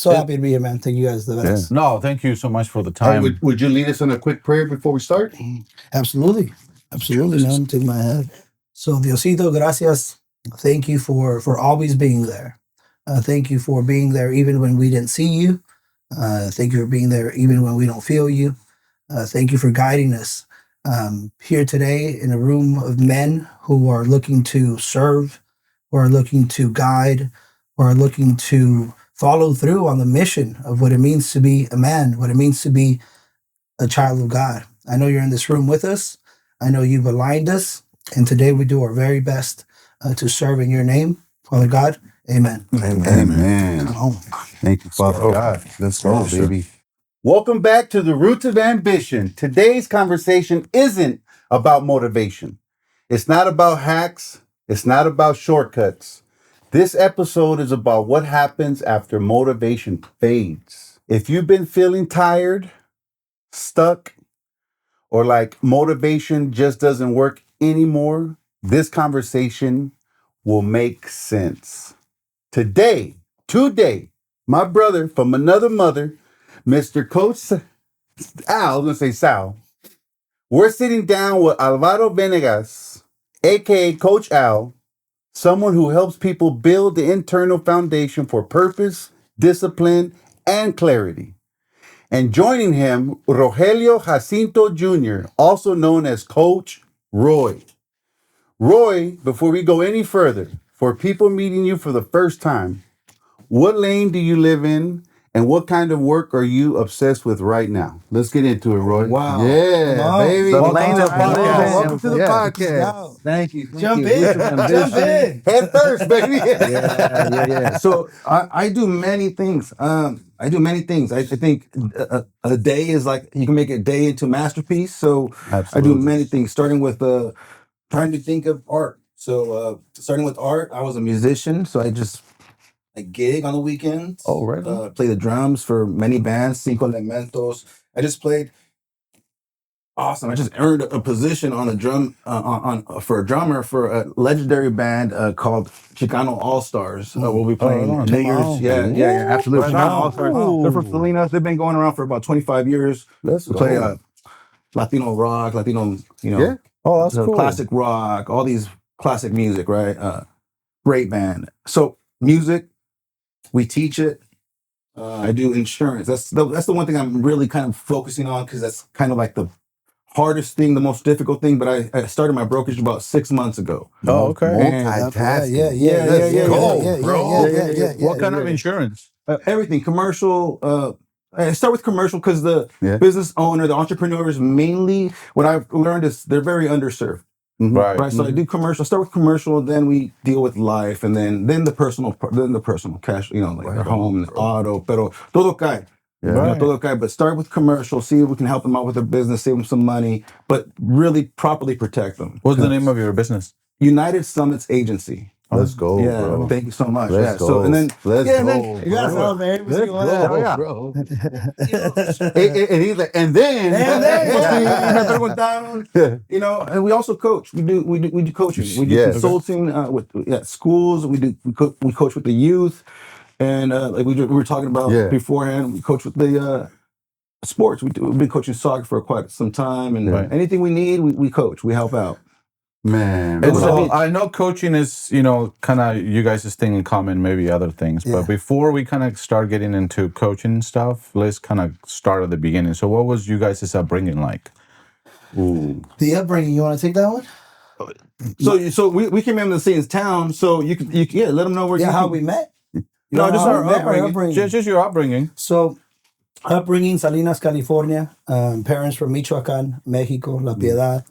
So happy to be here, man. Thank you guys. The best. No, thank you so much for the time. Would you lead us in a quick prayer before we start? Absolutely. Absolutely, man. Take my head. So, Diosito, gracias. Thank you for always being there. Thank you for being there even when we didn't see you. Thank you for being there even when we don't feel you. Thank you for guiding us here today in a room of men who are looking to serve, who are looking to guide, who are looking to follow through on the mission of what it means to be a man, what it means to be a child of God. I know you're in this room with us. I know you've aligned us. And today we do our very best to serve in your name, Father God. Amen. Amen. Thank you, Father God. Let's go, baby. Welcome back to the Roots of Ambition. Today's conversation isn't about motivation. It's not about hacks. It's not about shortcuts. This episode is about what happens after motivation fades. If you've been feeling tired, stuck, or like motivation just doesn't work anymore, this conversation will make sense. Today, my brother from another mother, Mr. Coach Al, I was going to say Sal, we're sitting down with Alvaro Venegas, aka Coach Al, someone who helps people build the internal foundation for purpose, discipline, and clarity. And joining him, Rogelio Jacinto Jr., also known as Coach Roy. Roy, before we go any further, for people meeting you for the first time, what lane do you live in and what kind of work are you obsessed with right now? Let's get into it, Roy. Wow. Yeah, baby. Welcome to the podcast. Thank you. Jump in. Jump in. Head first, baby. Yeah. So I do many things. I think a day is like, you can make a day into a masterpiece. So Absolutely. I do many things, starting with trying to think of art. So starting with art, I was a musician. So I gig on the weekends. Oh, right. Play the drums for many bands, Cinco Elementos. I just played. Awesome! I just earned a position on a drum for a drummer for a legendary band called Chicano All Stars. We'll be playing New Year's. Yeah, absolutely. Chicano All Stars. They're from Salinas. They've been going around for about 25 years. Let's We play Latino rock, Latino, Yeah. Oh, that's cool. classic rock, all these classic music, right? Great band. So music, we teach it. I do insurance. That's the one thing I'm really kind of focusing on, because that's kind of like the hardest thing, the most difficult thing. But I started my brokerage about 6 months ago. Oh, okay. Multitasking. Yeah. What kind of insurance? Everything commercial. I start with commercial because the business owner, the entrepreneurs, mainly what I've learned is they're very underserved. Right. So I do commercial. I start with commercial, then we deal with life, and then the personal cash. Like their home, auto, pero todo cae. Todo cae. But start with commercial. See if we can help them out with their business, save them some money, but really properly protect them. What's the name of your business? United Summits Agency. Let's go, Yeah, bro. thank you so much. Let's go. So and then Let's and go. then You gotta celebrate. Let's go, bro. and he's like, and then, and we also coach. We do coaching. We do consulting with schools. We coach with the youth, and like we were talking about beforehand. We coach with the sports. We've been coaching soccer for quite some time, and anything we need, we coach. We help out. Man, And so I know coaching is, kind of you guys' thing in common, maybe other things. But before we kind of start getting into coaching stuff, let's kind of start at the beginning. So what was you guys' upbringing like? Ooh. The upbringing, you want to take that one? So we came in the same town, so you let them know where how we met. No, just our upbringing. Just your upbringing. So, upbringing, Salinas, California. Parents from Michoacan, Mexico, La Piedad.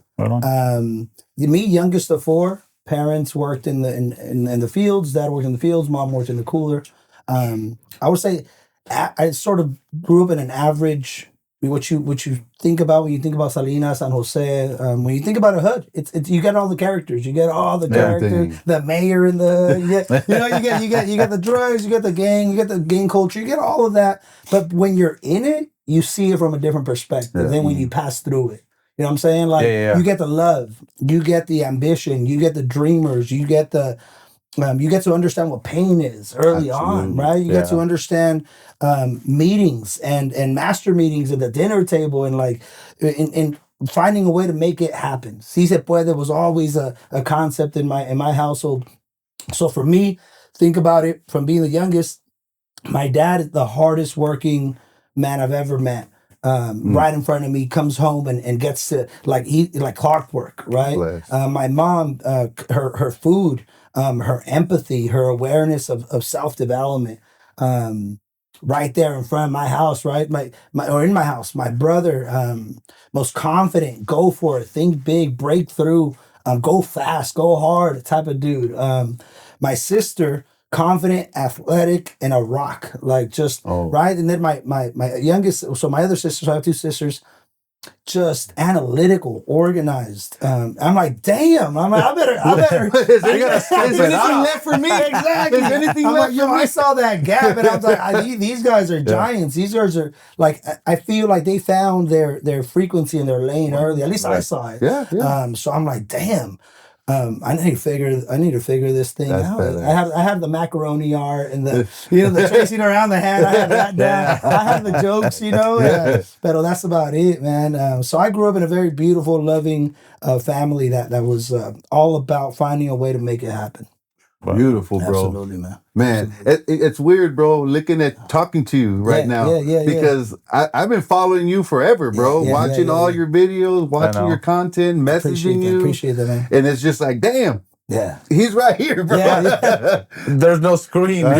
Me, youngest of four. Parents worked in the fields. Dad worked in the fields. Mom worked in the cooler. I would say I sort of grew up in an average. What you think about when you think about Salinas, San Jose, when you think about a hood, it's you get all the characters. You get all the characters. The mayor in the you get the drugs. You get the gang. You get the gang culture. You get all of that. But when you're in it, you see it from a different perspective than when you pass through it. You know what I'm saying? Like you get the love, you get the ambition, you get the dreamers, you get the you get to understand what pain is early on, right? You get to understand meetings and master meetings at the dinner table, and like in finding a way to make it happen. Si se puede was always a concept in my household. So for me, think about it from being the youngest. My dad is the hardest working man I've ever met. Right in front of me, comes home and gets to eat like clockwork, right? My mom, her food, her empathy, her awareness of self development, right there in front of my house, right? In my house, my brother, most confident, go for it, think big, break through, go fast, go hard type of dude. My sister, confident, athletic, and a rock, like just right. And then my youngest, so my other sisters, I have two sisters, just analytical, organized. I'm like, damn. I'm like, I better. Is anything left for me? Exactly. Is anything I'm left like, yo, I saw that gap, and I was like, these guys are giants. These guys are like, I feel like they found their frequency in their lane early. At least I saw it. Yeah. So I'm like, damn. I need to figure this thing out. I have the macaroni art and the the tracing around the hand. I have that down. I have the jokes, but that's about it, man. So I grew up in a very beautiful, loving family that was all about finding a way to make it happen. Beautiful, bro. Absolutely, man. Man, it's weird, bro, talking to you right now. Because I've been following you forever, bro. Watching all your videos, watching your content, messaging you. Appreciate that, man. And it's just like, damn. Yeah. He's right here, bro. There's no screen. No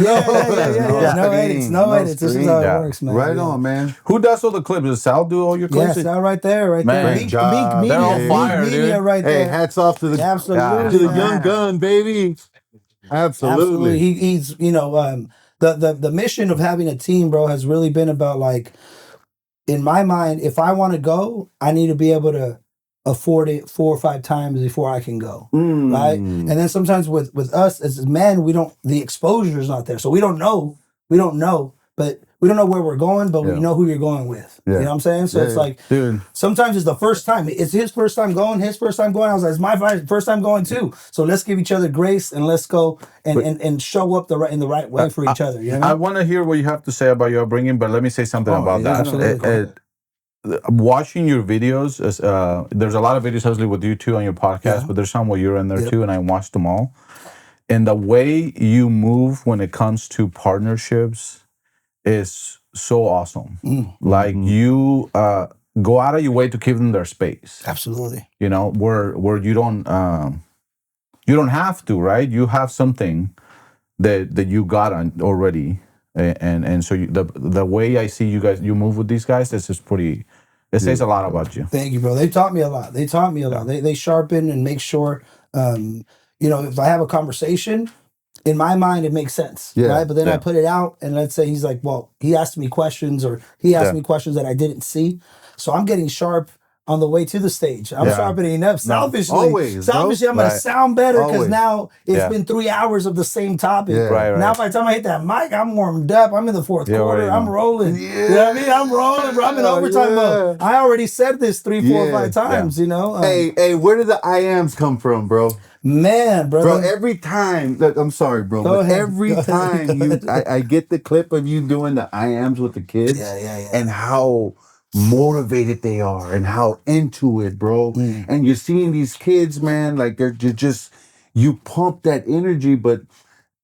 edits. This is how it works, man. Right on, man. Who does all the clips? Does Sal do all your clips? Yeah, Sal right there. Man. Big media. They're on fire, Big media dude. right there. Hey, hats off to the young gun, baby. Absolutely. He's the mission of having a team, bro, has really been about, like, in my mind, if I want to go, I need to be able to afford it 4 or 5 times before I can go. Right. And then sometimes with us as men, the exposure is not there. So we don't know, but we don't know where we're going, but we know who you're going with. You know what I'm saying? So it's like, dude, sometimes it's the first time. It's his first time going, I was like, it's my first time going too. So let's give each other grace and let's go and show up in the right way for each other. You know what I mean? I want to hear what you have to say about your upbringing, but let me say something about that. Absolutely. Watching your videos, there's a lot of videos obviously with you too on your podcast, but there's some where you're in there too, and I watched them all. And the way you move when it comes to partnerships is so awesome. Like you go out of your way to give them their space. Absolutely. Where you don't have to, right? You have something that you got already. And so the way I see you move with these guys, this is pretty. It says a lot about you. Thank you, bro. They taught me a lot. They sharpen and make sure. If I have a conversation, in my mind it makes sense, right? But then I put it out, and let's say he's like, well, he asked me questions, or he asked me questions that I didn't see, so I'm getting sharp on the way to the stage. I'm sharpening up selfishly. I'm gonna sound better because now it's been 3 hours of the same topic. Now by the time I hit that mic, I'm warmed up. I'm in the fourth quarter. I'm rolling. You know what I mean? I'm rolling, bro. I'm in overtime mode. I already said this 3, 4, 5 times. Hey, where did the I ams come from, bro? Man, brother. Bro, every time, I'm sorry, bro, but every time I get the clip of you doing the I ams with the kids and how motivated they are and how into it, bro. And you're seeing these kids, man, like they're just, you pump that energy, but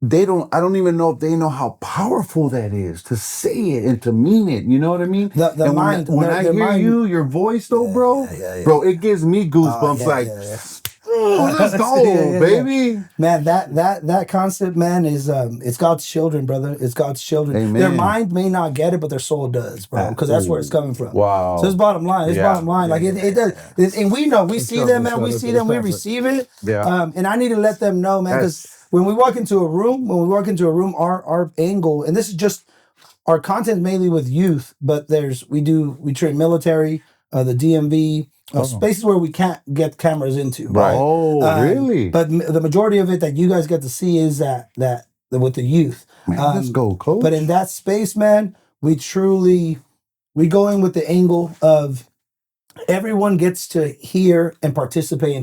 I don't even know if they know how powerful that is to say it and to mean it. You know what I mean? When I hear your voice though, bro, it gives me goosebumps. Let's go, baby. Man, that concept, man, is it's God's children, brother. It's God's children. Amen. Their mind may not get it, but their soul does, bro. Because that's where it's coming from. Wow. So it's bottom line. Like it does. And we know, we see them, man. We see them, we receive it. And I need to let them know, man, because when we walk into a room, our angle, and this is just our content mainly with youth, but we train military, the DMV. Spaces where we can't get cameras into. Right. Oh, really? But the majority of it that you guys get to see is that with the youth. Man, let's go, coach. But in that space, man, we go in with the angle of everyone gets to hear and participate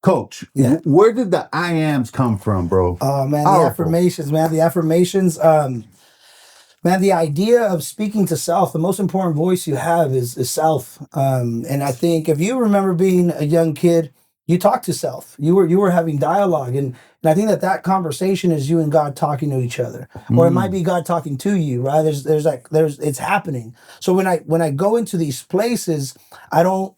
Coach, where did the I ams come from, bro? Oh man, the affirmations, man. The affirmations, man, the idea of speaking to self, the most important voice you have is self. And I think if you remember being a young kid, you talked to self. You were having dialogue, and I think that conversation is you and God talking to each other, or it might be God talking to you. Right? It's happening. So when I go into these places, I don't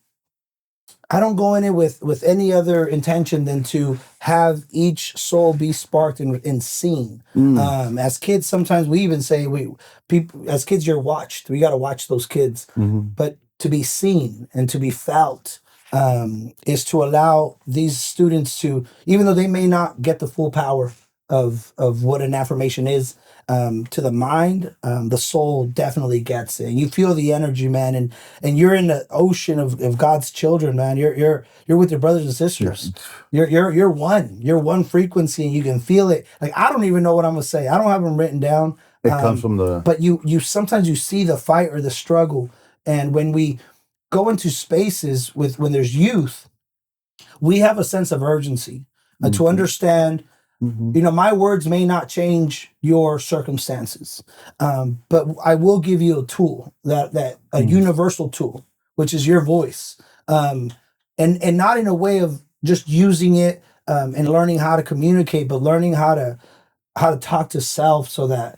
go in it with any other intention than to have each soul be sparked and seen. As kids, sometimes we even say as kids, you're watched. We got to watch those kids, but to be seen and to be felt is to allow these students to, even though they may not get the full power of what an affirmation is, to the mind, the soul definitely gets it. And you feel the energy, man, and you're in the ocean of God's children, man. You're with your brothers and sisters. You're one frequency, and you can feel it. Like, I don't even know what I'm gonna say. I don't have them written down. It comes from the. But you sometimes you see the fight or the struggle, and when we go into spaces when there's youth, we have a sense of urgency to understand. My words may not change your circumstances, but I will give you a tool that a universal tool, which is your voice, and not in a way of just using it and learning how to communicate, but learning how to talk to self so that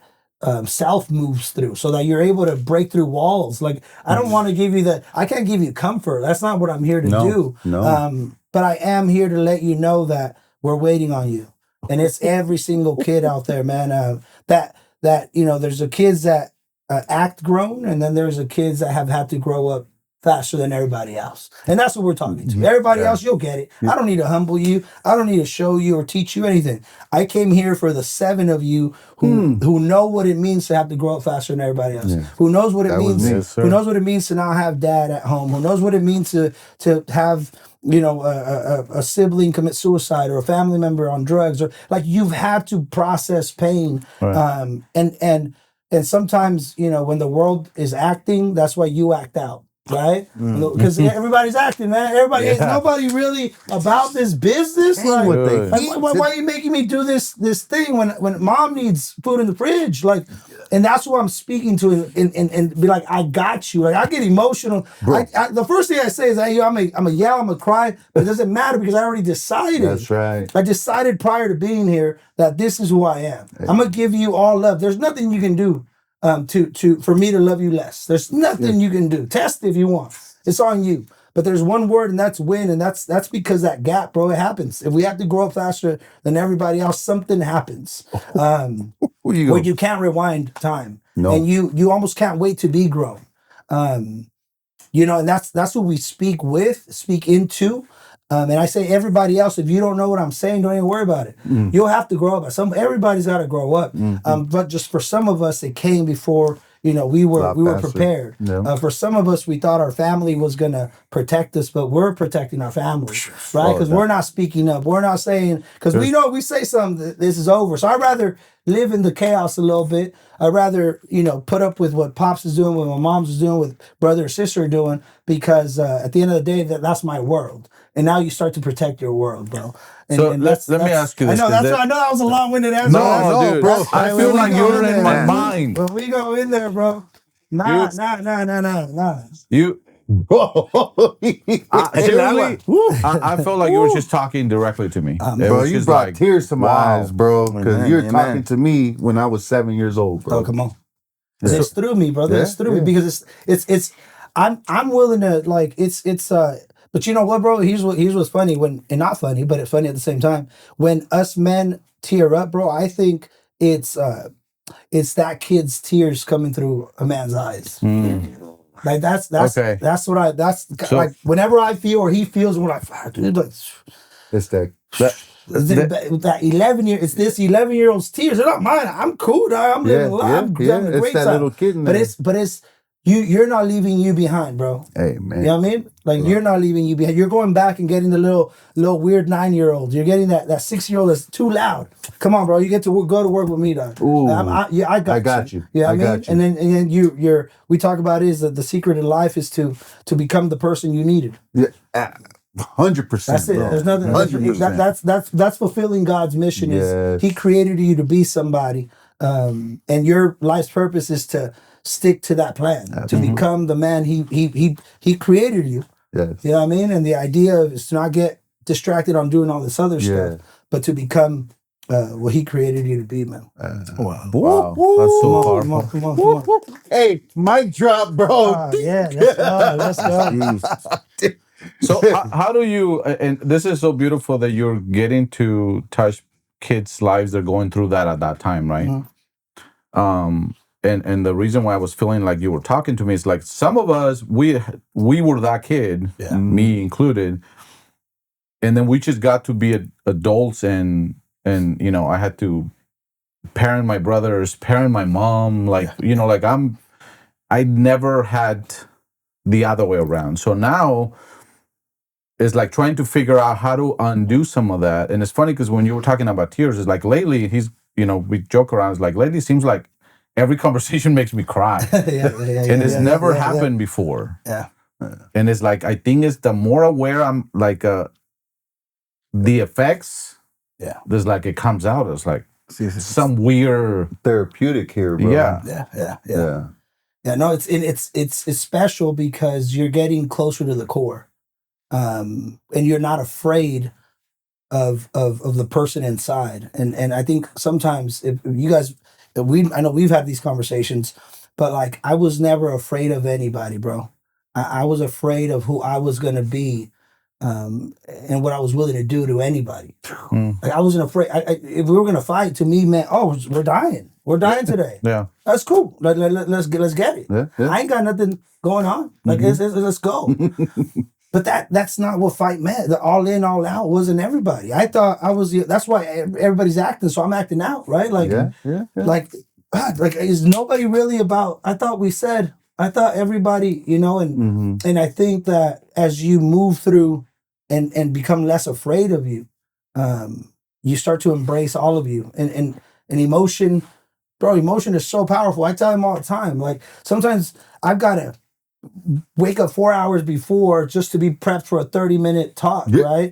self moves through, so that you're able to break through walls. Like, I don't want to give you I can't give you comfort. That's not what I'm here to do. No. But I am here to let you know that we're waiting on you. And it's every single kid out there, man. That there's the kids that act grown, and then there's the kids that have had to grow up faster than everybody else. And that's what we're talking to. Everybody else, you'll get it. I don't need to humble you. I don't need to show you or teach you anything. I came here for the 7 of you who know what it means to have to grow up faster than everybody else. Who knows what it means? Who knows what it means to not have dad at home? Who knows what it means to have a sibling commit suicide, or a family member on drugs, or like, you've had to process pain. Right. And sometimes, when the world is acting, that's why you act out. Right? Because everybody's acting, man. Ain't nobody really about this business. Like, why are you making me do this thing when mom needs food in the fridge? Like, and that's what I'm speaking to, and be like, I got you. Like, I get emotional. The first thing I say is, I'm a yell, I'm a cry, but it doesn't matter because I already decided. That's right. I decided prior to being here that this is who I am. I'm gonna give you all love. There's nothing you can do for me to love you less. There's nothing you can do. Test if you want. It's on you. But there's one word, and that's win, and that's because that gap, bro, it happens. If we have to grow up faster than everybody else, something happens. Where you can't rewind time. No. And you almost can't wait to be grown. And that's what we speak into. And I say, everybody else, if you don't know what I'm saying, don't even worry about it. You'll have to grow up. Everybody's got to grow up. But just for some of us, it came before, we were prepared. Yeah. For some of us, we thought our family was going to protect us, but we're protecting our family, right? Because we're not speaking up. We're not saying, because we know if we say something, this is over. So I'd rather live in the chaos a little bit. I'd rather, put up with what Pops is doing, what my mom's is doing, what brother or sister are doing, because at the end of the day, that's my world. And now you start to protect your world, bro. Let me ask you this. I know that was a long-winded answer. No, dude, bro. I feel like you're in my mind. But we go in there, bro. Nah. You. I felt like you were just talking directly to me. Bro, you brought tears to my eyes, bro. Because you're talking to me when I was 7 years old, bro. Oh, come on. It's through me, brother. It's through me, because it's. I'm willing to, like, it's. But you know what, bro? Here's what's funny, and not funny, but it's funny at the same time. When us men tear up, bro, I think it's that kid's tears coming through a man's eyes. Like, that's okay. That's like, whenever I feel or he feels, when dude, like, it's that 11-year-old's tears. They're not mine. I'm cool, dog. I'm living life. I'm having a great time. Little kid in there. But it's you're not leaving you behind, bro. Hey, man. You know what I mean? Like, you're not leaving you behind. You're going back and getting the little weird 9-year-old. You're getting that 6-year-old that's too loud. Come on, bro. You get to go to work with me, dog. Ooh, I got you. Yeah, I mean? You. And then you're we talk about is that the secret in life is to become the person you needed. Yeah. 100%. That's it. Bro. There's nothing. 100%. That's fulfilling God's mission. Yes. Is He created you to be somebody, and your life's purpose is to stick to that plan, to become the man He created you. Yes. You know what I mean? And the idea is to not get distracted on doing all this other stuff, but to become what He created you to be, man. Wow. That's so powerful. Come on. Hey, mic drop, bro. Yeah, let's go. So how do you, and this is so beautiful that you're getting to touch kids' lives. They're going through that at that time, right? And the reason why I was feeling like you were talking to me is like some of us, we were that kid, me included, and then we just got to be adults, and you know, I had to parent my brothers, parent my mom, like you know, like I never had the other way around. So now it's like trying to figure out how to undo some of that. And it's funny because when you were talking about tears, it's like lately we joke around. It's like lately it seems like every conversation makes me cry. And it's never happened before. Yeah. And it's like, I think it's the more aware I'm like the effects, there's like it comes out as like some weird therapeutic here, bro. Yeah, no, it's special because you're getting closer to the core. And you're not afraid of the person inside. And I think sometimes if you guys, I know we've had these conversations, but like I was never afraid of anybody, bro. I was afraid of who I was gonna be, and what I was willing to do to anybody. Like I wasn't afraid. If we were gonna fight, to me, man, we're dying. We're dying today. Yeah, that's cool. Let's get it. I ain't got nothing going on. Like let's go. But that's not what fight meant. The all in, all out wasn't everybody. I thought I was. That's why everybody's acting. So I'm acting out, right? Like, like, God, like is nobody really about? I thought everybody, you know, and I think that as you move through and become less afraid of you, you start to embrace all of you and emotion, bro. Emotion is so powerful. I tell him all the time. Like sometimes I've got to wake up 4 hours before just to be prepped for a 30-minute talk, right?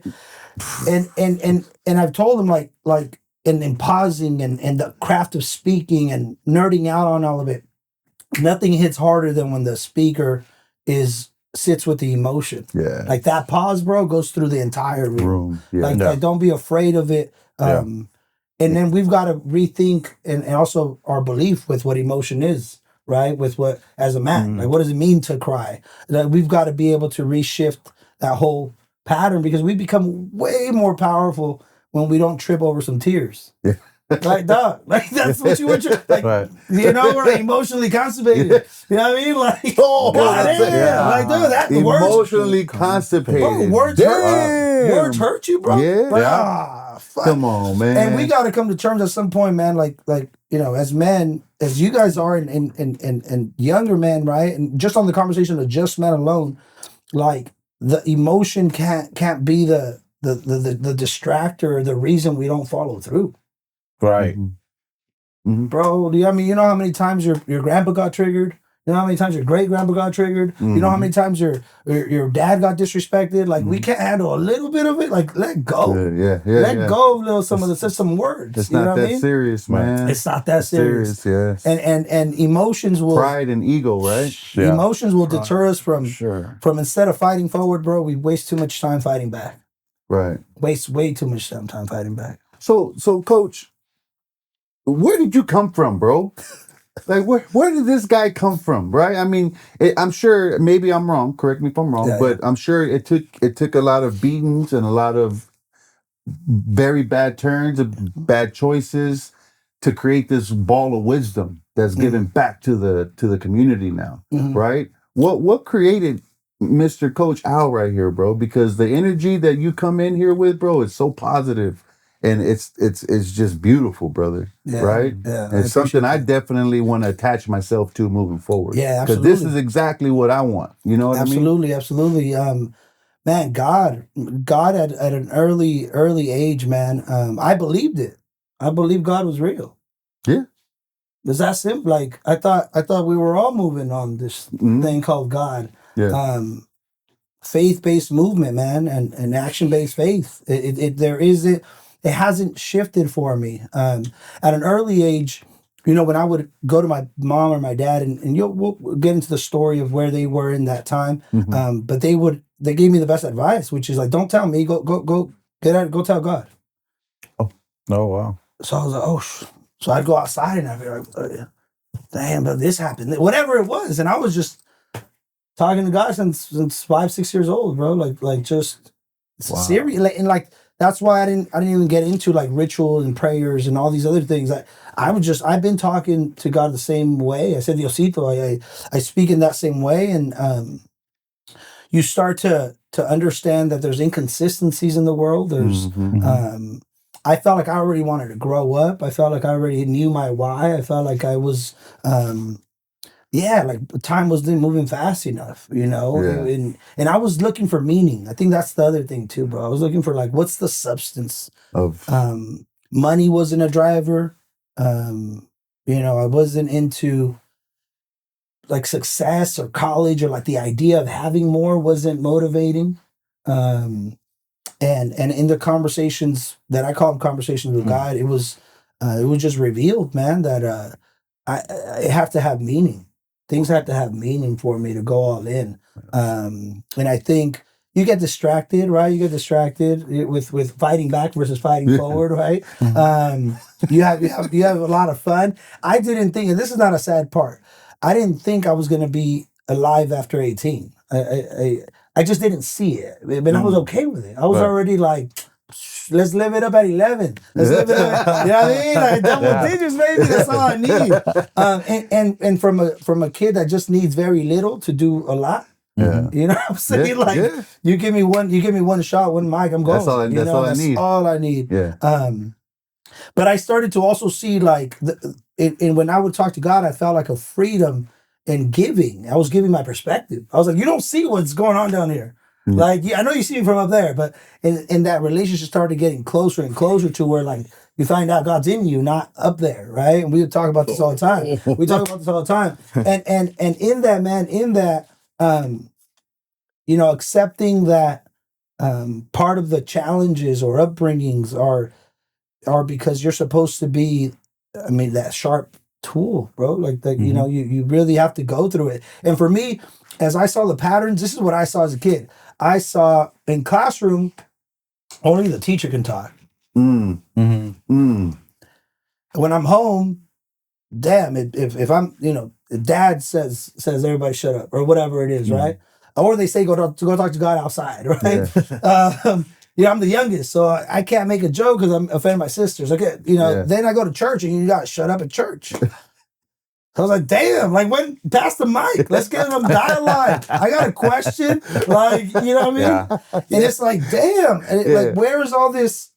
And I've told him like and pausing and the craft of speaking and nerding out on all of it. Nothing hits harder than when the speaker sits with the emotion. Yeah. Like that pause, bro, goes through the entire room. Like don't be afraid of it. And then we've got to rethink and also our belief with what emotion is. Right, with what as a man, like what does it mean to cry? Like we've got to be able to reshift that whole pattern because we become way more powerful when we don't trip over some tears. Yeah. Like dog, like that's what you were like. You know, we're emotionally constipated. You know what I mean? Like like dude, that emotionally constipated. Bro, words hurt you, bro. Yeah. Come on, man. And we got to come to terms at some point, man. Like you know, as men, as you guys are, and younger men, right? And just on the conversation of just men alone, like the emotion can't be the distractor or the reason we don't follow through. Right. Bro, you know how many times your grandpa got triggered? You know how many times your great grandpa got triggered? You know how many times your dad got disrespected? Like we can't handle a little bit of it. Like let go. Let go of some words. It's not that serious, man. It's not that serious. Yes. And emotions will pride and ego, right? Emotions will deter us from instead of fighting forward, bro. We waste too much time fighting back. Right. Waste way too much time fighting back. So Coach, where did you come from, bro? Like, where did this guy come from, right? I mean, I'm sure, maybe I'm wrong, correct me if I'm wrong, but I'm sure it took a lot of beatings and a lot of very bad turns and bad choices to create this ball of wisdom that's given back to the community now, right? What created Mr. Coach Al right here, bro? Because the energy that you come in here with, bro, is so positive. And it's just beautiful, brother. Right? Yeah. It's something I definitely want to attach myself to moving forward. Yeah, absolutely. Because this is exactly what I want. You know what I mean? Absolutely. Man, God at an early age, man, I believed it. I believed God was real. Yeah. It's that simple. Like I thought we were all moving on this thing called God. Yeah. faith-based movement, man, and action-based faith. It hasn't shifted for me. At an early age, when I would go to my mom or my dad, and we'll get into the story of where they were in that time. But they gave me the best advice, which is like, don't tell me, go get out, go tell God. Oh wow. So I was like, so I'd go outside and I'd be like, damn, but this happened, whatever it was, and I was just talking to God since 5-6 years old, bro. Like just serious, and like that's why I didn't even get into like ritual and prayers and all these other things. I've been talking to God the same way. I said, Diosito, I speak in that same way, and you start to understand that there's inconsistencies in the world. There's I felt like I already wanted to grow up. I felt like I already knew my why. I felt like I was like time wasn't moving fast enough, and I was looking for meaning. I think that's the other thing too, bro. I was looking for like, what's the substance of money wasn't a driver. I wasn't into like success or college, or like the idea of having more wasn't motivating. And in the conversations that I call them conversations with God, it was just revealed, man, that I have to have meaning. Things have to have meaning for me to go all in. And I think you get distracted, right? You get distracted with fighting back versus fighting forward, right? You have a lot of fun. I didn't think, and this is not a sad part, I didn't think I was going to be alive after 18. I just didn't see it, but I was okay with it. I was already like, let's live it up at 11. Let's live it up. You know what I mean? Like double digits, baby. That's all I need. And from a kid that just needs very little to do a lot. Yeah. You know what I'm saying? You give me one shot, one mic, I'm going. That's all I need. Yeah. But I started to also see like, and when I would talk to God, I felt like a freedom in giving. I was giving my perspective. I was like, you don't see what's going on down here. Like, I know you see me from up there, but in that relationship started getting closer and closer to where like you find out God's in you, not up there, right? And we would talk about this all the time. And in that, man, accepting that part of the challenges or upbringings are because you're supposed to be, that sharp tool, bro. Like that, you really have to go through it. And for me, as I saw the patterns, this is what I saw as a kid. I saw in classroom, only the teacher can talk. When I'm home, damn, if I'm, dad says everybody shut up or whatever it is, right? Or they say go talk to God outside, right? Yeah. I'm the youngest, so I can't make a joke because I'm offending my sisters. Okay, then I go to church and you got to shut up at church. I was like, damn, like pass the mic. Let's get some dialogue. I got a question. Like, you know what I mean? Yeah. And it's like, damn. And like, where is all this?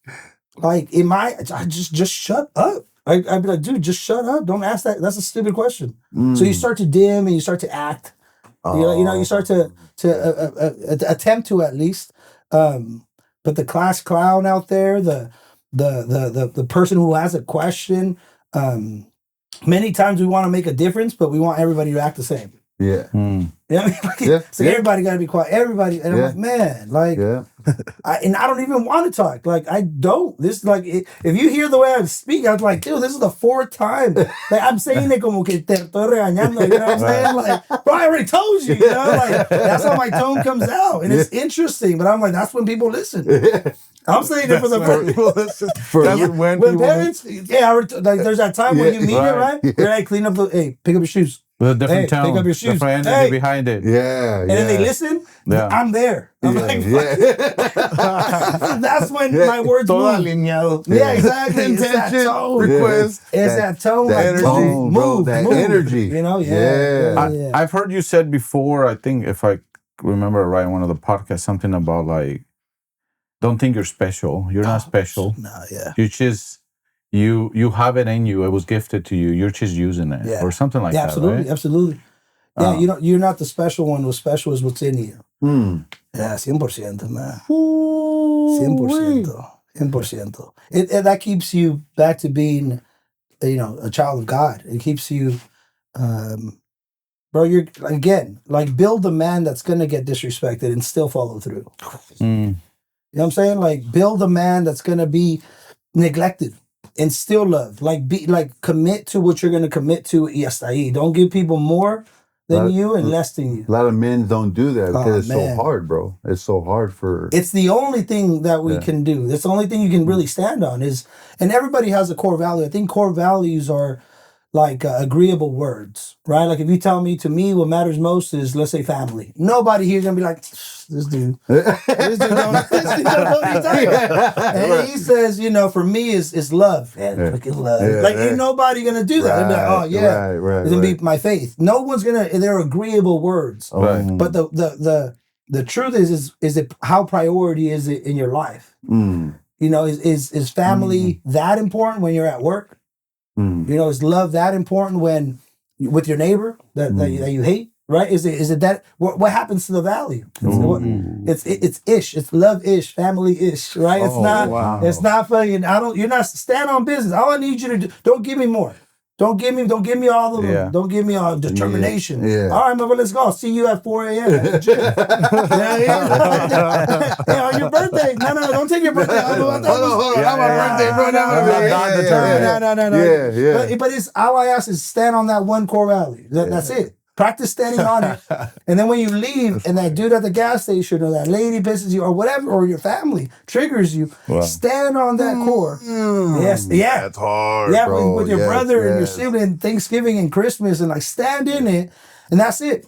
Like, I just shut up. I'd be like, dude, just shut up. Don't ask that. That's a stupid question. So you start to dim and you start to act. You start to attempt to at least. But the class clown out there, the person who has a question, many times we want to make a difference, but we want everybody to act the same. Yeah. So everybody got to be quiet. Everybody. And I'm like, man, like, and I don't even want to talk. Like, I don't. This, like, if you hear the way I speak, I'm like, dude, this is the 4th time. Like, I'm saying it como que te estoy regañando. You know what I'm saying? Like, bro, I already told you, Like, that's how my tone comes out. And it's interesting, but I'm like, that's when people listen. I'm saying it for the first when parents, like there's that time when you meet it, right? You're like, pick up your shoes. With a different tone. Pick up your shoes. Different energy behind it. Yeah. And then they listen. Yeah. I'm there. I'm like, that's when my words move. Yeah, exactly. Intention, request. It's that tone. That energy. Move. That energy. Yeah. I've heard you said before, I think if I remember right, in one of the podcasts, something about like, don't think you're special. You're not special. No, yeah. You just you have it in you. It was gifted to you. You're just using it, or something like that. Absolutely, right? Absolutely. Yeah, you're not the special one. What's special is what's in you. Yeah, 100%, man. 100%. That keeps you back to being, a child of God. It keeps you bro, you're again like build a man that's gonna get disrespected and still follow through. You know what I'm saying? Like build a man that's gonna be neglected and still love. Like be like commit to what you're gonna commit to. Yes, don't give people more than you and less than you. A lot of men don't do that because it's so hard, bro. It's so hard for. It's the only thing that we can do. It's the only thing you can really stand on is, and everybody has a core value. I think core values are like agreeable words, right? Like if you tell me, to me, what matters most is, let's say, family. Nobody here is gonna be like, this dude don't know what he's talking about. And he says, you know, for me is love. Freaking love. Ain't nobody gonna do that. Like, oh yeah, it's gonna be my faith. No one's gonna. They're agreeable words. But the truth is it how priority is it in your life? You know, is family that important when you're at work? You know, is love that important when with your neighbor that you hate? Right? Is it that what happens to the value? It's ish. It's love ish, family ish. Right? It's not. It's not fucking. You're not stand on business. All I need you to do. Don't give me more. Don't give me all of them. Don't give me all determination. All right, mother, let's go. I'll see you at 4 a.m. at the gym. Hey, on your birthday. No, don't take your birthday. Hold on. I'm my birthday, bro. No. But it's all I ask is stand on that one core value. That's it. Practice standing on it. And then when you leave and that dude at the gas station or that lady pisses you or whatever, or your family triggers you, stand on that core. Yes. Yeah. That's hard, yeah, bro. with your brother and your sibling, Thanksgiving and Christmas, and like stand in it. And that's it.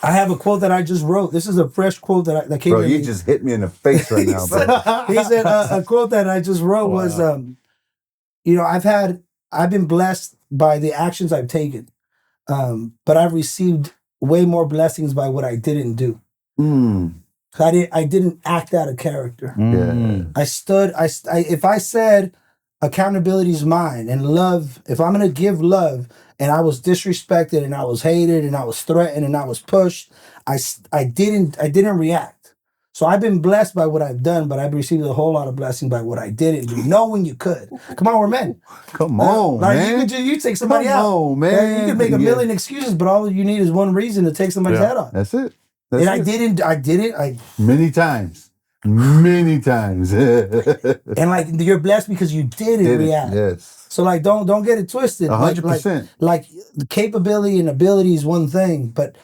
I have a quote that I just wrote. This is a fresh quote that came Bro, you just hit me in the face right now, bro. He said a quote that I just wrote was, you know, I've been blessed by the actions I've taken. But I've received way more blessings by what I didn't do. I didn't act out of character. If I said accountability is mine and love, if I'm gonna give love and I was disrespected and I was hated and I was threatened and I was pushed, I didn't react. So I've been blessed by what I've done, but I've received a whole lot of blessing by what I didn't do, knowing you could. Come on, we're men. Come on, like man. You take somebody out. Come on, man. You can make a million excuses, but all you need is one reason to take somebody's head off. That's it. I did it. Many times. And like you're blessed because you didn't react. Yes. So like don't get it twisted. 100%. Like the capability and ability is one thing, but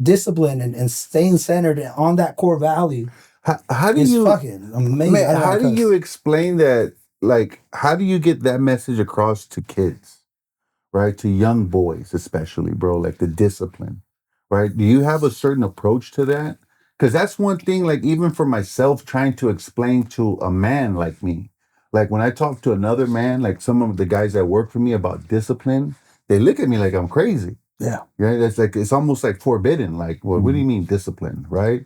discipline and staying centered on that core value. How do you fucking amazing? Man, how do you explain that? Like, how do you get that message across to kids, right? To young boys, especially, bro. Like the discipline, right? Do you have a certain approach to that? Because that's one thing. Like even for myself, trying to explain to a man like me. Like when I talk to another man, like some of the guys that work for me about discipline, they look at me like I'm crazy. Yeah. Right? That's like, it's almost like forbidden. Like, well, what do you mean discipline, right?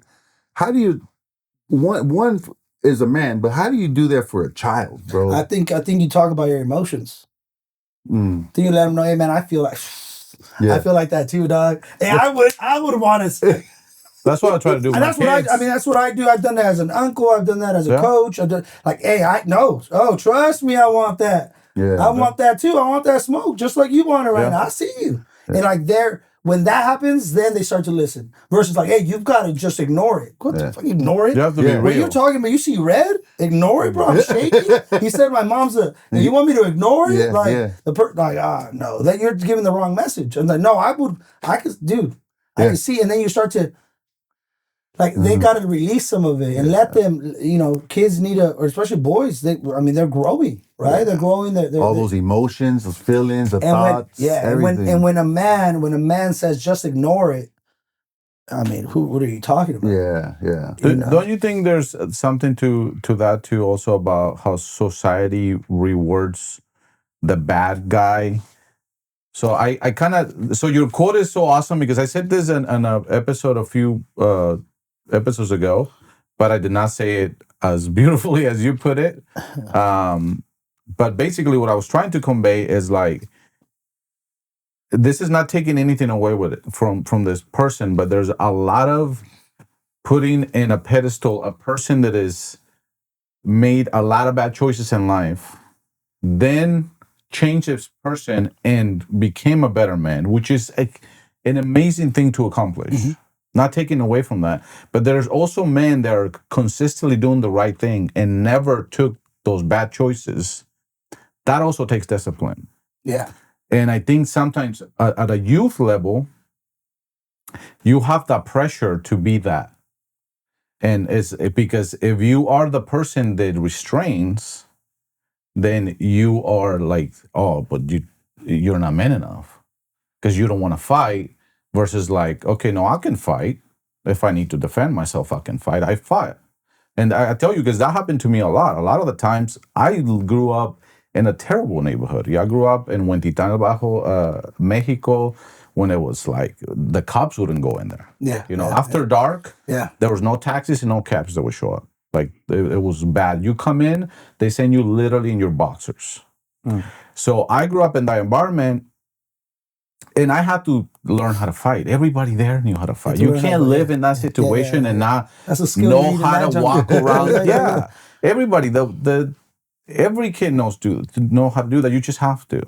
How do you, one is a man, but how do you do that for a child, bro? I think you talk about your emotions. Then you let them know, hey man, I feel like that too, dog. Hey, I would want to. That's what I try to do with my kids. That's what I do. I've done that as an uncle. I've done that as a coach. I've done like, hey, trust me, I want that. I want that too. I want that smoke, just like you want it right now. I see you. And like when that happens, then they start to listen. Versus like, hey, you've got to just ignore it. What the fuck, ignore it? You have to be real. When you're talking about, you see red, ignore it, bro. I'm shaking. He said my mom's you want me to ignore it? No, that you're giving the wrong message. I'm like, no, I could can see. And then you start to, like, they got to release some of it and let them, you know, kids need or especially boys, they're growing, right? They're growing. All those emotions, those feelings, the thoughts, everything. And when a man says, just ignore it, I mean, what are you talking about? Yeah. Don't you think there's something to that too also about how society rewards the bad guy? So I kind of, so your quote is so awesome because I said this in an episode a few episodes ago, but I did not say it as beautifully as you put it. But basically what I was trying to convey is like, this is not taking anything away with it from this person, but there's a lot of putting in a pedestal a person that has made a lot of bad choices in life, then changed this person and became a better man, which is an amazing thing to accomplish. Not taking away from that, but there's also men that are consistently doing the right thing and never took those bad choices. That also takes discipline. Yeah. And I think sometimes at a youth level, you have that pressure to be that. And it's because if you are the person that restrains, then you are like, oh, but you're not man enough because you don't want to fight. Versus like, okay, no, I can fight. If I need to defend myself, I can fight. I fight. And I tell you, because that happened to me a lot. A lot of the times, I grew up in a terrible neighborhood. Yeah, I grew up in Huentitán Bajo, Mexico, when it was like the cops wouldn't go in there. Yeah. After dark, yeah, there was no taxis and no cabs that would show up. Like it was bad. You come in, they send you literally in your boxers. So I grew up in that environment. And I had to learn how to fight. Everybody there knew how to fight. You can't live in that situation and not know how to walk around. Yeah, everybody, every kid knows to know how to do that. You just have to.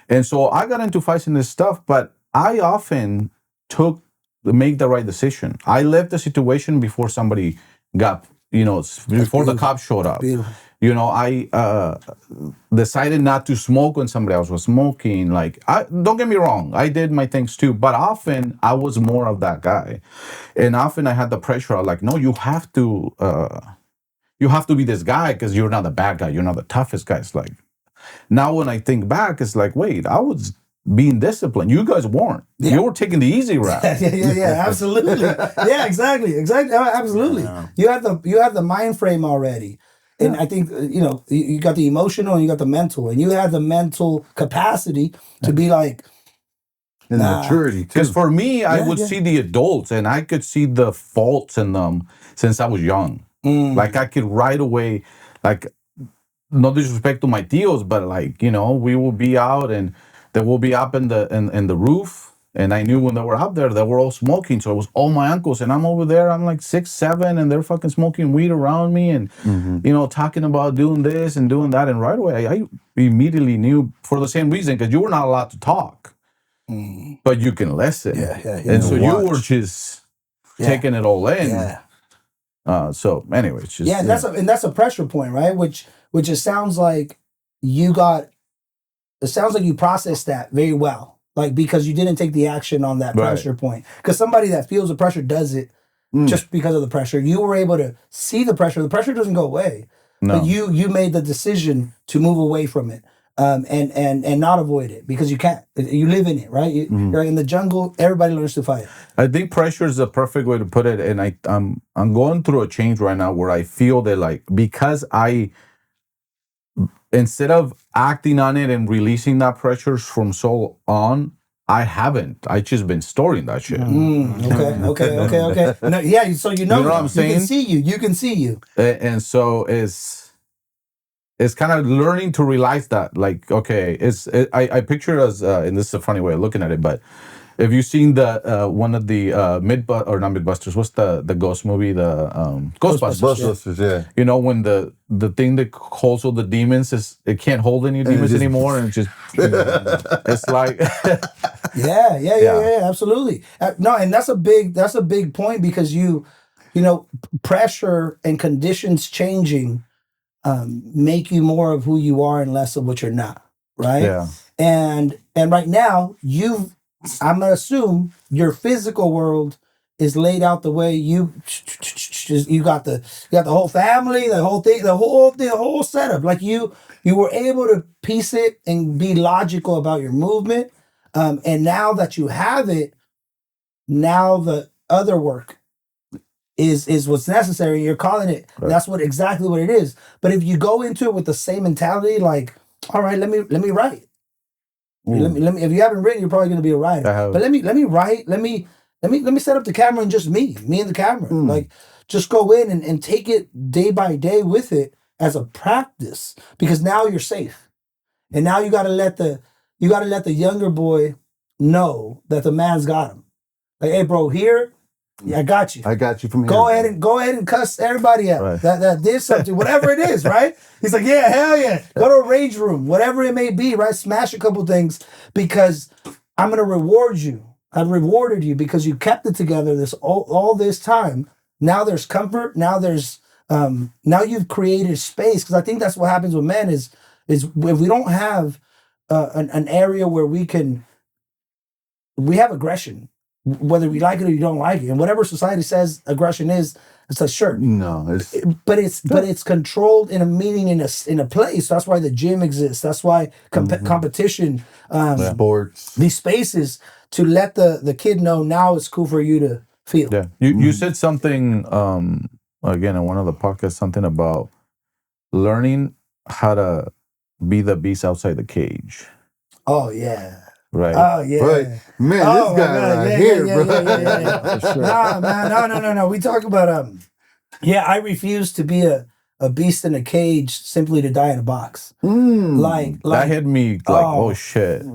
And so I got into fights and this stuff, but I often make the right decision. I left the situation before somebody got, before the cops showed up. Beautiful. I decided not to smoke when somebody else was smoking. Like, don't get me wrong, I did my things too, but often I was more of that guy, and often I had the pressure of like, no, you have to be this guy because you're not the bad guy, you're not the toughest guy. It's like now when I think back, it's like, wait, I was being disciplined. You guys weren't. Yeah. You were taking the easy route. yeah, absolutely. Yeah, exactly, absolutely. You had the mind frame already. And I think, you got the emotional and you got the mental. And you had the mental capacity to be like... And maturity, too. Because for me, I would see the adults and I could see the faults in them since I was young. Like, I could right away, like, no disrespect to my tios, but like, we will be out and they will be up in the roof. And I knew when they were up there, they were all smoking. So it was all my uncles. And I'm over there, I'm like 6, 7, and they're fucking smoking weed around me and, talking about doing this and doing that. And right away, I immediately knew for the same reason, because you were not allowed to talk, but you can listen. Yeah. And so you were just taking it all in. Yeah. So anyway, it's just... Yeah, that's a pressure point, right? Which it sounds like you processed that very well. Like, because you didn't take the action on that pressure point. Because somebody that feels the pressure does it just because of the pressure. You were able to see the pressure. The pressure doesn't go away. No. But you made the decision to move away from it and not avoid it because you can't. You live in it, right? You're in the jungle. Everybody learns to fight. I think pressure is the perfect way to put it. And I'm going through a change right now where I feel that, like, because instead of acting on it and releasing that pressure from soul on, I haven't. I just been storing that shit. Okay. No, yeah, so you know what I'm saying? You can see you. And so it's kind of learning to realize that, like, okay, I picture it as, and this is a funny way of looking at it, but have you seen the one of the not Mythbusters? What's the ghost movie? The Ghostbusters. Yeah. When the thing that holds all the demons it can't hold any demons anymore, and it just it's like yeah, absolutely. No, and that's a big point because pressure and conditions changing make you more of who you are and less of what you're not, right? Yeah. And right now I'm gonna assume your physical world is laid out the way you got the whole family, the whole setup. Like you were able to piece it and be logical about your movement. And now that you have it, now the other work is what's necessary. You're calling it. Right. That's exactly what it is. But if you go into it with the same mentality, like, all right, let me write. Let me. If you haven't written, you're probably going to be a writer. But let me write. Let me set up the camera and just me and the camera. Like, just go in and take it day by day with it as a practice, because now you're safe, and now you got to let the younger boy know that the man's got him. Like, hey, bro, here. Yeah, I got you. I got you from here. Go ahead and cuss everybody out. Right. That did something, whatever it is, right? He's like, yeah, hell yeah. Go to a rage room, whatever it may be, right? Smash a couple things because I'm gonna reward you. I've rewarded you because you kept it together all this time. Now there's comfort. Now there's now you've created space, because I think that's what happens with men is if we don't have an area where we have aggression, whether we like it or you don't like it, and whatever society says aggression is, it's like sure. No, but it's controlled in a meaning in a place. That's why the gym exists. That's why competition, sports, these spaces to let the kid know now it's cool for you to feel. Yeah, you said something again in one of the podcasts, something about learning how to be the beast outside the cage. Oh yeah. Right. Oh yeah. But man, this guy right here, bro. Yeah. Sure. Nah, man, no. We talk about I refuse to be a beast in a cage simply to die in a box. Like that hit me like oh shit.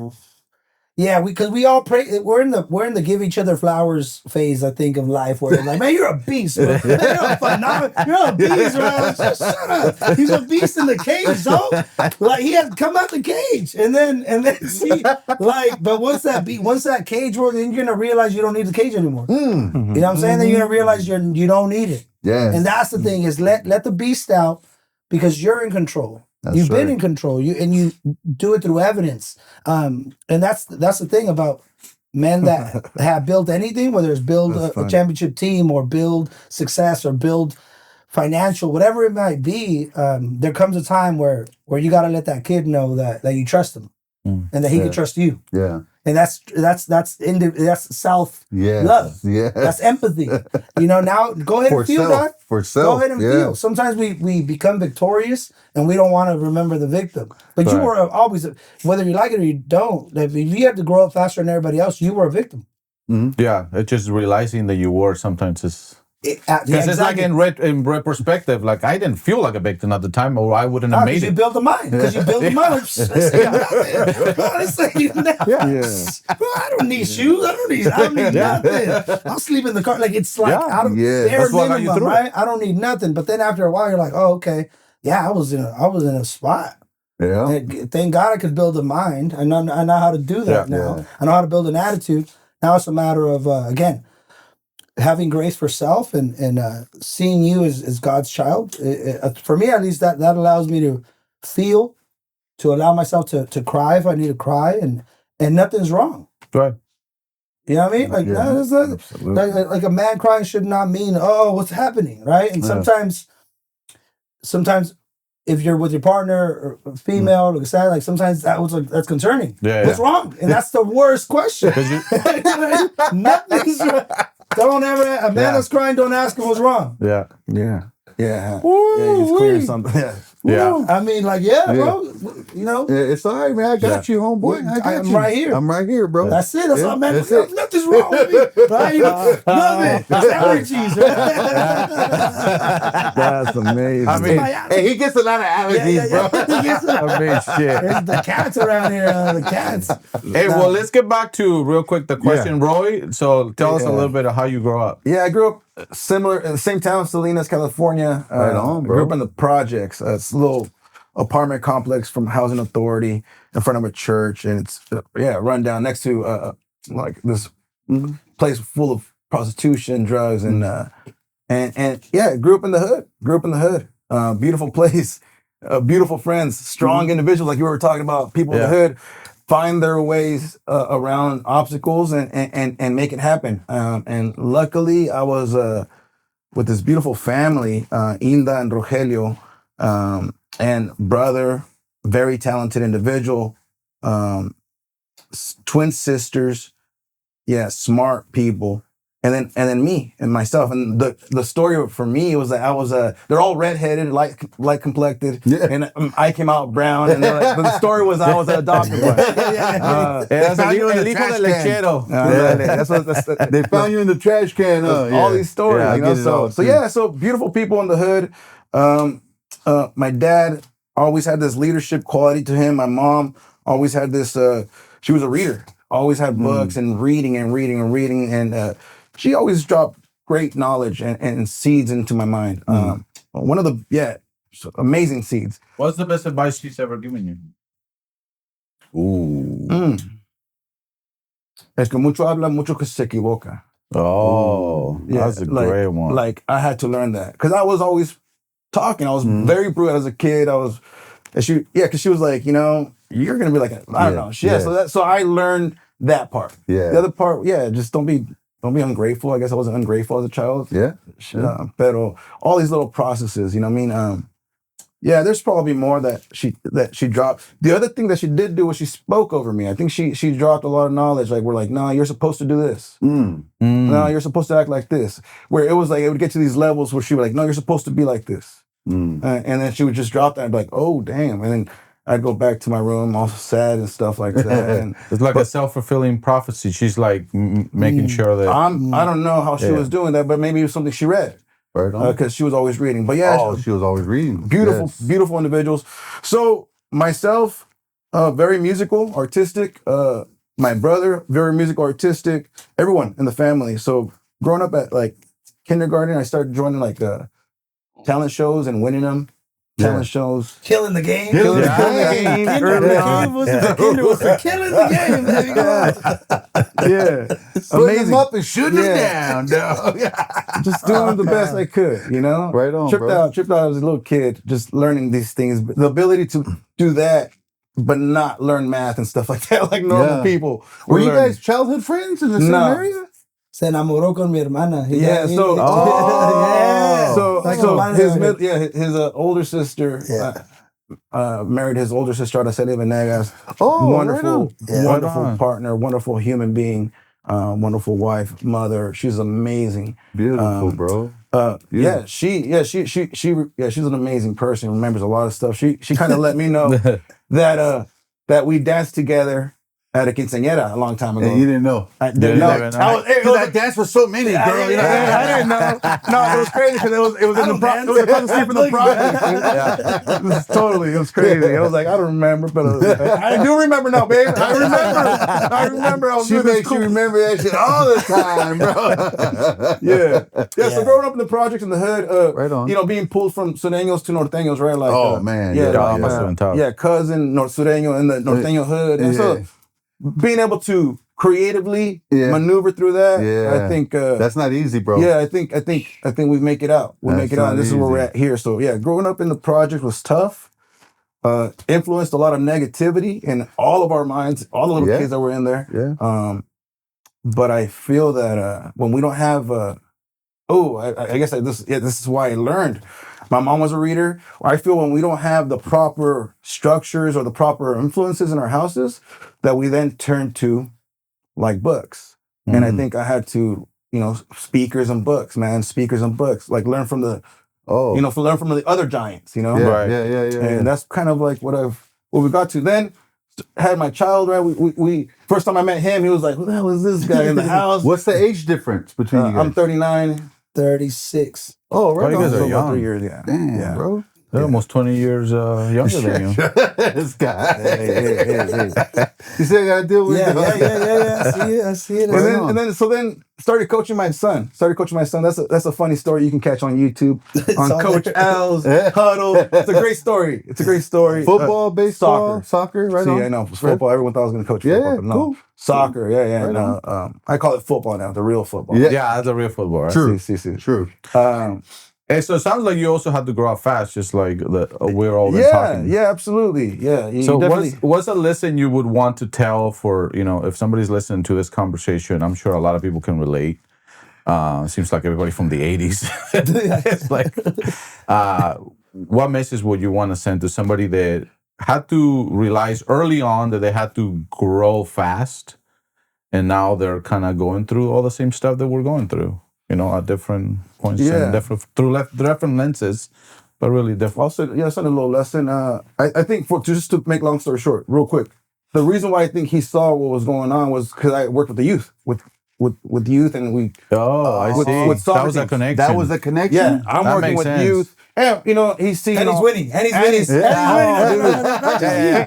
Yeah, because we all pray. We're in the give each other flowers phase, I think, of life, where it's like, man, you're a beast, bro. Man, you're a beast, bro. Shut up. He's a beast in the cage, dog. Like he has to come out the cage, and then see, like, but once that cage works, then you're gonna realize you don't need the cage anymore. You know what I'm saying? Then you're gonna realize you don't need it. Yeah. And that's the thing is let the beast out because you're in control. You've been in control. You do it through evidence. And that's the thing about men that have built anything, whether it's build a championship team or build success or build financial, whatever it might be. There comes a time where you got to let that kid know that you trust him and that he can trust you. Yeah. And that's self love. Yeah. That's empathy. Now go ahead and feel that. For self. Go ahead and feel. Sometimes we become victorious and we don't want to remember the victim. But you were always, whether you like it or you don't, if you had to grow up faster than everybody else, you were a victim. Mm-hmm. Yeah, it's just realizing that you were sometimes is. Because it's like in retrospective, like I didn't feel like a victim at the time, or I wouldn't have made it. You built a mind. Because you built a mind. I don't need shoes. I don't need nothing. I'll sleep in the car. Like it's like out of bare minimum, right? I don't need nothing. But then after a while, you're like, oh, okay, yeah, I was in a spot. Yeah. And thank God I could build a mind. I know how to do that now. I know how to build an attitude. Now it's a matter of again, having grace for self and seeing you as God's child. For me, at least, that allows me to feel, to allow myself to cry if I need to cry, and nothing's wrong. Right. You know what I mean? Like, like a man crying should not mean, oh, what's happening, right? And sometimes if you're with your partner or female or sad, like sometimes that's concerning. What's wrong? And that's the worst question. Nothing's wrong. Don't ever, a man that's crying, don't ask him what's wrong. Yeah. He's clearing something. Yeah. I mean, like, bro. It's all right, man. I got you, homeboy. I'm right here. I'm right here, bro. That's it. That's all, man. Nothing's wrong with me. Right? Nothing. It's allergies. That's amazing. I mean, hey, he gets a lot of allergies, bro. I mean, shit. There's the cats around here. The cats. Hey, well, let's get back to real quick the question, Roy. So tell us a little bit of how you grew up. Yeah, I grew up similar in the same town, Salinas, California. Right on, bro. I grew up in the projects. It's a little apartment complex from Housing Authority in front of a church, and it's run down next to like this place full of prostitution, drugs, and grew up in the hood. Beautiful place, beautiful friends, strong individuals, like you were talking about. People in the hood find their ways around obstacles and make it happen. And luckily, I was with this beautiful family, Inda and Rogelio, and brother, very talented individual, twin sisters, smart people. And then me and myself. And the story for me was that I was they're all redheaded, light complected, and I came out brown. And but the story was I was adopted. They found you in the trash can. They found you in the trash can. All these stories, So beautiful people in the hood. My dad always had this leadership quality to him. My mom always had this. She was a reader. Always had books and reading. And she always dropped great knowledge and seeds into my mind. One of the amazing seeds. What's the best advice she's ever given you? Ooh. Es que mucho habla, mucho que se equivoca. Oh, that's a great one. Like, I had to learn that. Because I was always talking. I was very brutal as a kid. Because she was like, you know, you're going to be like, I don't know. So I learned that part. Yeah. The other part, just don't be ungrateful. I guess I wasn't ungrateful as a child. Yeah. Pero all these little processes, you know what I mean? There's probably more that she dropped. The other thing that she did do was she spoke over me. I think she dropped a lot of knowledge. Like, we're like, no, you're supposed to do this. No, you're supposed to act like this. Where it was like, it would get to these levels where she would like, no, you're supposed to be like this. And then she would just drop that and be like, oh, damn. And then I'd go back to my room all sad and stuff like that. And it's like a self-fulfilling prophecy. She's like making sure that... I don't know how she was doing that, but maybe it was something she read. Right on. Because she was always reading. But she was always reading. Beautiful individuals. So myself, very musical, artistic. My brother, very musical, artistic. Everyone in the family. So growing up at like kindergarten, I started joining like talent shows and winning them. Talent shows. Killing the game. Killing the game. Kinder was for killing the game. There you go. Amazing. Them up and shooting them down, dog. Just doing the best I could, you know? Right on, tripped out as a little kid, just learning these things. The ability to do that, but not learn math and stuff like that, like normal people. Were you guys childhood friends in the same area? Se enamoró con mi hermana. His older sister married his older sister, Araceli Venegas. Wonderful partner, wonderful human being, wonderful wife, mother. She's amazing. Beautiful, bro. She's an amazing person. Remembers a lot of stuff. She kind of let me know that we danced together at a quinceañera a long time ago. And you didn't know? I didn't know. I danced with so many, girl. I didn't know. No, it was crazy because it was across the street from the project. It was crazy. I was like, I don't remember, but I do remember now, babe. I remember. I was she makes you remember that shit all the time, bro. So growing up in the projects in the hood, right on. You know, being pulled from sureños to norteños, right? Like, man. Cousin, sureño in the norteño hood. And so being able to creatively maneuver through that, I think that's not easy, bro. Yeah, I think we make it out. We make it out. And this is where we're at here. So growing up in the project was tough. Influenced a lot of negativity in all of our minds, all the little kids that were in there. But I feel that when we don't have, I guess this is why I learned. My mom was a reader. I feel when we don't have the proper structures or the proper influences in our houses, that we then turn to like books. And I think I had to, speakers and books, like learn from the, learn from the other giants, Yeah. And that's kind of like what we got to. Then had my child, right? We first time I met him, he was like, who the hell is this guy in the house? What's the age difference between you guys? I'm 39. 36. Oh, right. You guys are young. 3 years, Damn, bro. They're almost 20 years younger than you. This guy. Hey. You see, I gotta deal with it. I see it. And then started coaching my son. That's a funny story you can catch on YouTube on Coach Al's Huddle. It's a great story. Football, baseball, soccer, right? See, I know football. Everyone thought I was going to coach football, but no. Cool. Soccer, Right I call it football now, the real football. Yeah, that's a real football, right? True. True. And so it sounds like you also had to grow up fast, just like we're all talking. Yeah, absolutely. Yeah. So what's a lesson you would want to tell for, if somebody's listening to this conversation? I'm sure a lot of people can relate. It seems like everybody from the 80s. It's like, what message would you want to send to somebody that had to realize early on that they had to grow fast, and now they're kind of going through all the same stuff that we're going through? At different points and through different lenses, but really different. Also, it's a little lesson. I think just to make long story short, real quick, the reason why I think he saw what was going on was because I worked with the youth, with youth, and we. Oh, I see. With that was a connection. That was a connection. Yeah, I'm working with youth. And he's seeing. And he's winning. And he's winning. Get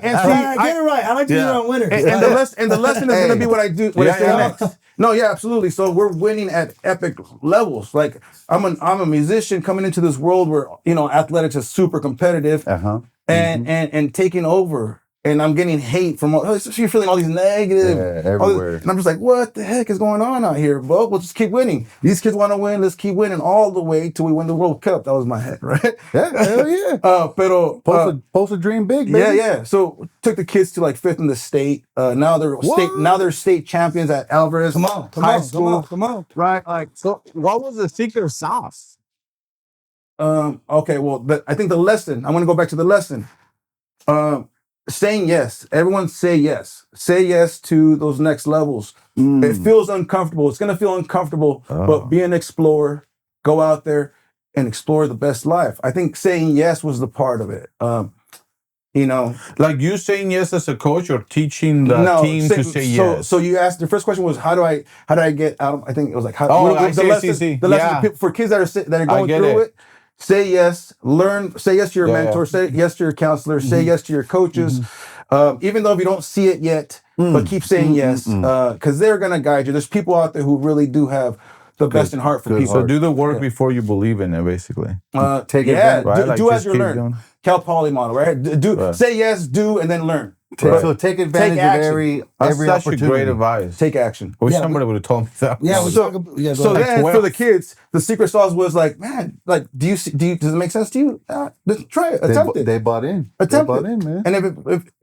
it right. I like to be around winners. And the lesson is going to be what I do. What I say next. No, absolutely. So we're winning at epic levels. Like I'm a musician coming into this world where athletics is super competitive, and taking over and I'm getting hate from all, so you're feeling all these negative, everywhere. And I'm just like, what the heck is going on out here? Well, we'll just keep winning. These kids want to win. Let's keep winning all the way till we win the World Cup. That was my head, right? Yeah, hell yeah. Pero Post a dream big, baby. Yeah. So took the kids to like 5th in the state. Now they're state champions at Alvarez High School. Come on. Right. Like, so what was the secret sauce? Okay. Well, I think the lesson. I want to go back to the lesson. Saying yes. Everyone say yes. Say yes to those next levels. It feels uncomfortable. It's gonna feel uncomfortable, but be an explorer. Go out there and explore the best life. I think saying yes was the part of it. Like you saying yes as a coach or teaching the team to say yes. So you asked, the first question was, how do I get out of, I think it was like, the lesson for kids that are going through it. Say yes, say yes to your mentor, say yes to your counselor, say yes to your coaches. Even though if you don't see it yet, but keep saying yes, because they're going to guide you. There's people out there who really do have the best in heart for people. So do the work before you believe in it, basically. Take it, right? Do as you learn. Cal Poly model, right? Say yes, do, and then learn. So take advantage of every opportunity. Great advice. Take action. I wish somebody would have told me that. Yeah. So then for the kids, the secret sauce was like, man, like, does it make sense to you? Try it. Attempt it. They bought in. Attempt it, man. And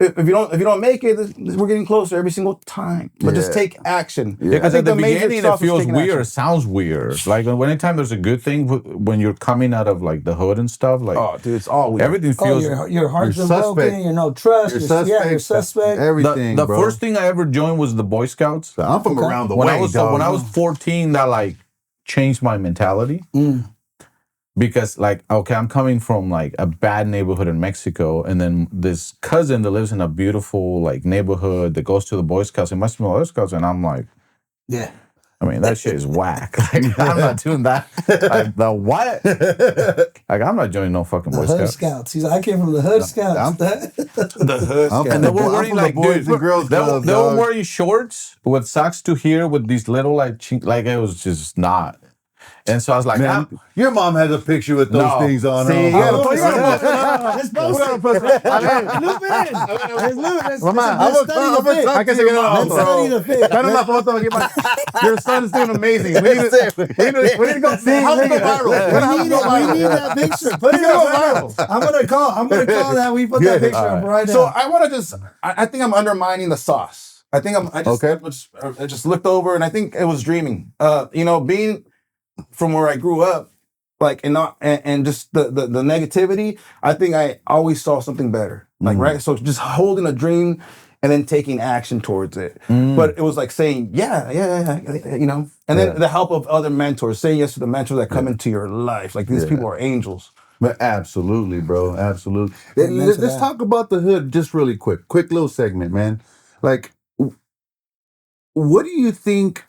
if you don't make it, we're getting closer every single time. But just take action. Because at the beginning it feels weird. It sounds weird. Like anytime there's a good thing, when you're coming out of like the hood and stuff, like, oh, dude, it's all weird. Everything feels. Your heart's broken. You're no trust. You're suspect. Everything. The first thing I ever joined was the Boy Scouts. I'm from around the way. When I was 14, that like changed my mentality. Because like, okay, I'm coming from like a bad neighborhood in Mexico, and then this cousin that lives in a beautiful like neighborhood that goes to the Boy Scouts and must be Boy Scouts, and I'm like, yeah. I mean, that shit is whack. Like, I'm not doing that. Like, the what? Like, I'm not joining no fucking Boy Scouts. He's like, I came from the Hood Scouts. The Hood Scouts. And they were wearing like, boys and girls. They were wearing shorts with socks to here with these little like it was just not. And so I was like, man, your mom has a picture with those things on her. Let's post it. Your son is doing amazing. We need to go see. How to go viral? We need that picture. Put it viral. I'm gonna call that. We put that picture up right now. So I want to I think I'm undermining the sauce. I just looked over and I think it was dreaming. Being from where I grew up, like, and just the negativity, I think I always saw something better. Like, right? So just holding a dream and then taking action towards it. But it was like saying, yeah, and then the help of other mentors, saying yes to the mentors that come into your life. Like, these people are angels. But absolutely, bro. Absolutely. Let's talk about the hood just really quick. Quick little segment, man. Like, what do you think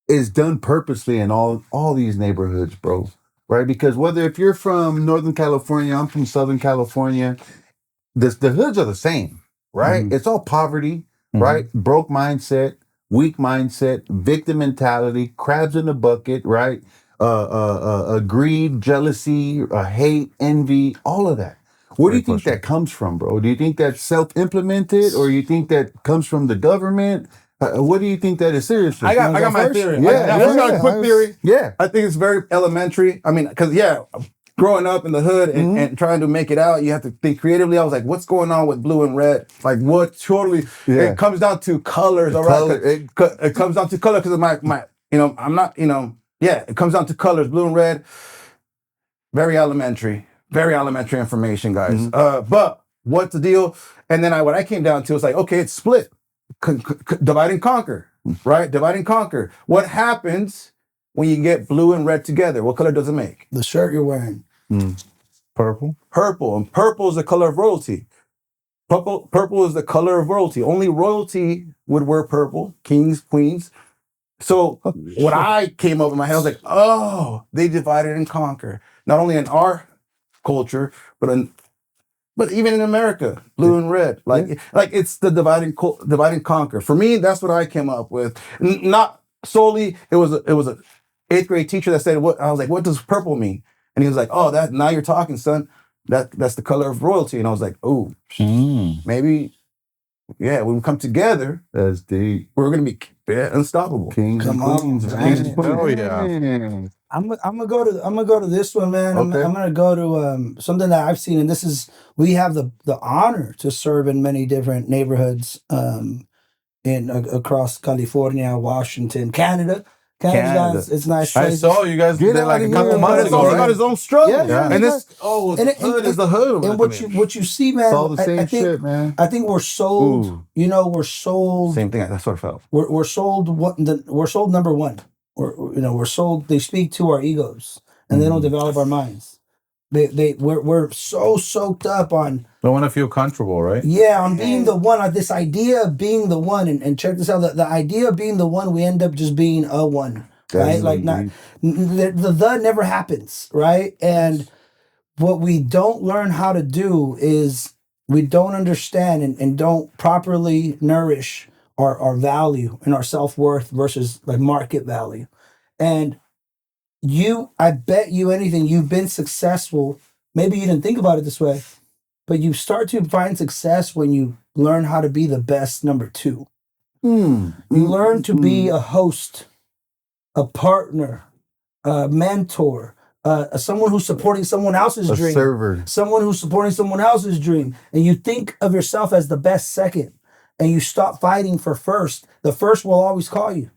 is done purposely in all these neighborhoods, bro? Right? Because if you're from Northern California, I'm from Southern California, the hoods are the same, right? It's all poverty, right? Broke mindset, weak mindset, victim mentality, crabs in the bucket, right? Greed, jealousy, hate, envy, all of that. Where do you think that comes from, bro? Do you think that's self-implemented, or you think that comes from the government? What do you think that is? Seriously, I got my theory. Yeah, I got a quick theory. Yeah, I think it's very elementary. I mean, because growing up in the hood and trying to make it out, you have to think creatively. I was like, what's going on with blue and red? Like, what totally? It comes down to colors, all right? It comes down to color because of my I'm not it comes down to colors, blue and red. Very elementary information, guys. But what's the deal? And then what I came down to was like, okay, it's split. Divide and conquer, right? Divide and conquer. What happens when you get blue and red together? What color does it make? The shirt you're wearing. Purple. Purple. And purple is the color of royalty. Purple is the color of royalty. Only royalty would wear purple. Kings, queens. So what I came up in my head, I was like, oh, they divided and conquer. Not only in our culture, but even in America, blue and red, like it's the divide and conquer. For me, that's what I came up with. Not solely. It was a 8th grade teacher that said what I was like. What does purple mean? And he was like, oh, now you're talking, son. that's the color of royalty. And I was like, oh, maybe, when we come together, that's deep. We're gonna be unstoppable. Kings and queens. Oh yeah. I'm gonna go to this one, man. Okay. I'm gonna go to something that I've seen, and this is we have the honor to serve in many different neighborhoods in across California, Washington, Canada. Canada's it's nice. I saw you guys did like a couple months It's ago, also right? got his own struggle. Yeah. And this the hood is the hood. And what you see, man, It's all the same I think, shit, man. I think we're sold. Ooh. You know, we're sold. Same thing. That's what I felt. We're sold we're sold number one. We're sold. They speak to our egos, and they don't develop our minds. We're so soaked up on. They want to feel comfortable, right? Yeah, on being the one. This idea of being the one, and check this out. The idea of being the one, we end up just being a one, right? Like not the never happens, right? And what we don't learn how to do is we don't understand and don't properly nourish our value and our self-worth versus like market value. And I bet you anything, you've been successful. Maybe you didn't think about it this way, but you start to find success when you learn how to be the best number two. You learn to be a host, a partner, a mentor, someone who's supporting someone else's dream. Server. Someone who's supporting someone else's dream. And you think of yourself as the best second. And you stop fighting for first. The first will always call you.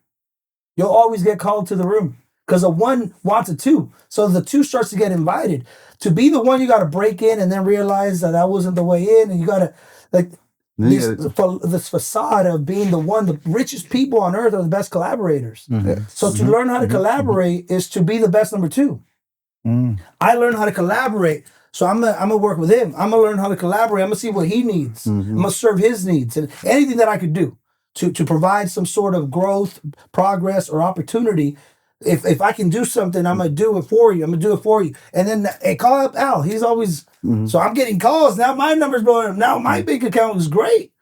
You'll always get called to the room. Because a one wants a two. So the two starts to get invited. To be the one, you got to break in and then realize that wasn't the way in. And you got to, like, this facade of being the one. The richest people on earth are the best collaborators. So to learn how to collaborate is to be the best number two. I learned how to collaborate. So I'm gonna work with him. I'm gonna learn how to collaborate. I'm gonna see what he needs. I'm gonna serve his needs and anything that I could do to provide some sort of growth, progress, or opportunity. If I can do something, I'm gonna do it for you. And then hey, call up Al. He's always so I'm getting calls now. My number's blowing up. Now my bank account is great,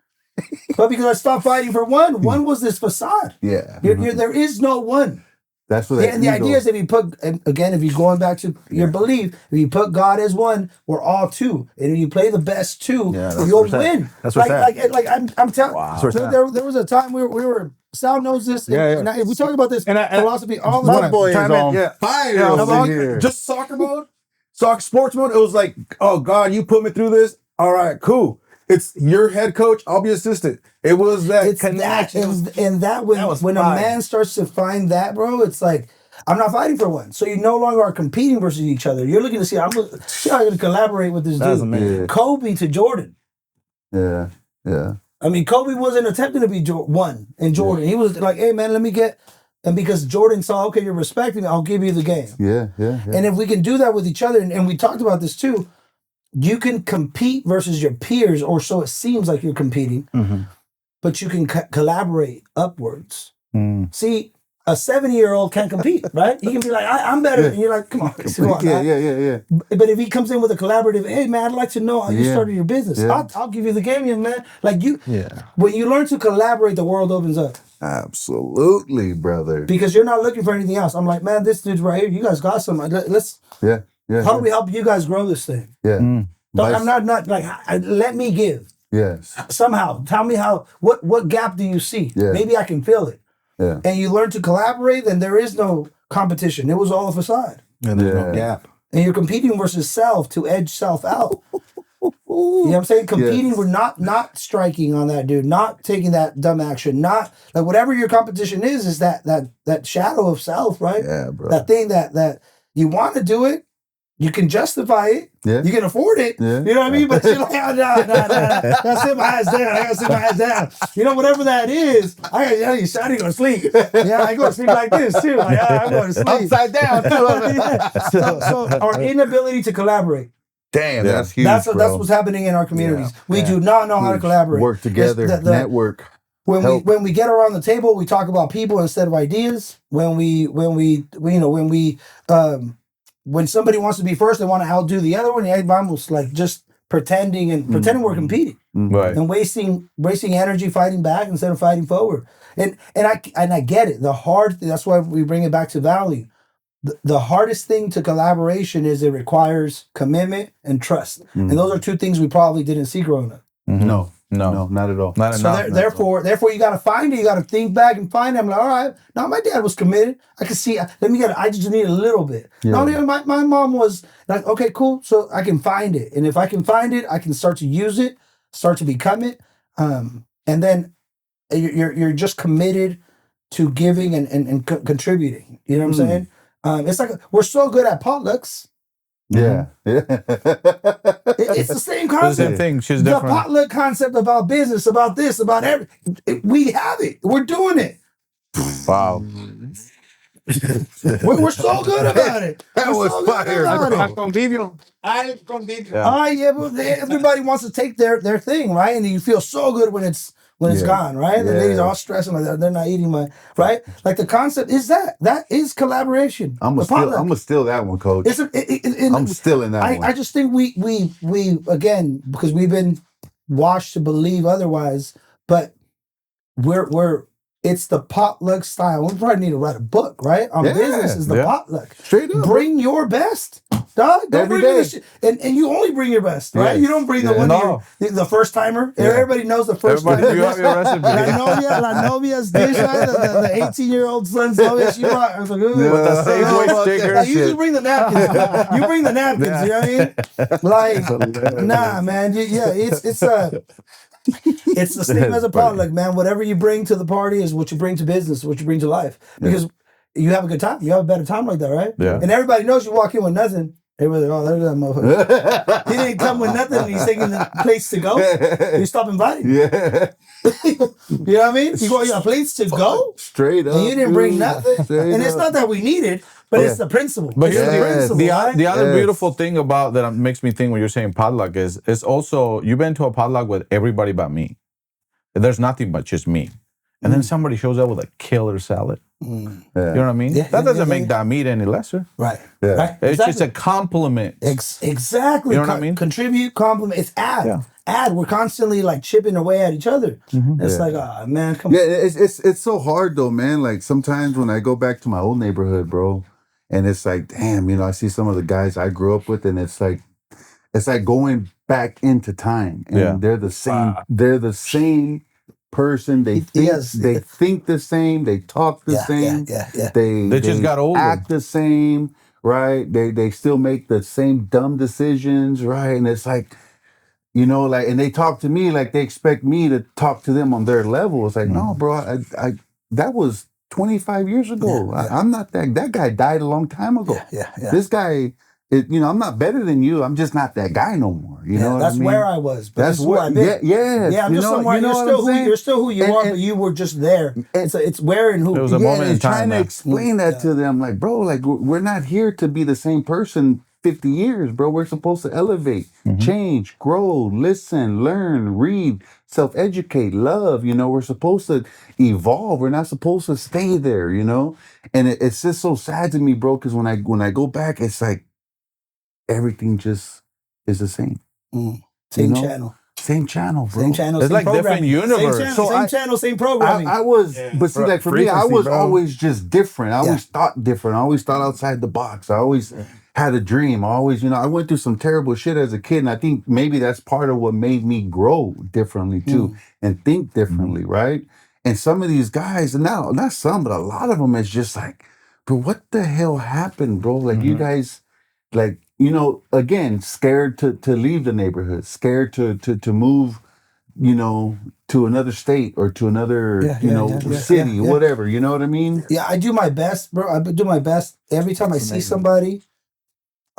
but because I stopped fighting for one was this facade. Yeah, There is no one. That's what. And the idea is if you put again, if you're going back to your belief, if you put God as one, we're all two, and if you play the best two, you'll win. That's what's like I'm telling. Wow. There was a time we were. Sal knows this. And we talk about this philosophy all the time. Boy is on fire here. Just soccer mode, sports mode. It was like, oh God, you put me through this. All right, cool. It's your head coach. I'll be assistant. It was that connection. When a man starts to find that, bro, it's like I'm not fighting for one. So you no longer are competing versus each other. You're looking to see I'm going to collaborate with this dude. Amazing. Kobe to Jordan. Yeah. I mean, Kobe wasn't attempting to be one in Jordan. He was like, hey, man, let me get... And because Jordan saw, okay, you're respecting me, I'll give you the game. Yeah. And if we can do that with each other, and we talked about this too, you can compete versus your peers, or so it seems like you're competing, but you can collaborate upwards. See, a 70-year-old can't compete, right? He can be like, I'm better. And you're like, come on. Yeah. But if he comes in with a collaborative, hey, man, I'd like to know how you started your business. Yeah. I'll give you the game, young man. Like when you learn to collaborate, the world opens up. Absolutely, brother. Because you're not looking for anything else. I'm like, man, this dude's right here. You guys got something. Let's. Yeah. How do we help you guys grow this thing? Yeah. I'm not like, let me give. Yes. Somehow, tell me how. What gap do you see? Yeah. Maybe I can fill it. Yeah. And you learn to collaborate, then there is no competition. It was all a facade. And there's no gap. And you're competing versus self to edge self out. You know what I'm saying? Competing, we're not striking on that dude, not taking that dumb action, not like whatever your competition is that shadow of self, right? Yeah, bro. That thing that you want to do it, you can justify it, you can afford it, you know what I mean? But you're like, no. I gotta sit my ass down. You know, whatever that is, I gotta go to sleep. Yeah, I go to sleep like this too. Like, I'm going to sleep. Upside down too. So our inability to collaborate. Damn, that's huge. That's what's happening in our communities. We do not know how to collaborate. Work together, network. When we get around the table, we talk about people instead of ideas. When somebody wants to be first, they want to outdo the other one. Vamos, like just pretending we're competing, right? And wasting energy fighting back instead of fighting forward. And I get it. The hard thing, that's why we bring it back to value. the hardest thing to collaboration is it requires commitment and trust. And those are two things we probably didn't see growing up. No, not at all. Not enough. Therefore, you got to find it. You got to think back and find it. I'm like, all right, now my dad was committed. I can see. I just need a little bit. Yeah. No, my mom was like, okay, cool. So I can find it, and if I can find it, I can start to use it, start to become it, and then you're just committed to giving and contributing. You know what I'm saying? It's like we're so good at potlucks. Yeah. It's the same concept. The same thing. She's different. The potluck concept about business, about this, about everything. We have it. We're doing it. Wow. We're so good about it. That was fire. Yeah, but everybody wants to take their thing, right? And you feel so good when it's gone, right? The ladies are all stressing like they're not eating my right. Like the concept is that is collaboration. I'm gonna steal that one, Coach. I'm stealing that one. I just think we again, because we've been washed to believe otherwise, but we're it's the potluck style. We probably need to write a book, right? On business is the potluck. Straight up. Bring your best. Dog, don't bring this shit. And you only bring your best, right? You don't bring the one the first timer. Everybody knows the first timer. You have your recipe. La novia's dish, right? The 18-year-old son's novia, she brought. I was like, ooh. With the Safeway sticker. You usually bring the napkins. You bring the napkins, you know what I mean? Like, nah, man. It's the same as a potluck, man. Whatever you bring to the party is what you bring to business, what you bring to life. Because you have a good time. You have a better time like that, right? Yeah. And everybody knows you walk in with nothing. Everybody's like, oh, there's that motherfucker. He didn't come with nothing and he's taking the place to go. You stop inviting. Yeah. You know what I mean? You got plates to go? Straight up. And you didn't bring nothing? It's not that we need it, but it's the principle. But it's the principle. The other beautiful thing about that makes me think when you're saying potluck is also, you've been to a potluck with everybody but me. There's nothing but just me. And then somebody shows up with a killer salad. You know what I mean? That doesn't make that meat any lesser. Right. Yeah. Right. It's just a compliment. Exactly. You know what I mean? Contribute, compliment. It's add. Yeah. Add. We're constantly like chipping away at each other. It's like, oh, man, come on. Yeah, it's so hard though, man. Like sometimes when I go back to my old neighborhood, bro, and it's like, damn, I see some of the guys I grew up with, and it's like going back into time, and they're the same. They're the same person. They think the same. They talk the same. They just got older. Act the same, right? They still make the same dumb decisions, right? And it's like, and they talk to me like they expect me to talk to them on their level. It's like, no, bro, I that was 25 years ago. I'm not that guy died a long time ago. This guy, I'm not better than you. I'm just not that guy no more. You know what that's I mean? Where I was. But that's where I've been. Yeah, I'm just somewhere. You're still who you are, but you were just there. It's where and who. There was a moment in time. Trying to explain that to them, like, bro, like we're not here to be the same person 50 years, bro. We're supposed to elevate, change, grow, listen, learn, read, self-educate, love. We're supposed to evolve. We're not supposed to stay there. And it's just so sad to me, bro, because when I go back, it's like everything just is the same. Same channel. Same channel, bro. Same channel. It's same like programming. different universe. Same channel, same programming. I was, but see, like for me, I was always just different. I always thought different. I always thought outside the box. I always had a dream. I always, I went through some terrible shit as a kid, and I think maybe that's part of what made me grow differently too, and think differently, right? And some of these guys, and not some, but a lot of them, is just like, bro, what the hell happened, bro? Like you guys, like. Again, scared to leave the neighborhood, scared to move, to another state or to another, city, whatever. You know what I mean? Yeah, I do my best, bro. I do my best. Every time I see somebody,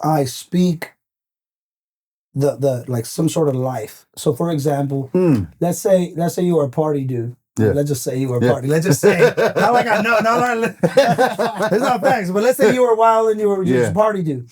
I speak the like some sort of life. So, for example, let's say you were a party dude. Yeah. Let's just say you were a party. Let's just say, not like I know, it's not facts, but let's say you were wild and you were just a party dude.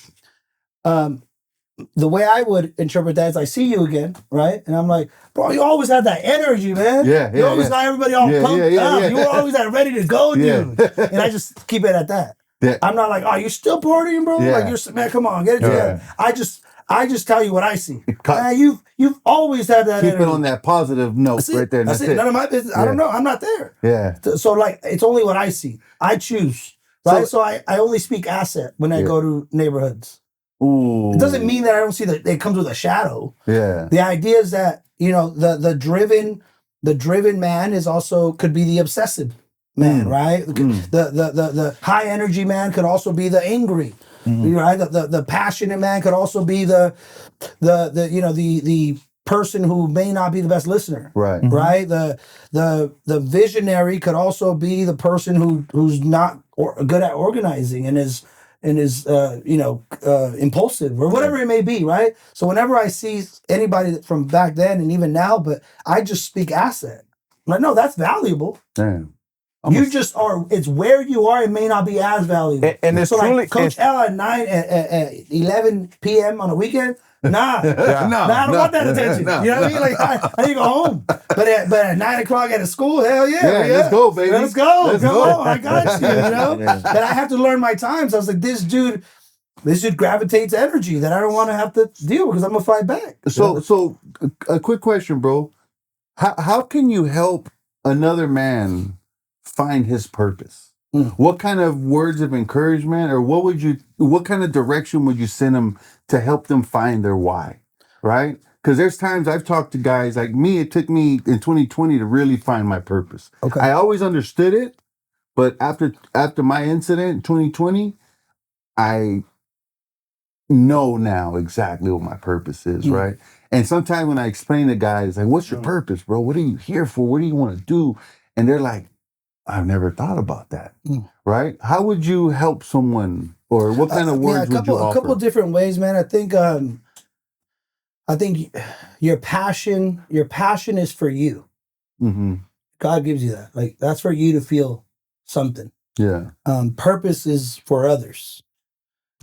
The way I would interpret that is I see you again, right? And I'm like, bro, you always had that energy, man. You always got everybody all pumped up. You were always that ready to go, dude. And I just keep it at that. I'm not like, oh, you're still partying, bro? Like, man, come on, get it together. I just tell you what I see. Man, you've always had that Keep energy. it on that positive note right there. That's it. None of my business. I don't know. I'm not there. Yeah. So, like, it's only what I see. I choose right? So I only speak asset when I go to neighborhoods. Ooh. It doesn't mean that I don't see that it comes with a shadow. Yeah. The idea is that, the driven man is also could be the obsessive man, right? The high energy man could also be the angry, right? The passionate man could also be the person who may not be the best listener, right? Right? The visionary could also be the person who's not good at organizing and is impulsive or whatever it may be, right? So whenever I see anybody from back then and even now, but I just speak asset. I'm like, no, that's valuable. Damn. You just are. It's where you are. It may not be as valuable. And it's so truly, like Coach L at 11 p.m. on a weekend. Nah, I don't want that attention. You know what I mean? Like I need to go home. But at 9:00 at a school, hell yeah. Let's go, baby. Let's go. Come on, I got you. But I have to learn my times. I was like, this dude gravitates energy that I don't want to have to deal with because I'm gonna fight back. So a quick question, bro. How can you help another man find his purpose? What kind of words of encouragement or what kind of direction would you send them to help them find their why? Right? Because there's times I've talked to guys like me, it took me in 2020 to really find my purpose. Okay. I always understood it, but after my incident in 2020, I know now exactly what my purpose is, right? And sometimes when I explain to guys, like, what's your purpose, bro? What are you here for? What do you want to do? And they're like, I've never thought about that, right? How would you help someone, or what kind of words would you offer? A couple different ways, man. I think your passion is for you. Mm-hmm. God gives you that. Like, that's for you to feel something. Yeah. Purpose is for others.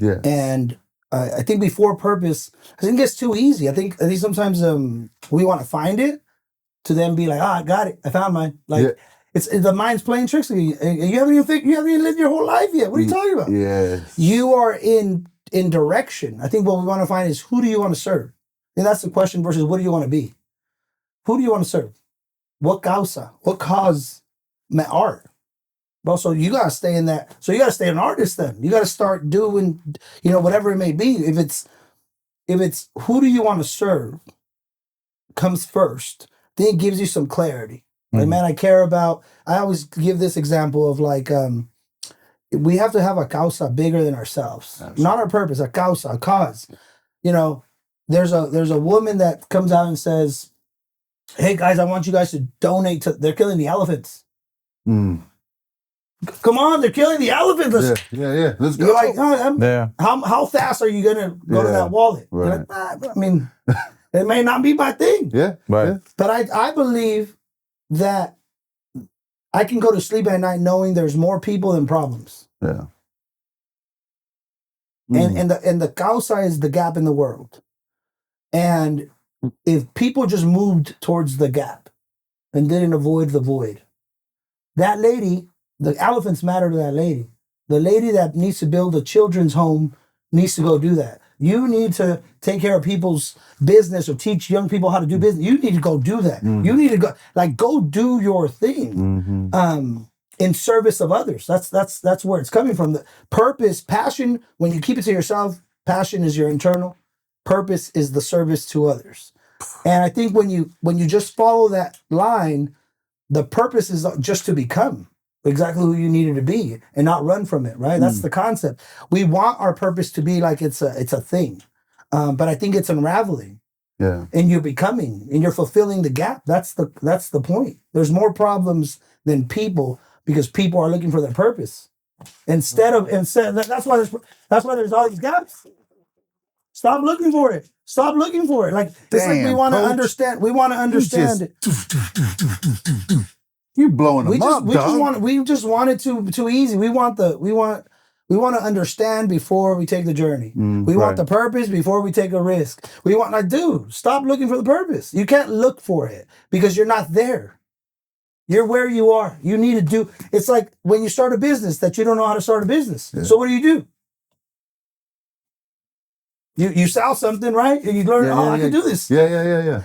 Yeah. And I think before purpose, I think it gets too easy. I think sometimes we want to find it to then be like, I got it. I found mine. Like, it's the mind's playing tricks on you. You haven't even lived your whole life yet. What are you talking about? Yes. You are in direction. I think what we want to find is, who do you want to serve? And that's the question versus what do you want to be? Who do you want to serve? What causa? What cause? Art. Well, so you gotta stay in that. So you gotta stay an artist then. You gotta start doing, whatever it may be. If it's who do you want to serve comes first, then it gives you some clarity. Like, man, I always give this example of like, we have to have a causa bigger than ourselves. Absolutely. Not our purpose, a causa, a cause. There's a woman that comes out and says, hey guys, I want you guys to donate they're killing the elephants. Come on, they're killing the elephants. Yeah. Let's go. You're like, how fast are you gonna go to that wallet? Right. Like, I mean, it may not be my thing. Yeah. Right. Yeah. But I believe that I can go to sleep at night knowing there's more people than problems. Yeah. And the causa is the gap in the world. And if people just moved towards the gap and didn't avoid the void, that lady, the elephants matter to that lady. The lady that needs to build a children's home needs to go do that. You need to take care of people's business or teach young people how to do business. You need to go do that. You need to go do your thing in service of others. That's where it's coming from. The purpose, passion, when you keep it to yourself, passion is your internal. Purpose is the service to others. And I think when you just follow that line, the purpose is just to become exactly who you needed to be and not run from it, right? That's the concept. We want our purpose to be like it's a thing. But I think it's unraveling. Yeah. And you're becoming and you're fulfilling the gap. That's the point. There's more problems than people because people are looking for their purpose. That's why there's all these gaps. Stop looking for it. Stop looking for it. Like, it's like we want to understand. We want to understand it. You're blowing them up, dog. We just want it too easy. We want to understand before we take the journey. We want the purpose before we take a risk. We want, dude, stop looking for the purpose. You can't look for it because you're not there. You're where you are. You need to do. It's like when you start a business that you don't know how to start a business. Yeah. So what do? You sell something, right? And you learn, I can do this. Yeah.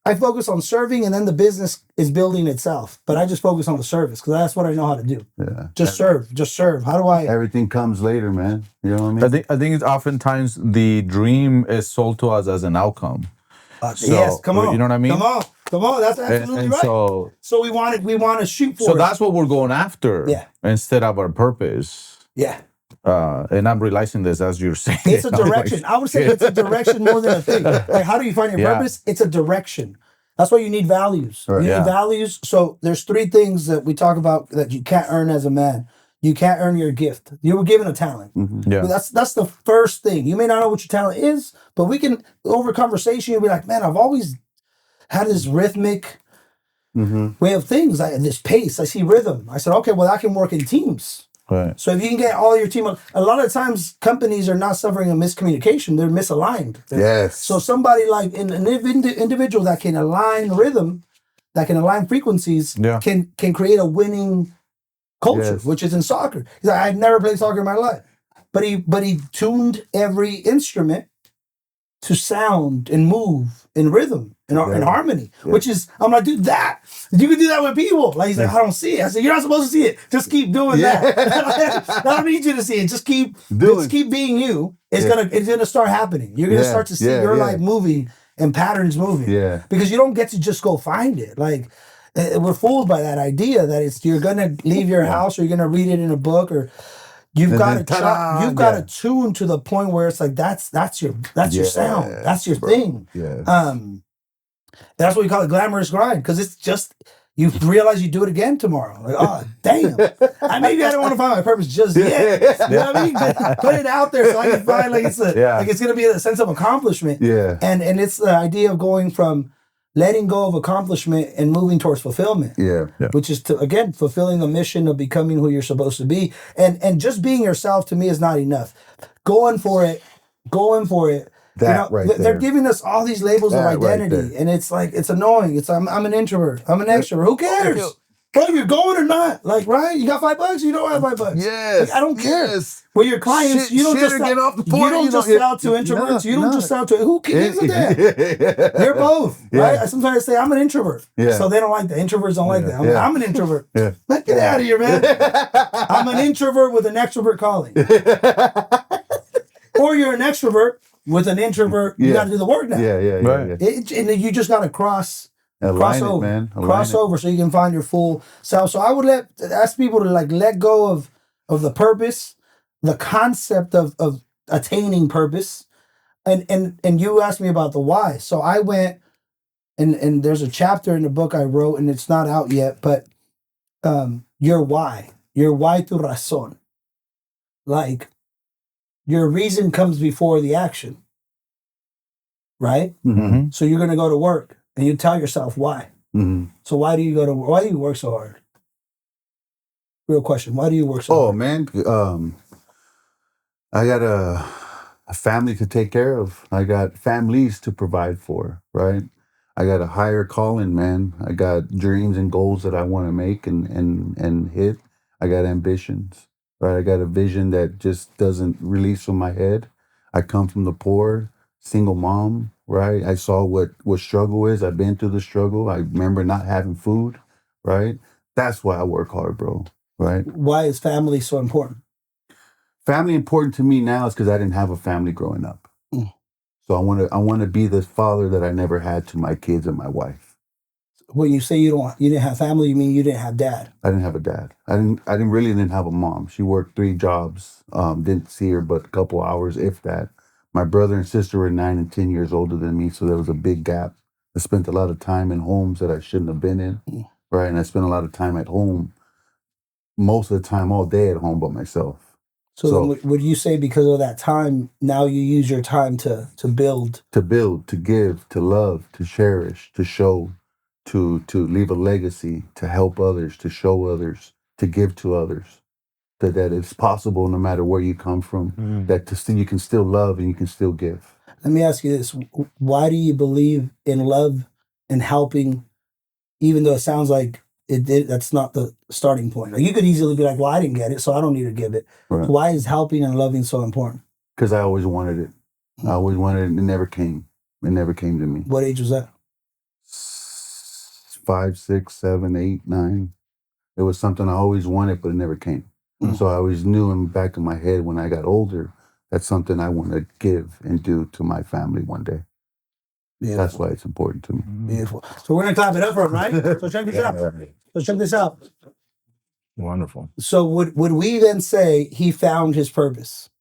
I focus on serving, and then the business is building itself. But I just focus on the service because that's what I know how to do. Yeah. Just serve. How do I? Everything comes later, man. You know what I mean? I think it's oftentimes the dream is sold to us as an outcome. Yes, come on. You know what I mean? Come on. That's absolutely and right. So we want to shoot for. So it. that's what we're going after. Yeah. Instead of our purpose. Yeah. And I'm realizing this as you're saying. It's a direction. I would say it's a direction more than a thing. Like, how do you find your purpose? It's a direction. That's why you need values. Right. You need values. So there's 3 things that we talk about that you can't earn as a man. You can't earn your gift. You were given a talent. Mm-hmm. Yeah. That's the first thing. You may not know what your talent is, but we can, over conversation, you'll be like, man, I've always had this rhythmic way of things. This pace. I see rhythm. I said, okay, well, I can work in teams. Right. So if you can get all your team, a lot of times companies are not suffering a miscommunication; they're misaligned. Yes. So somebody like an individual that can align rhythm, that can align frequencies, can create a winning culture, which is in soccer. He's like, I've never played soccer in my life, but he tuned every instrument to sound and move in rhythm and harmony, which is, I'm like, dude, you can do that with people. Like, he's like, I don't see it. I said, you're not supposed to see it. Just keep doing that. I don't need you to see it. Just keep being you. It's gonna start happening. You're gonna start to see your life moving and patterns moving. Yeah. Because you don't get to just go find it. Like, we're fooled by that idea that you're gonna leave your house or you're gonna read it in a book or you've got to tune to the point where it's like that's your sound, that's your thing. Yeah. That's what we call it, glamorous grind, because it's just you realize you do it again tomorrow. Like, oh damn, maybe I don't want to find my purpose just yet. You know what I mean? Put it out there so I can find like it's going to be a sense of accomplishment. Yeah. And it's the idea of going from letting go of accomplishment and moving towards fulfillment. Yeah. Which is again fulfilling the mission of becoming who you're supposed to be. And just being yourself to me is not enough. Going for it. They're giving us all these labels of identity, and it's like it's annoying. It's I'm an introvert. I'm an extrovert. Who cares? Bro, you're going or not? Like, right? You got $5? You don't have $5. Yes. Like, I don't care. Yes. Well, your clients, you don't just sell to introverts. You don't just sell to who cares of that? They're both, right? I sometimes say I'm an introvert, so they don't like that. Introverts don't like that. I'm an introvert. Yeah. Get out of here, man. I'm an introvert with an extrovert calling. Or you're an extrovert with an introvert. You got to do the work now. Yeah. And you just got to cross over, man. Cross over so you can find your full self. So I would ask people to like let go of the purpose, the concept of attaining purpose, and you asked me about the why. So I went and there's a chapter in the book I wrote, and it's not out yet, but your why tu razón, like your reason comes before the action, right? Mm-hmm. So you're gonna go to work. And you tell yourself why. Mm-hmm. So why do you work so hard? Real question. Why do you work so hard? Oh man, I got a family to take care of. I got families to provide for, right? I got a higher calling, man. I got dreams and goals that I want to make and hit. I got ambitions, right? I got a vision that just doesn't release from my head. I come from the poor, single mom, right? I saw what struggle is. I've been through the struggle. I remember not having food, right? That's why I work hard, bro, right? Why is family so important? Family important to me now is because I didn't have a family growing up. So I want to be the father that I never had to my kids and my wife. When you say you didn't have family, you mean you didn't have dad? I didn't have a dad. I didn't have a mom. She worked 3 jobs. Didn't see her but a couple hours, if that. My brother and sister were 9 and 10 years older than me, so there was a big gap. I spent a lot of time in homes that I shouldn't have been in, right? And I spent a lot of time at home, most of the time, all day at home by myself. So would you say because of that time, now you use your time to build? To build, to give, to love, to cherish, to show, to leave a legacy, to help others, to show others, to give to others. That it's possible no matter where you come from, that you can still love and you can still give. Let me ask you this. Why do you believe in love and helping, even though it sounds like that's not the starting point? Like you could easily be like, well, I didn't get it, so I don't need to give it. Right. So why is helping and loving so important? Because I always wanted it. I always wanted it, and it never came. It never came to me. What age was that? 5, 6, 7, 8, 9. It was something I always wanted, but it never came. So I always knew in the back of my head when I got older, that's something I want to give and do to my family one day. Beautiful. That's why it's important to me. Beautiful. So we're going to clap it up for him, right? So check this out. So check this out. Wonderful. So would we then say he found his purpose?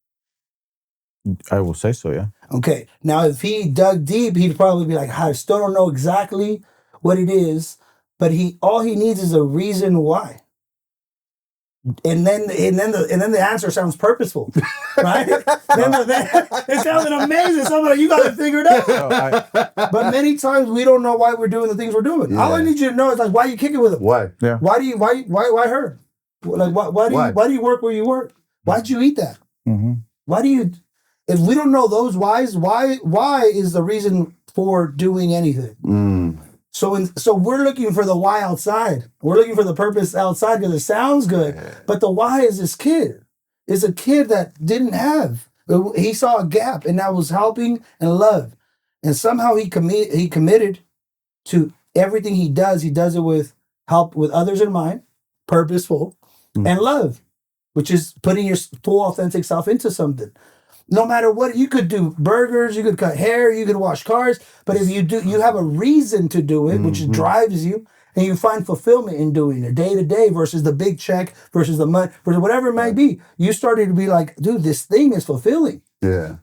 I will say so, yeah. Okay. Now, if he dug deep, he'd probably be like, I still don't know exactly what it is, but all he needs is a reason why. And then the answer sounds purposeful, right? It sounded amazing. Somebody, you got to figure it out. But many times we don't know why we're doing the things we're doing. Yeah. All I need you to know is like, why are you kicking with him? Why? Yeah. Why her? Like, why do you work where you work? Why'd you eat that? Mm-hmm. Why do you? If we don't know those whys, why is the reason for doing anything? Mm. So we're looking for the why outside. We're looking for the purpose outside because it sounds good. But the why is this kid. It's a kid that didn't have. He saw a gap and that was helping and love. And somehow he committed to everything he does. He does it with help with others in mind, purposeful, and love, which is putting your full authentic self into something. No matter what, you could do burgers, you could cut hair, you could wash cars, but if you have a reason to do it, which drives you, and you find fulfillment in doing it day to day versus the big check versus the money versus whatever it might be, you started to be like, dude, this thing is fulfilling. Yeah.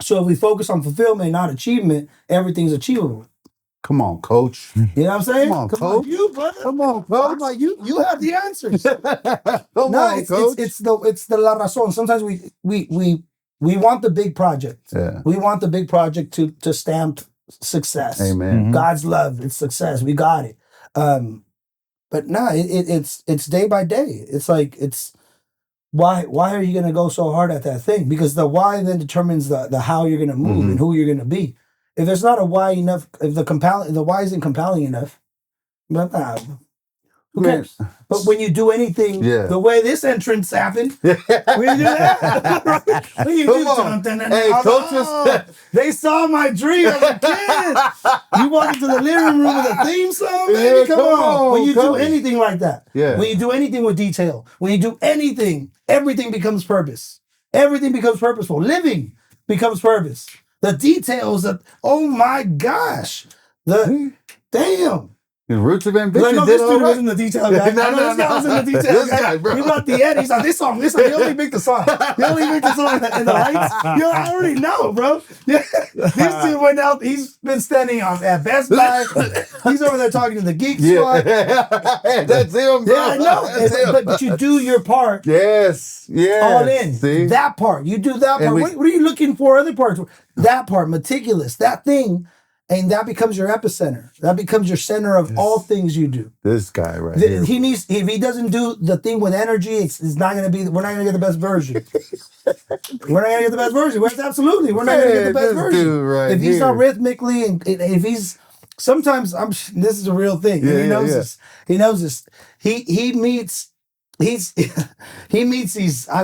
So if we focus on fulfillment, not achievement, everything's achievable. Come on, coach. You know what I'm saying? Come on, coach. You, brother. Come on, coach. Come on, you have the answers. Come on, coach. It's the la razón. Sometimes we want the big project. Yeah. We want the big project to stamp success. Amen. God's love, it's success. We got it. But no, it's day by day. It's like why are you gonna go so hard at that thing? Because the why then determines the how you're gonna move and who you're gonna be. If there's not a why enough, if the why isn't compelling enough, but who cares? But when you do anything the way this entrance happened, when you do that, when you do something, and they saw my dream as a kid. You walk into the living room with a theme song, baby. Come on. When you do anything like that, when you do anything with detail, when you do anything, everything becomes purpose. Everything becomes purposeful. Living becomes purpose. The details of, oh my gosh, damn. The roots of ambition. I know this dude wasn't the detail guy. This guy wasn't the detail guy. Bro. He brought the end. He's like, this song. He only make the song. He only make the song in the lights. I already know, bro. Yeah. This dude went out. He's been standing at Best Buy. He's over there talking to the Geek Squad. That's him, bro. Yeah, I know. But you do your part. Yes. All in. See? That part. You do that part. What are you looking for other parts? That part, meticulous. That thing. And that becomes your epicenter. That becomes your center of all things you do. This guy right here. He needs, if he doesn't do the thing with energy, it's not going to be, we're not going to get the best version. We're not going to get the best version. Absolutely. We're not going to get the best version. If he's not rhythmically, and if he's, sometimes, this is a real thing. And he knows this. He knows this. He meets these,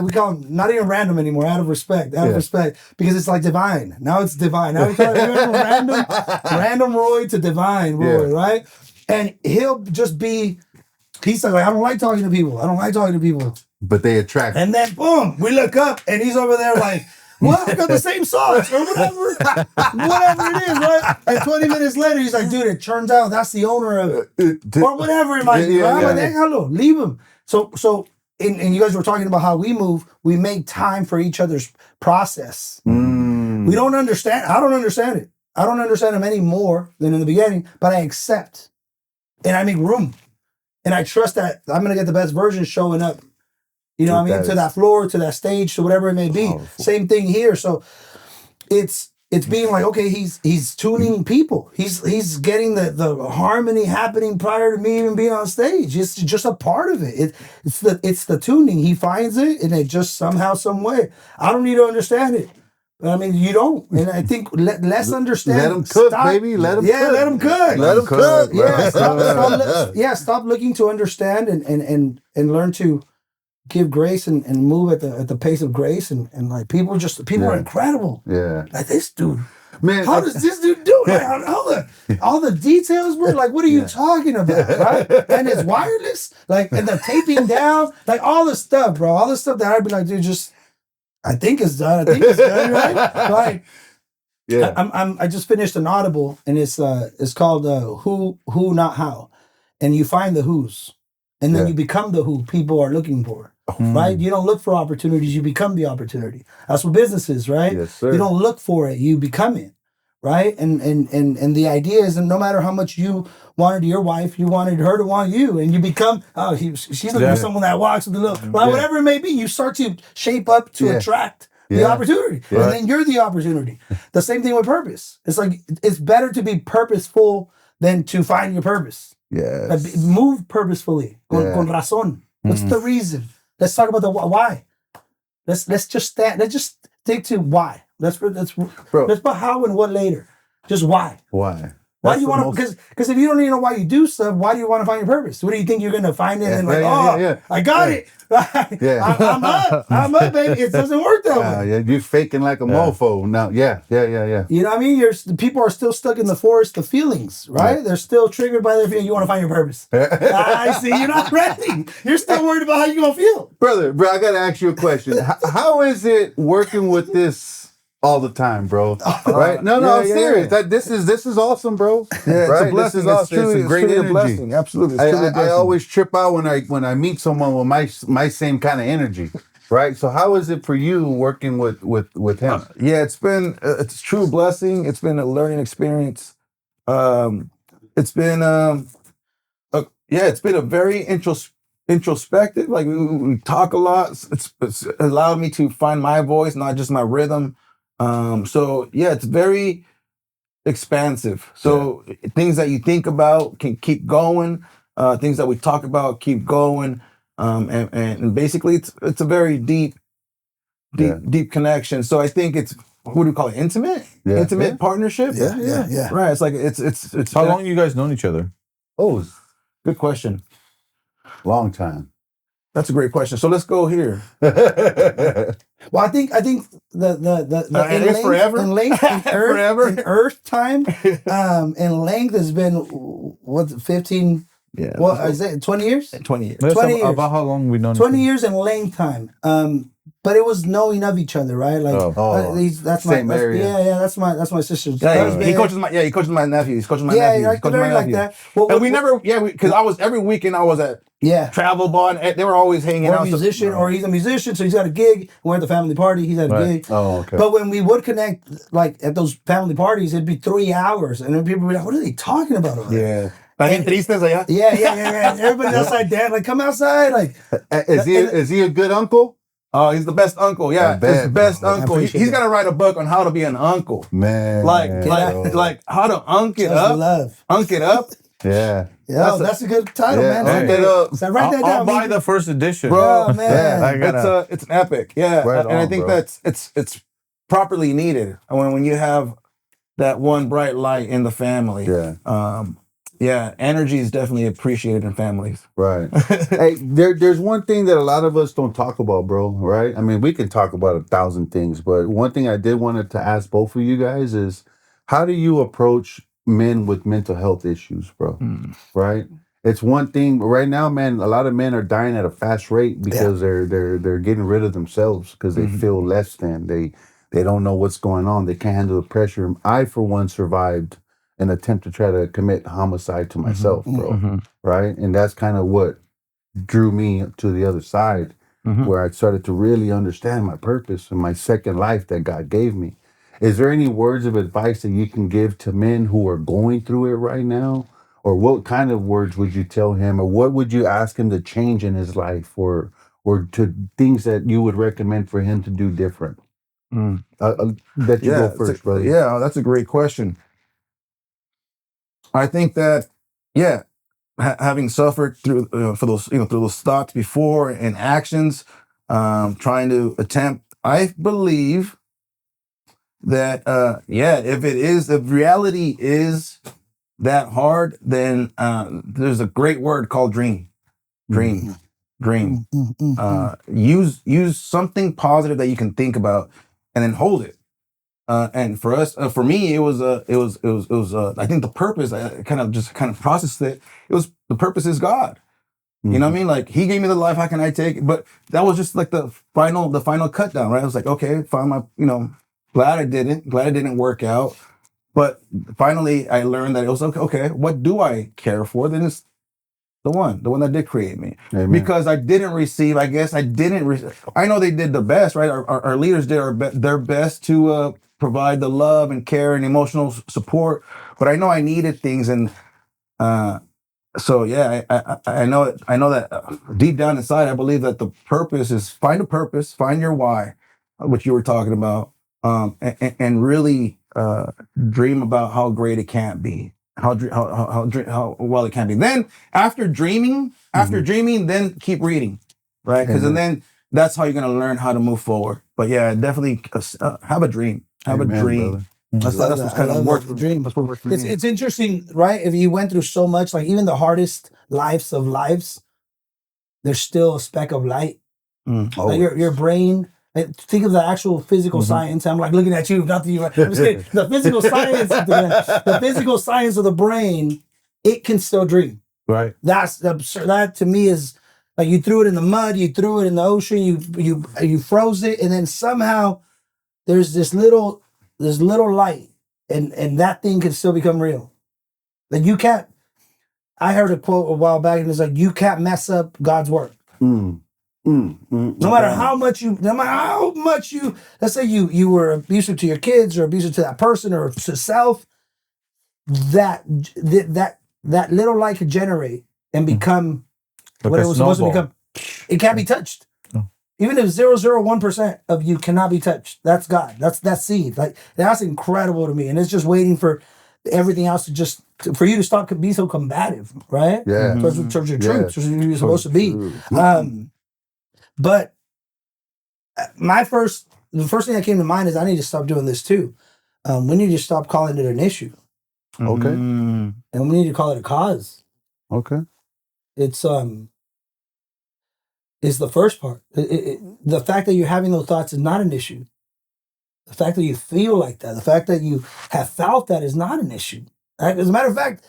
we call them not even random anymore, out of respect, because it's like divine. Now it's divine. Now we call it random Roy to divine Roy, right? And he'll just be, he's like, I don't like talking to people. But they attract. And then boom, we look up and he's over there like, well, I got the same sauce or whatever it is, right? And 20 minutes later, he's like, dude, it turns out that's the owner of it. Or whatever it might be. I'm like, hello, leave him. So, and you guys were talking about how we move. We make time for each other's process. We don't understand. I don't understand it. I don't understand him any more than in the beginning, but I accept. And I make room. And I trust that I'm going to get the best version showing up. You know what I mean? To that floor, to that stage, to whatever it may be. Powerful. Same thing here. So it's being like, okay, he's tuning people. He's getting the harmony happening prior to me even being on stage. It's just a part of it. It's the tuning. He finds it, and it just somehow, some way. I don't need to understand it. I mean, you don't. And I think let's understand. Let him cook, baby. Let him cook. Yeah, let him cook. Let him cook. Yeah, stop looking to understand and learn to give grace and move at the pace of grace and like people are incredible. Yeah. Like this dude. Man, how does this dude do it? Like, all the details, bro. Like, what are you talking about, right? And it's wireless, like, and the taping down, like all the stuff, bro. All the stuff that I'd be like, dude, just I think it's done. I think it's done, right? Like, I just finished an Audible, and it's called Who Not How, and you find the who's, and then you become the who people are looking for. Right? You don't look for opportunities, you become the opportunity. That's what business is, right? Yes, sir. You don't look for it, you become it. Right? And the idea is, and no matter how much you wanted your wife, you wanted her to want you, and you become she's looking for someone that walks with a little whatever it may be, you start to shape up to attract the opportunity. And then you're the opportunity. The same thing with purpose. It's like it's better to be purposeful than to find your purpose. Yes. Move purposefully. Con razón. What's the reason? Let's talk about the why. Let's just stick to why. Let's put how and what later. Just why. Why? Why do you want to? Because if you don't even know why you do stuff, why do you want to find your purpose? What do you think you're going to find it and I got it. I'm up, baby. It doesn't work that way. Yeah, you're faking like a mofo now. Yeah. You know what I mean? People are still stuck in the forest of feelings, right? They're still triggered by their feelings. You want to find your purpose. I see. You're not ready. You're still worried about how you're going to feel. Bro, I got to ask you a question. How is it working with this all the time, bro? Right? No, I'm serious. This is awesome, bro. Yeah, right? It's a blessing. This is awesome. It's a great energy. Blessing. Absolutely. I always trip out when I meet someone with my same kind of energy. Right? So how is it for you working with him? It's been it's a true blessing. It's been a learning experience. It's been it's been a very introspective. Like we talk a lot. It's allowed me to find my voice, not just my rhythm. It's very expansive. So things that you think about can keep going. Things that we talk about keep going. And basically it's a very deep connection. So I think it's, what do we call it? Intimate partnership. Yeah. Right. It's like it's. How long you guys known each other? Oh, good question. Long time. That's a great question. So let's go here. Well, I think the forever? In length, in earth, Forever? in earth time, in length has been 15. Yeah. What is it? 20 years? 20 years. 20 years. About how long we known? 20 years in length time. But it was knowing of each other, right? Like that's same area. That's my sister's husband. He coaches my nephew. He's coaching my nephew. Yeah, very like that. Well, and we never, because I was every weekend I was at Travel Bar, and they were always hanging out. Or he's a musician, so he's got a gig. We're at the family party. He's at a gig. Oh, okay. But when we would connect, like at those family parties, it'd be 3 hours, and then people would be like, "What are they talking about over there?" Yeah. Yeah. And everybody outside dad, like, come outside. Like, is he a good uncle? Oh, he's the best uncle. Yeah, he's the best uncle. He's gonna write a book on how to be an uncle. Man, like how to unk it up. Love. Unk it up. Yeah. That's a good title, man. Unk it up. So write that down. I'll buy the first edition, bro. Man, it's an epic. Yeah, right and I think that's it's properly needed when you have that one bright light in the family. Energy is definitely appreciated in families. Right. Hey, there's one thing that a lot of us don't talk about, bro, right? I mean, we can talk about 1,000 things, but one thing I did wanted to ask both of you guys is, how do you approach men with mental health issues, bro? Right? It's one thing right now, man, a lot of men are dying at a fast rate because they're getting rid of themselves because they feel less than. They don't know what's going on. They can't handle the pressure. I, for one, survived an attempt to try to commit homicide to myself, bro. Right? And that's kind of what drew me to the other side, where I started to really understand my purpose and my second life that God gave me. Is there any words of advice that you can give to men who are going through it right now? Or what kind of words would you tell him? Or what would you ask him to change in his life? Or to things that you would recommend for him to do different? I'll let you go first, brother. Yeah, that's a great question. I think that, having suffered through through those thoughts before and actions, trying to attempt, I believe that if reality is that hard, then there's a great word called dream. Use something positive that you can think about, and then hold it. And for us, for me, it was I think the purpose, I kind of processed it. It was, the purpose is God. You know what I mean? Like, he gave me the life, how can I take it? But that was just like the final cut down, right? I was like, okay, fine, glad it didn't work out. But finally I learned that it was okay, what do I care for? Then it's the one that did create me. Amen. Because I didn't receive, I know they did their best, right? Our leaders did their best to provide the love and care and emotional support, but I know I needed things. And so yeah, I know that deep down inside, I believe that the purpose is, find a purpose, find your why, which you were talking about, and really dream about how great it can be, how well it can be. Then after dreaming, then keep reading, right? Because then that's how you're gonna learn how to move forward. But yeah, definitely have a dream. Have a dream. Brother. That's what's kind of worked for dream. That's what worked for me. It's interesting, right? If you went through so much, like even the hardest lives of lives, there's still a speck of light. Like your brain. Think of the actual physical science. I'm like looking at you, not the you. I'm just kidding. The physical science, the physical science of the brain, it can still dream. Right. That to me is like, you threw it in the mud, you threw it in the ocean, you froze it, and then somehow there's this little light, and that thing can still become real. Like, you can't. I heard a quote a while back, and it's like, you can't mess up God's work. No matter how much you, let's say you were abusive to your kids, or abusive to that person, or to self, that little light could generate and become what it was supposed to become. It can't be touched. Even if 0.001% of you cannot be touched, that's God. That's seed. Like, that's incredible to me, and it's just waiting for everything else for you to stop be so combative, right? Yeah. Towards your truth, towards who you're supposed to be. But the first thing that came to mind is, I need to stop doing this too. We need to stop calling it an issue. Okay. And we need to call it a cause. Okay. It's the first part. The fact that you're having those thoughts is not an issue. The fact that you feel like that, the fact that you have felt that, is not an issue. Right? As a matter of fact,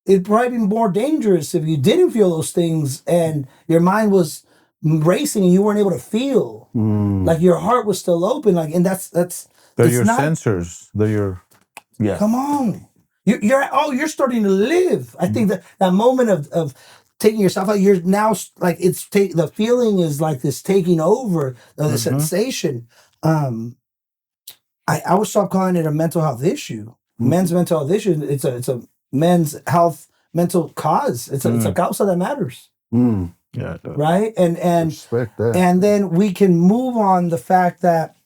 it'd probably be more dangerous if you didn't feel those things and your mind was racing and you weren't able to feel. Like, your heart was still open. Like, and that's they're your sensors. They're your Come on. You're starting to live. I think that moment of taking yourself out, you're now like, the feeling is like this taking over of the sensation. I would stop calling it a mental health issue. Men's mental health issue. It's a men's health mental cause. It's a causa that matters. Yeah. Right? And respect that. And then we can move on the fact that,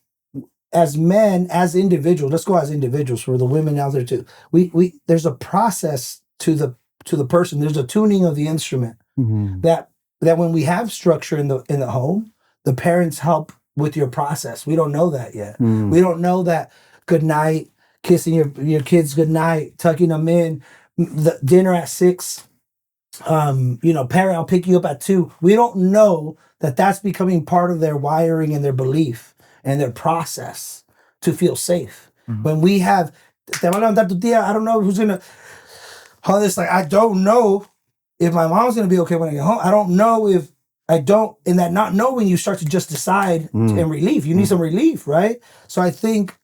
as men, as individuals, let's go as individuals, for the women out there too. We there's a process to the person. There's a tuning of the instrument that when we have structure in the home, the parents help with your process. We don't know that yet. We don't know that good night, kissing your kids good night, tucking them in, the dinner at 6. Parent, I'll pick you up at 2. We don't know that that's becoming part of their wiring and their belief and their process to feel safe. When we have, I don't know who's gonna, all this, like, I don't know if my mom's gonna be okay when I get home. I don't know if in that not knowing, you start to just decide and relief. You need some relief, right? So I think,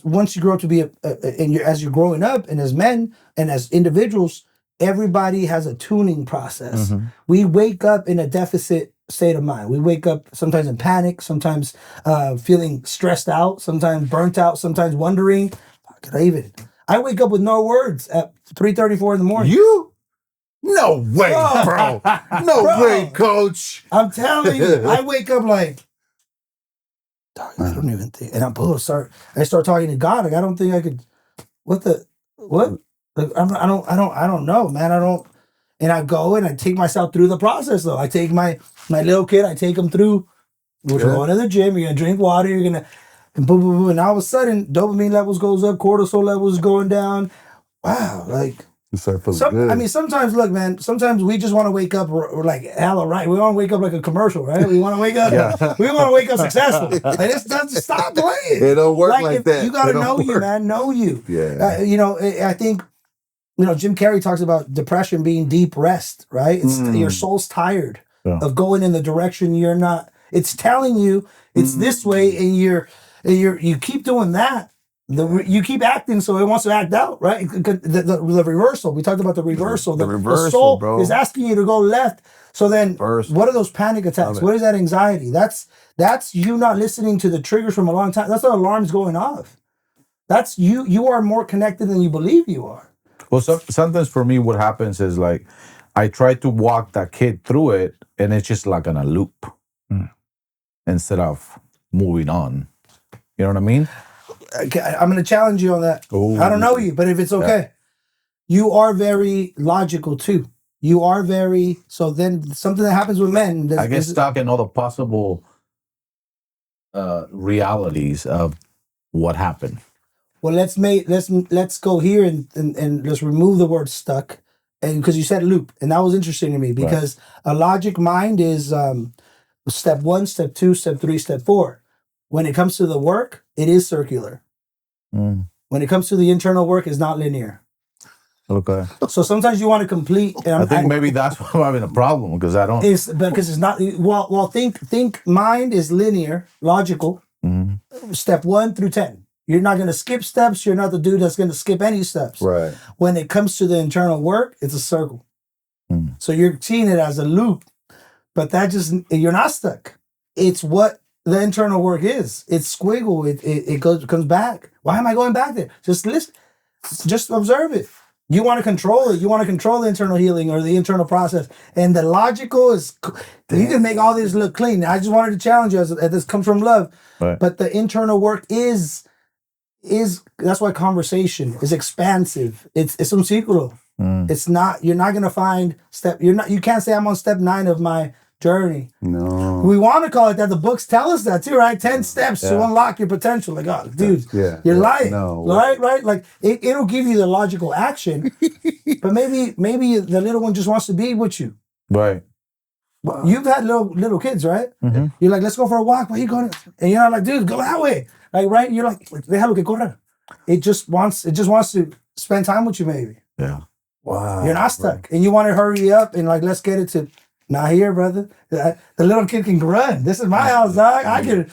once you grow up to be as you're growing up, and as men and as individuals, everybody has a tuning process. We wake up in a deficit state of mind. We wake up sometimes in panic, sometimes feeling stressed out, sometimes burnt out, sometimes wondering, I wake up with no words at 3:34 in the morning. You? No way, bro. No way, coach. I'm telling you, I wake up like, dog, I don't even think. And I start talking to God. Like, I don't think I could. What? Like, I don't know, man. And I go and I take myself through the process, though. I take my little kid. I take him through. We're going to the gym. You're gonna drink water. You're gonna, and boom, boom, boom. And all of a sudden, dopamine levels goes up. Cortisol levels going down. Wow, like. Good. I mean, sometimes, look, man, sometimes we just want to wake up, we're like, hella right. We want to wake up like a commercial, right? We want to wake up, we want to wake up successful. Like, this doesn't stop playing. It don't work like that. You got to know you, man. Know you. Yeah. I think, Jim Carrey talks about depression being deep rest, right? It's your soul's tired of going in the direction you're not. It's telling you it's this way, and you keep doing that. You keep acting, so it wants to act out, right? The reversal. We talked about the reversal. The soul is asking you to go left. So then, what are those panic attacks? What is that anxiety? That's you not listening to the triggers from a long time. That's the alarms going off. That's you. You are more connected than you believe you are. Well, sometimes for me, what happens is like I try to walk that kid through it, and it's just like in a loop instead of moving on. You know what I mean? Okay, I'm going to challenge you on that. Ooh. I don't know you, but if it's okay, you are very logical too. You are very, so then something that happens with men. I get stuck in all the possible realities of what happened. Well, let's go here and let's remove the word stuck, and because you said loop, and that was interesting to me because a logic mind is step 1, step 2, step 3, step 4. When it comes to the work, it is circular. When it comes to the internal work, it's not linear. Okay. So sometimes you want to complete. And I think maybe that's why I'm having a problem because I don't. Because it's not. Well, think. Mind is linear, logical. Step 1 through 10. You're not going to skip steps. You're not the dude that's going to skip any steps. Right. When it comes to the internal work, it's a circle. So you're seeing it as a loop, but you're not stuck. It's what the internal work is. It's squiggle. It comes back. Why am I going back there? Just listen. Just observe it. You want to control it. You want to control the internal healing or the internal process. And the logical is, you can make all this look clean. I just wanted to challenge you as this comes from love. Right. But the internal work is that's why conversation is expansive. It's un círculo. It's not, you're not going to find you can't say I'm on step 9 of my journey. No. We want to call it that. The books tell us that too, right? 10 steps to unlock your potential. Like, oh, dude, you're lying. No. Right? Like, it'll give you the logical action, but maybe the little one just wants to be with you. Right. Wow. You've had little kids, right? Mm-hmm. You're like, let's go for a walk. Where you going? And you're not like, dude, go that way. Like, right? You're like, déjalo que corra. It just wants to spend time with you, maybe. Yeah. Wow. You're not stuck. And you want to hurry up and like, let's get it to, not here, brother. The little kid can run. This is my house, dog. I can.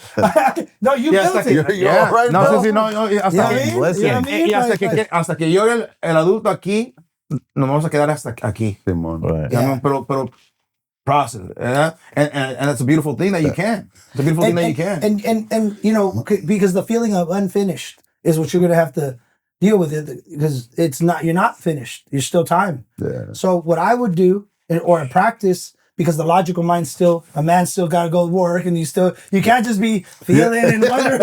No, you built it. You're all right, no, hasta que yo el adulto aquí, nos vamos a quedar hasta aquí. Right. Pero process, and it's a beautiful thing that you can. It's a beautiful thing that you can. And because the feeling of unfinished is what you're gonna have to deal with it, because you're not finished. You're still time. Yeah. So what I would do, or practice, because the logical mind a man still got to go to work, and you can't just be feeling and wondering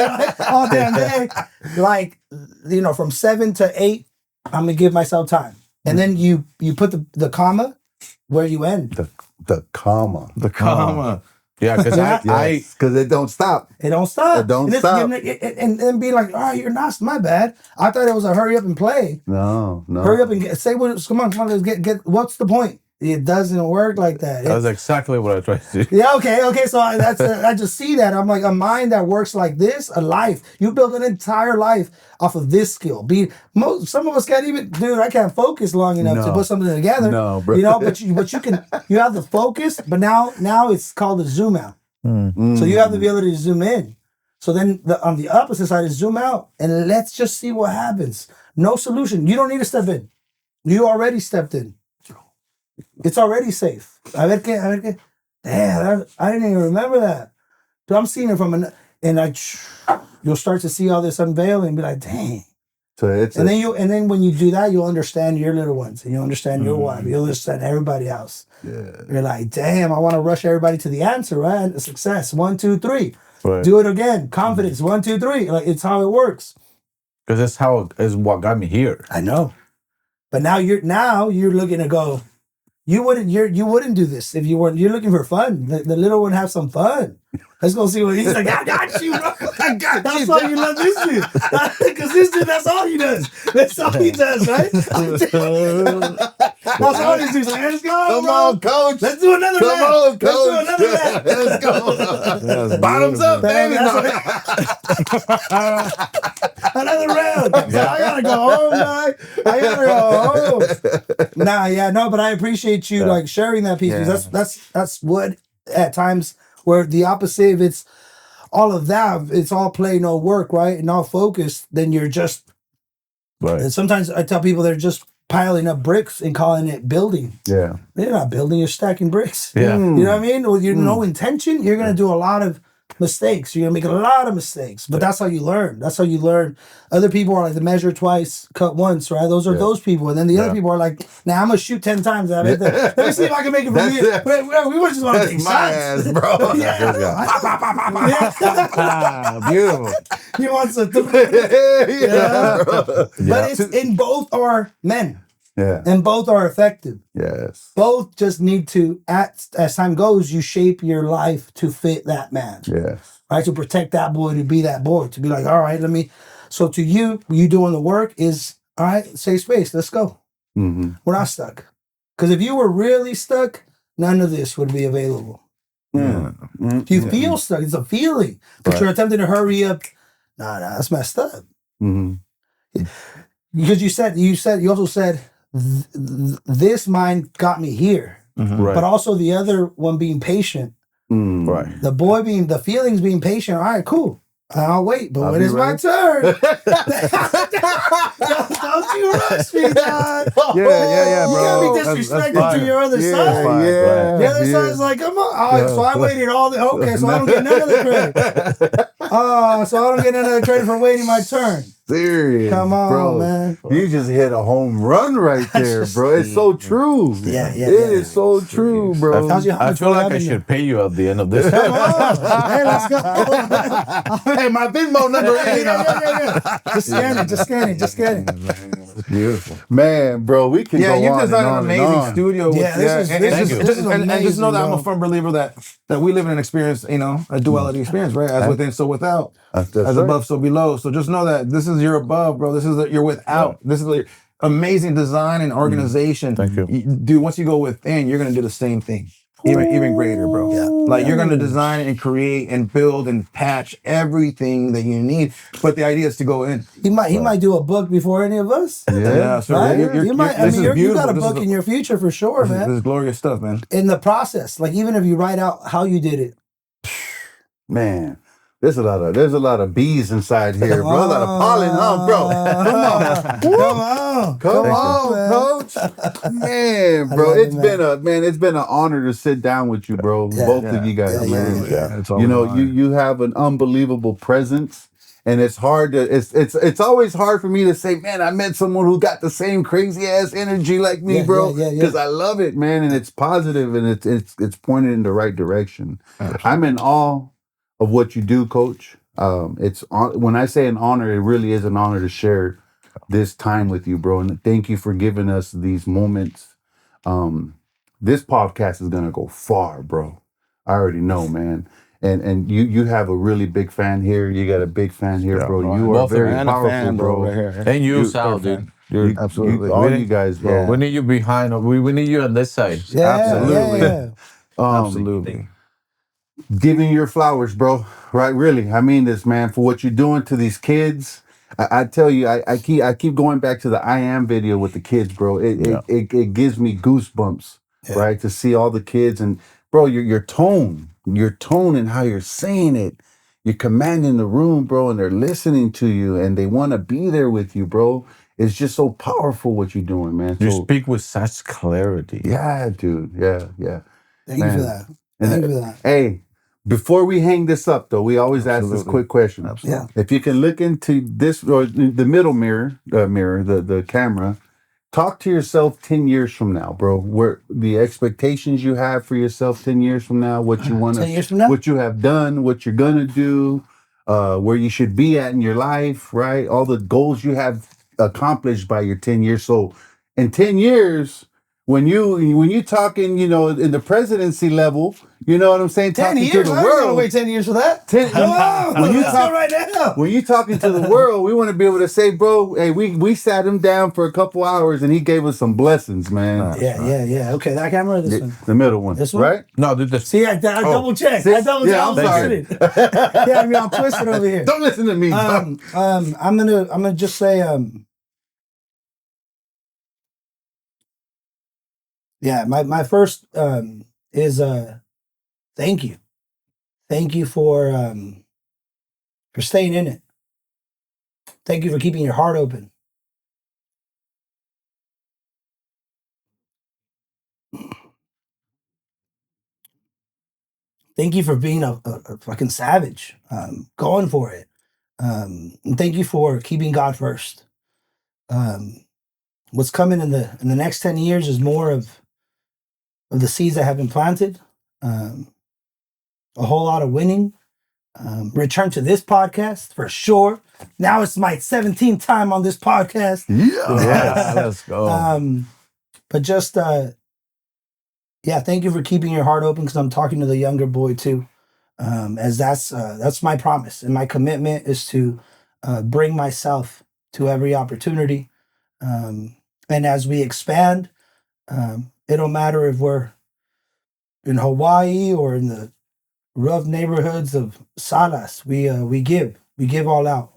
all damn day. Like, from 7 to 8, I'm gonna give myself time, and then you put the comma where you end. The comma. The comma. Yeah, because it don't stop. It don't stop. It don't stop. And then be like, all right, you're not, my bad. I thought it was a hurry up and play. No. Hurry up and say what. Come on, let's get. What's the point? It doesn't work like that. That's exactly what I tried to do. Yeah, okay. So I just see that. I'm like, a mind that works like this, a life. You build an entire life off of this skill. Some of us can't even, dude, I can't focus long enough to put something together. No, bro. But you can, you have the focus, but now it's called a zoom out. So you have the ability to zoom in. So then on the opposite side is zoom out, and let's just see what happens. No solution. You don't need to step in. You already stepped in. It's already safe. A ver qué. Damn, I didn't even remember that. But I'm seeing it you'll start to see all this unveiling and be like, dang. So then when you do that, you'll understand your little ones, and you'll understand your wife. You'll understand everybody else. Yeah. You're like, damn, I want to rush everybody to the answer, right? Success. 1, 2, 3. Right. Do it again. Confidence. 1, 2, 3. Like, it's how it works. Because that's what got me here. I know. But now you're looking to go. You wouldn't do this if you weren't. You're looking for fun. The little one have some fun. Let's go see what he's like. I got you, bro. I got That's you. why you love this dude. Because this dude, that's all he does. That's all he does, right? That's all he does. Like, let's go, Come bro. on, coach. Let's do another Come lap. on, coach. Let's do another lap. Let's go. Bottoms up, baby. Another round. I gotta go home, guy. I gotta go home. No, but I appreciate you like sharing that piece because that's what at times where the opposite, if it's all of that, it's all play, no work, right? And all focus, then you're just right. And sometimes I tell people they're just piling up bricks and calling it building. Yeah. They're not building, you're stacking bricks. Yeah. You know what I mean? With no intention, you're gonna do a lot of mistakes. You're gonna make a lot of mistakes, but that's how you learn. That's how you learn. Other people are like the measure twice, cut once, right? Those are those people, and then the other people are like, "Nah, I'm gonna shoot 10 times at it. Let me see if I can make it from here." We just want to take shots, ass, bro. Beautiful. He wants to, but it's in both are men. Yeah. And both are effective. Yes. Both just need to, as time goes, you shape your life to fit that man. Yes. Right? To protect that boy, to be that boy, to be like, all right, so to you doing the work is, all right, safe space, let's go. Mm-hmm. We're not stuck. Because if you were really stuck, none of this would be available. Mm-hmm. If you feel stuck, it's a feeling. But you're attempting to hurry up. Nah, that's messed up. Mm-hmm. Because you also said, this mind got me here, but also the other one being patient. Right. The feelings being patient. All right, cool. I'll wait, but when it's my turn, don't you rush me, God. Yeah, bro. You can't be disrespectful to your other side. The other side's like, come on. So I waited so I don't get none of the credit. So I don't get none of the credit for waiting my turn. Serious, come on, bro. Man. You just hit a home run right there, bro. It's so true. It is so true, bro. I feel like I should pay you at the end of this. Come on. Hey, let's go. Hey, my Venmo number is. Just scan it. It's beautiful. Man, bro, we can go on. Yeah, you designed an amazing studio. This is amazing. And just know that I'm a firm believer that we live in an experience, a duality experience, right? As within, so without. As above, so below. So just know that this is your above, bro. This is your without. This is amazing design and organization. Thank you. Dude, once you go within, you're going to do the same thing. Even greater, bro. Yeah. You're going to design and create and build and patch everything that you need. But the idea is to go in. He might do a book before any of us. Yeah. So right? You got a book in your future for sure, man. This is glorious stuff, man. In the process, like even if you write out how you did it. Man. There's a lot of bees inside here, bro. A lot of pollen, bro. Come on, coach. Man, bro, it's been an honor to sit down with you, bro. Both of you guys, man. You have an unbelievable presence, and it's hard to. It's always hard for me to say, man, I met someone who got the same crazy ass energy like me, bro. Because I love it, man, and it's positive and it's pointed in the right direction. I'm in awe of what you do, Coach. When I say an honor, it really is an honor to share this time with you, bro. And thank you for giving us these moments. This podcast is gonna go far, bro. I already know, man. And you have a really big fan here. You got a big fan here, bro. You are very powerful, bro. And you, Sal, dude. Absolutely. All you guys, bro. We need you behind. We need you on this side. Absolutely. Absolutely. Giving your flowers, bro. Right, really. I mean this, man, for what you're doing to these kids. I tell you, I keep going back to the I Am video with the kids, bro. It gives me goosebumps, right? To see all the kids and, bro, your tone and how you're saying it. You're commanding the room, bro, and they're listening to you and they want to be there with you, bro. It's just so powerful what you're doing, man. You speak with such clarity. Yeah, dude. Yeah. Thank you for that. Thank you for that. Hey, before we hang this up, though, we always ask this quick question. Absolutely. If you can look into this, or the middle mirror, the camera, talk to yourself 10 years from now, bro. Where the expectations you have for yourself 10 years from now, what you want to, what you have done, what you're going to do, where you should be at in your life, right? All the goals you have accomplished by your 10 years. So in 10 years, when you talking, you know, in the presidency level, you know what I'm saying? 10 talking years? to the I'm world. gonna wait 10 years for that. When you talk right now. When you talking to the world, we want to be able to say, bro, hey, we sat him down for a couple hours and he gave us some blessings, man. Yeah. Okay, that camera or this one? The middle one. This one? Right? No, dude, this. See, I double checked. I double checked. Yeah, I'm sorry. Yeah, I mean, I'm twisted over here. Don't listen to me. I'm gonna just say yeah, my first is thank you. Thank you for staying in it. Thank you for keeping your heart open. Thank you for being a fucking savage, going for it. And thank you for keeping God first. What's coming in the next 10 years is more of the seeds that have been planted. A whole lot of winning. Return to this podcast for sure. Now it's my 17th time on this podcast. Yeah, let's go. But just thank you for keeping your heart open, because I'm talking to the younger boy too. As that's my promise, and my commitment is to bring myself to every opportunity. And as we expand, it don't matter if we're in Hawaii or in the rough neighborhoods of Salas. We give all out,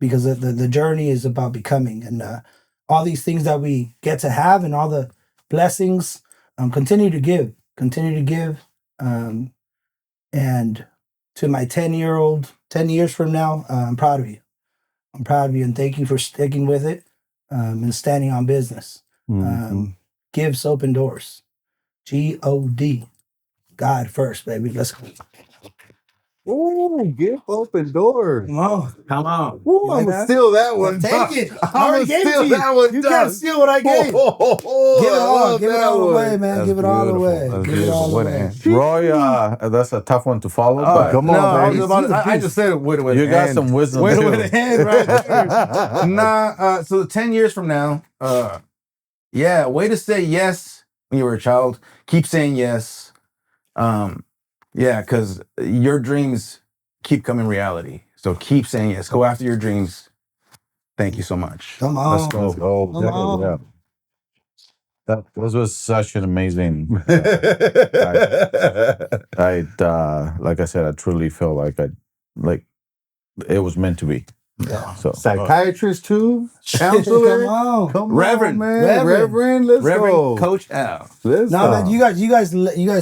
because the journey is about becoming, and all these things that we get to have, and all the blessings. Continue to give, and to my 10-year-old, 10 years from now, I'm proud of you. I'm proud of you, and thank you for sticking with it, and standing on business. Gives open doors. God. God first, baby. Let's go. Ooh, give open doors. Come on. Ooh, I'm gonna steal that one. Take it. I'm gonna steal that one. You can't steal what I gave. Give it all. Give it all away, man. Give it all away. Give it all away. Roy, that's a tough one to follow. But come on, man. I just said it with you got some wisdom. With too. a hand right there. So 10 years from now, way to say yes when you were a child. Keep saying yes. Because your dreams keep coming reality. So keep saying yes. Go after your dreams. Thank you so much. Come on. Let's go. Come on. Yeah. This was such an amazing. Like I said, I truly feel like it was meant to be. Yeah. So psychiatrist too, counselor, come on, Reverend, man, Reverend, let's go, Coach Al. Man, you guys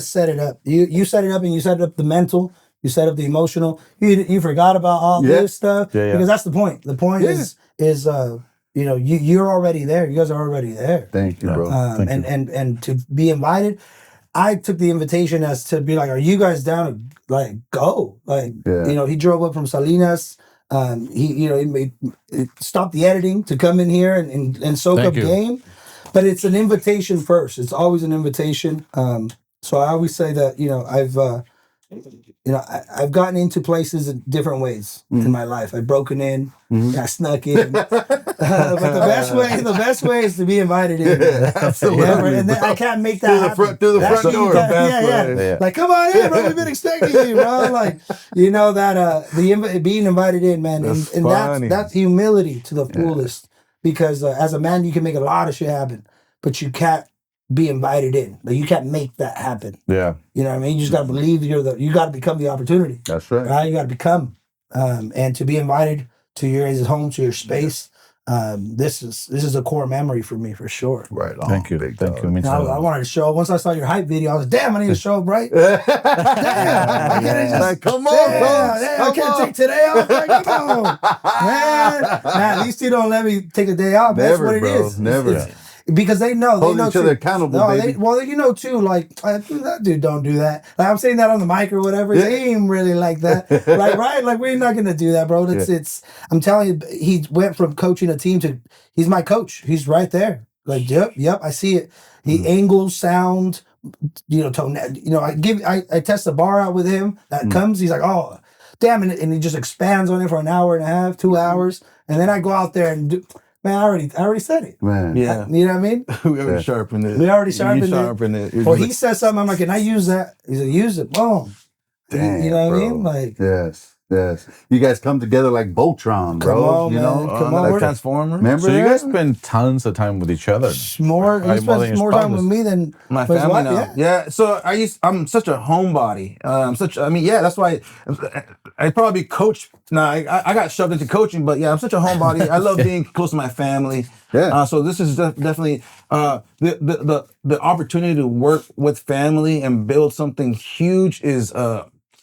set it up. You set it up, and you set up the mental. You set up the emotional. You forgot about all this stuff because that's the point. The point is you're already there. You guys are already there. Thank you, bro. And to be invited, I took the invitation as to be like, are you guys down to go? He drove up from Salinas. He stopped the editing to come in here and soak up game, but it's an invitation first. It's always an invitation. So I always say that I've gotten into places in different ways in my life. I've broken in, I snuck in, but the best way is to be invited in. Absolutely, and then I can't make that through the front door. Yeah. Like, come on in, bro. We've been expecting you, bro. Like, being invited in, man, and that's humility to the fullest. Because as a man, you can make a lot of shit happen, but you can't be invited in. Like, you can't make that happen. Yeah. You know what I mean? You just gotta believe you gotta become the opportunity. That's right. Right? You gotta become. And to be invited to your home, to your space, this is a core memory for me for sure. Right on. Thank you. Thank you. I wanted to show up. Once I saw your hype video, I was like, damn, I need to show up, right? Damn. I can't just, like, come on, I can't take today off. Like, come on. Man, these two don't let me take a day off. That's what it is. Never. Because they know each other accountable, baby. Too, like, that dude don't do that. Like, I'm saying that on the mic or whatever. They ain't really like that. Like, right? Like, we're not gonna do that, bro. It's I'm telling you, he went from coaching a team to he's my coach. He's right there. Like, yep, I see it. He angles, sound, tone. I test the bar out with him. That comes, he's like, oh, damn, and he just expands on it for an hour and a half, 2 hours, and then I go out there and do. Man, I already said it. Man. Yeah. You know what I mean? We already sharpened it. We already You sharpened it. Or he says something, I'm like, can I use that? He said, use it. Boom. Damn, you know what bro. I mean? Like, yes. You guys come together like Voltron, bro. Come on, you man. know, Come on. Like Transformer. Remember So you that? guys spend tons of time with each other. He spends more time with me than my his family wife. now. Yeah. So I'm such a homebody. That's why I probably coach. Nah, I got shoved into coaching, but yeah, I'm such a homebody. I love being close to my family. Yeah. So this is definitely the opportunity to work with family and build something huge is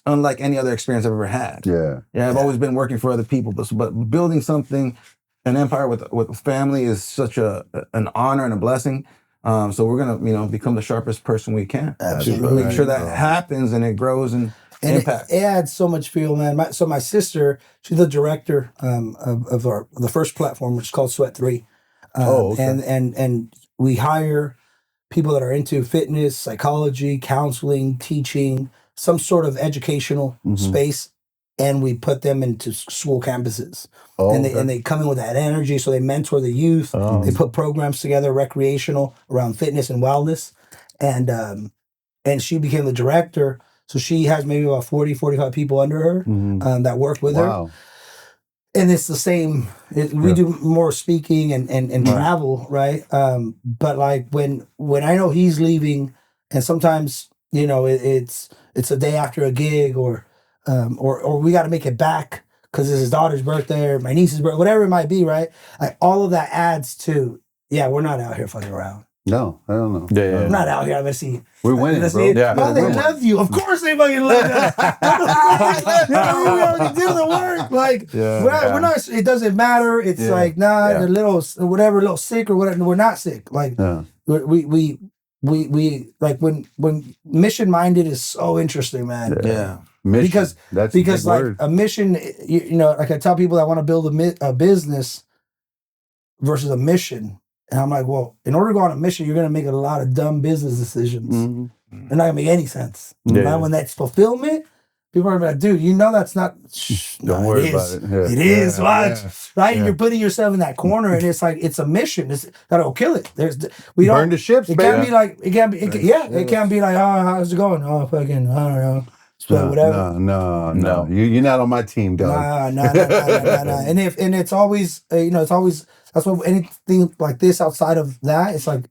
unlike any other experience I've ever had. Yeah. I've always been working for other people, but building something, an empire with family is such an honor and a blessing. So we're gonna, become the sharpest person we can. Absolutely. Make sure that happens and it grows and impact. It adds so much fuel, man. My sister, she's the director of the first platform, which is called Sweat 3. Okay. And we hire people that are into fitness, psychology, counseling, teaching, some sort of educational space, and we put them into school campuses. And they come in with that energy, so they mentor the youth. They put programs together, recreational, around fitness and wellness. And she became the director, so she has maybe about 40, 45 people under her that work with her. And it's the same. We do more speaking and travel, right? But like when I know he's leaving, and sometimes it's a day after a gig, or we got to make it back because it's his daughter's birthday or my niece's birthday, whatever it might be, right? Like all of that adds to we're not out here fucking around. No, I don't know. Yeah. I'm not out here. I'm gonna see. We're winning, bro. Yeah. Oh, they love you. Of course they fucking love you. We already do the work. Like, we're not. It doesn't matter. It's like, a little whatever, a little sick or whatever. We're not sick. Like, we like when mission minded is so interesting, man. Yeah. Mission. Because like word. A mission, like I tell people that want to build a business versus a mission. And I'm like, well, in order to go on a mission, you're going to make a lot of dumb business decisions. They're not going to make any sense. But when that's fulfillment, people are like, dude, that's not. Don't worry about it. It is. Right? Yeah. You're putting yourself in that corner, and it's like, it's a mission. It's that'll kill it. We don't burn the ships, it baby. Can't be like, it can't be, it can't be like, oh, how's it going? Oh, fucking, I don't know. So whatever. No. You're not on my team, dog. No. And it's always, it's always. That's why anything like this outside of that, it's like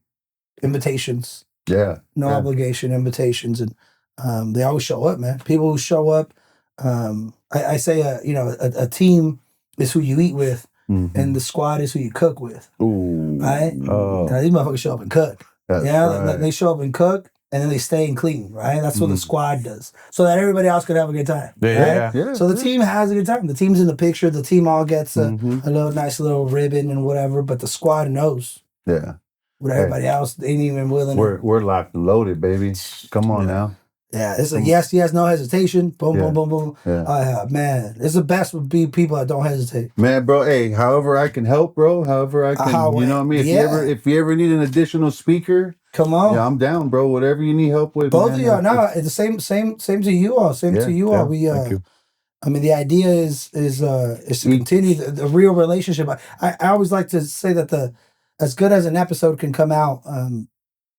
invitations. No obligation invitations, and they always show up, man. People who show up. I say, a team is who you eat with, and the squad is who you cook with. Ooh. Right? These motherfuckers show up and cook. They show up and cook, and then they stay and clean. Right? That's what the squad does, so that everybody else can have a good time. Yeah. So the team has a good time. The team's in the picture. The team all gets a little nice little ribbon and whatever. But the squad knows. What everybody else ain't even willing. We're locked and loaded, baby. Come on now. Yeah, it's like yes, no hesitation. Boom, boom, boom, boom. Man, it's the best would be people that don't hesitate. Man, bro, hey, however I can help, bro. However I can, you know what I mean? If you ever need an additional speaker, come on. Yeah, I'm down, bro. Whatever you need help with. Both of y'all, it's the same to you all. To you all. We I mean, the idea is to continue the real relationship. I always like to say that as good as an episode can come out,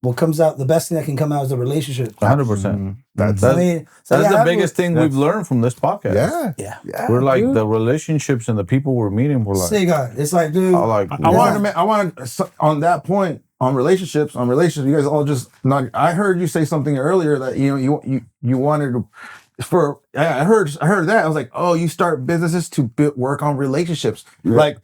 what comes out, the best thing that can come out is the relationship. 100%. That's the biggest thing we've learned from this podcast. Yeah. We're like the relationships and the people we're meeting. We're like, it's like, dude. I wanted on that point on relationships. You guys all just not. I heard you say something earlier that you wanted to. I heard that. I was like, oh, you start businesses to work on relationships. To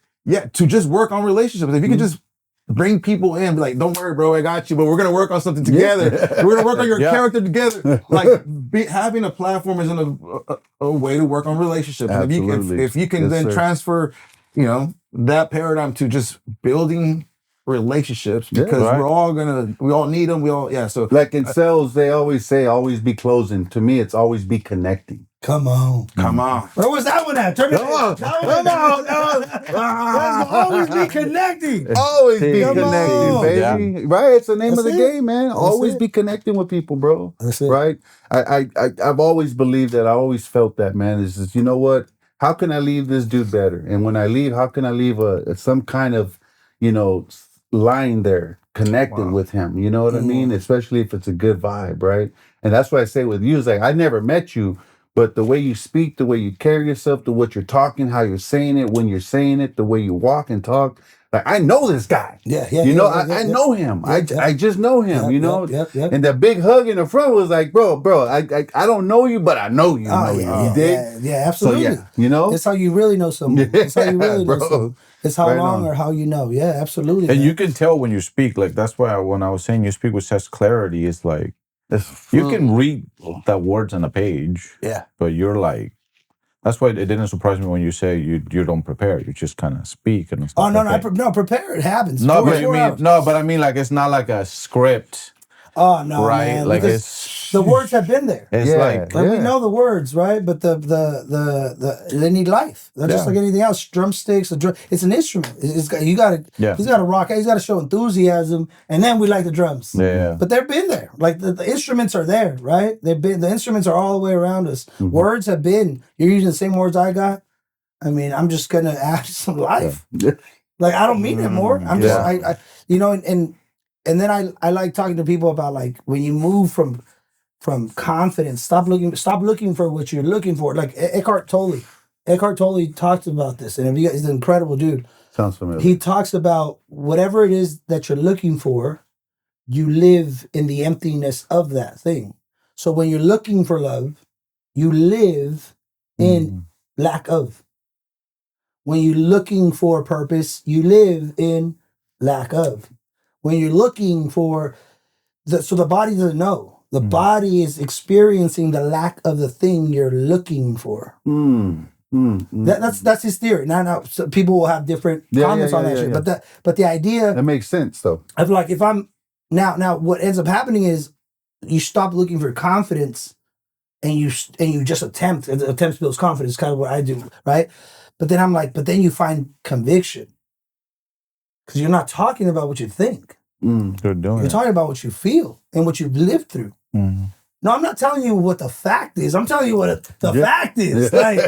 just work on relationships. If you could just bring people in, be like, don't worry, bro, I got you, but we're gonna work on something together. We're gonna work on your character together. Like having a platform isn't a way to work on relationships. If you can then transfer, that paradigm to just building relationships, because we all need them. So like in sales, they always say, always be closing. To me, it's always be connecting. Come on. Where was that one at? Turn it on. Come on. Always be connecting. Always be connecting, baby. Yeah. Right? It's the name of the game, man. Always be connecting with people, bro. That's it. Right? I've always believed that. I always felt that, man. Is just, you know what? How can I leave this dude better? And when I leave, how can I leave some kind of lying there connected with him. You know what I mean? Especially if it's a good vibe, right? And that's why I say with you, it's like I never met you, but the way you speak, the way you carry yourself, the what you're talking, how you're saying it, when you're saying it, the way you walk and talk. Like, I know this guy. I know him. I just know him, And that big hug in the front was like, bro, I don't know you, but I know you. You dig? Yeah, absolutely. So, it's how you really know someone. It's how you really know someone. It's how long or how you know. Yeah, absolutely. And you can tell when you speak. Like, that's why when I was saying you speak with such clarity, it's like, you can read the words on a page. Yeah. But you're like, that's why it didn't surprise me when you say you don't prepare. You just kind of speak and stuff. Oh no, prepare. It happens. No, but I mean, like, it's not like a script. Oh no, right? Man, like the words have been there. It's like we know the words, right? But the they need life. They're just like anything else. Drumsticks, it's an instrument. He's got to rock. He's got to show enthusiasm, and then we like the drums. Yeah. But they've been there. Like the instruments are there, right? The instruments are all the way around us. Mm-hmm. Words have been. You're using the same words I got. I mean, I'm just gonna add some life. Yeah. Like, I don't mean it more. I'm just And then I like talking to people about, like, when you move from confidence, stop looking for what you're looking for. Like Eckhart Tolle talks about this, and he's an incredible dude. Sounds familiar. He talks about whatever it is that you're looking for, you live in the emptiness of that thing. So when you're looking for love, you live in lack of. When you're looking for purpose, you live in lack of. When you're looking for so the body doesn't know. The body is experiencing the lack of the thing you're looking for. That's his theory. Now so people will have different comments on that shit. Yeah. But the idea that makes sense though. Of like, if I'm now what ends up happening is you stop looking for confidence and you just attempt builds confidence, kind of what I do, right? But then I'm like, then you find conviction. Because you're not talking about what you think. You're talking about what you feel and what you've lived through. No, I'm not telling you what the fact is. I'm telling you what the fact is. Like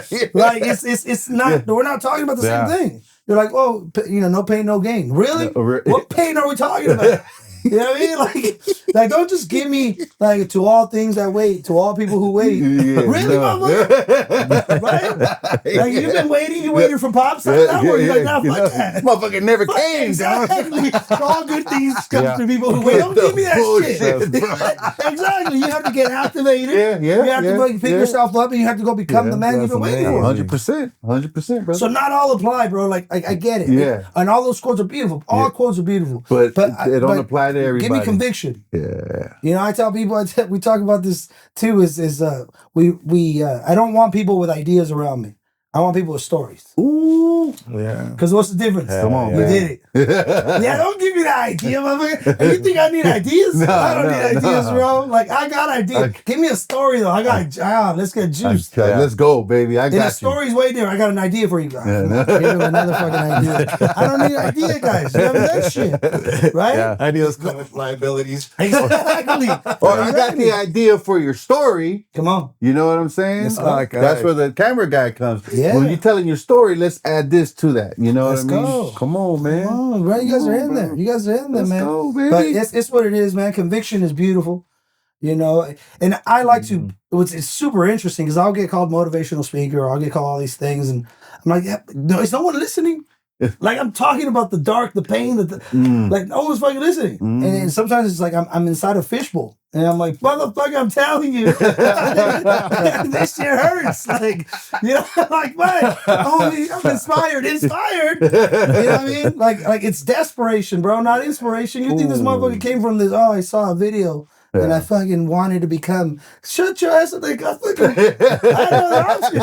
it's not. We're not talking about the same thing. You're like, oh, no pain, no gain. Really? What pain are we talking about? You know what I mean? Like don't just give me like to all things that wait, to all people who wait. Really, motherfucker? Right? Like you've been waiting, you waited for Pops. You're like, nah, fuck that. Motherfucker never came. Exactly. All good things come to people who wait. Don't give me that shit. Exactly. You have to get activated. You have to pick yourself up, and you have to go become the man you've been waiting for. 100%, bro. So not all apply, bro. Like I get it. Yeah. And all those quotes are beautiful. All quotes are beautiful. But they don't apply to everybody. Give me conviction. Yeah. I tell people, we talk about this too, I don't want people with ideas around me. I want people with stories. Ooh. Yeah. Because what's the difference? Come on, we man. did it. Don't give me the idea, motherfucker. You think I need ideas? I don't need ideas, bro. Like, I got ideas. Give me a story, though. Let's get juiced. Let's go, baby. I got you. And the story's way there. I got an idea for you guys. Give me another fucking idea. I don't need an idea, guys. You haven't done shit. Right? Yeah. Ideas come with liabilities. Exactly. Or I got the idea for your story. Come on. You know what I'm saying? That's where the camera guy comes. Yeah. When you're telling your story, let's add this to that. You know what I mean? Go. Come on, man. Come on, bro. You guys are in there. You guys are in there, man. Let's go, baby. But it's what it is, man. Conviction is beautiful. And I like to, it's super interesting because I'll get called motivational speaker or I'll get called all these things. And I'm like, no, is no one listening? Like I'm talking about the dark, the pain, like no one's fucking listening. And sometimes it's like I'm inside a fishbowl. And I'm like, motherfucker, I'm telling you, this shit hurts. Like, like what? Oh, I'm inspired. You know what I mean? Like it's desperation, bro, not inspiration. You think this motherfucker came from this? Oh, I saw a video. Yeah. And I fucking wanted to become. Shut your ass up! I had no other option.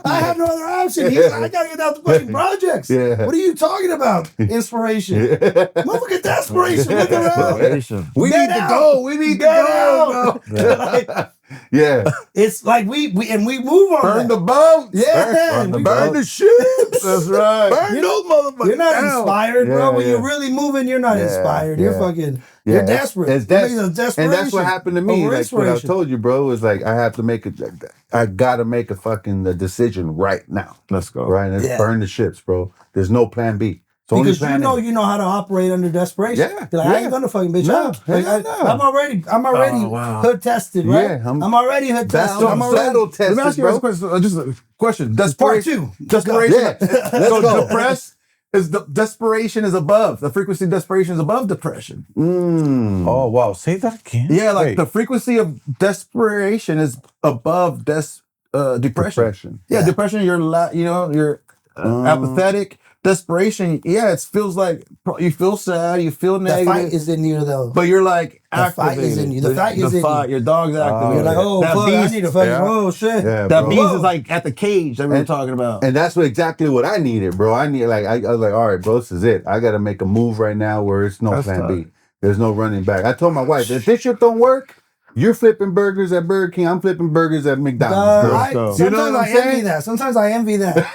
I have no other option. I gotta get out the fucking projects. Yeah. What are you talking about? Inspiration. Motherfucker, desperation. Look around. We need to go. We need to go, bro. Yeah. It's like we move on. Burn the boats. Yeah. Burn the ships. That's right. Burn those motherfuckers. You're not inspired, bro. When you're really moving, you're not inspired. You're fucking. You're desperate. And that's what happened to me. Like what I told you, bro, is like I have to make it. I gotta make a fucking decision right now. Let's go. Right. Let's burn the ships, bro. There's no plan B. Because you know how to operate under desperation. Yeah, You're like, I ain't gonna fucking bitch up. Like, I'm already hood tested, right? Yeah, I'm already hood tested. I'm already battle tested. Let me ask you a question. Just a question. Desperation. Desperation. Yeah. Let's go. Depressed. Desperation is above. The frequency of desperation is above depression. Oh wow! Say that again. Yeah, like the frequency of desperation is above depression. Yeah, depression. You're apathetic. Desperation. Yeah, it feels like you feel sad. You feel negative. The fight is in you though. But you're like activated. The fight is in you. The fight is in you. Your dog's activated. You're like, oh, fuck, I need to fucking. Oh shit. Yeah, that beast is like at the cage that we were talking about. And that's exactly what I needed, bro. I was like, all right, bro, this is it. I got to make a move right now where it's no plan B. There's no running back. I told my wife, if this shit don't work, you're flipping burgers at Burger King. I'm flipping burgers at McDonald's. Sometimes I envy that. Sometimes I envy that.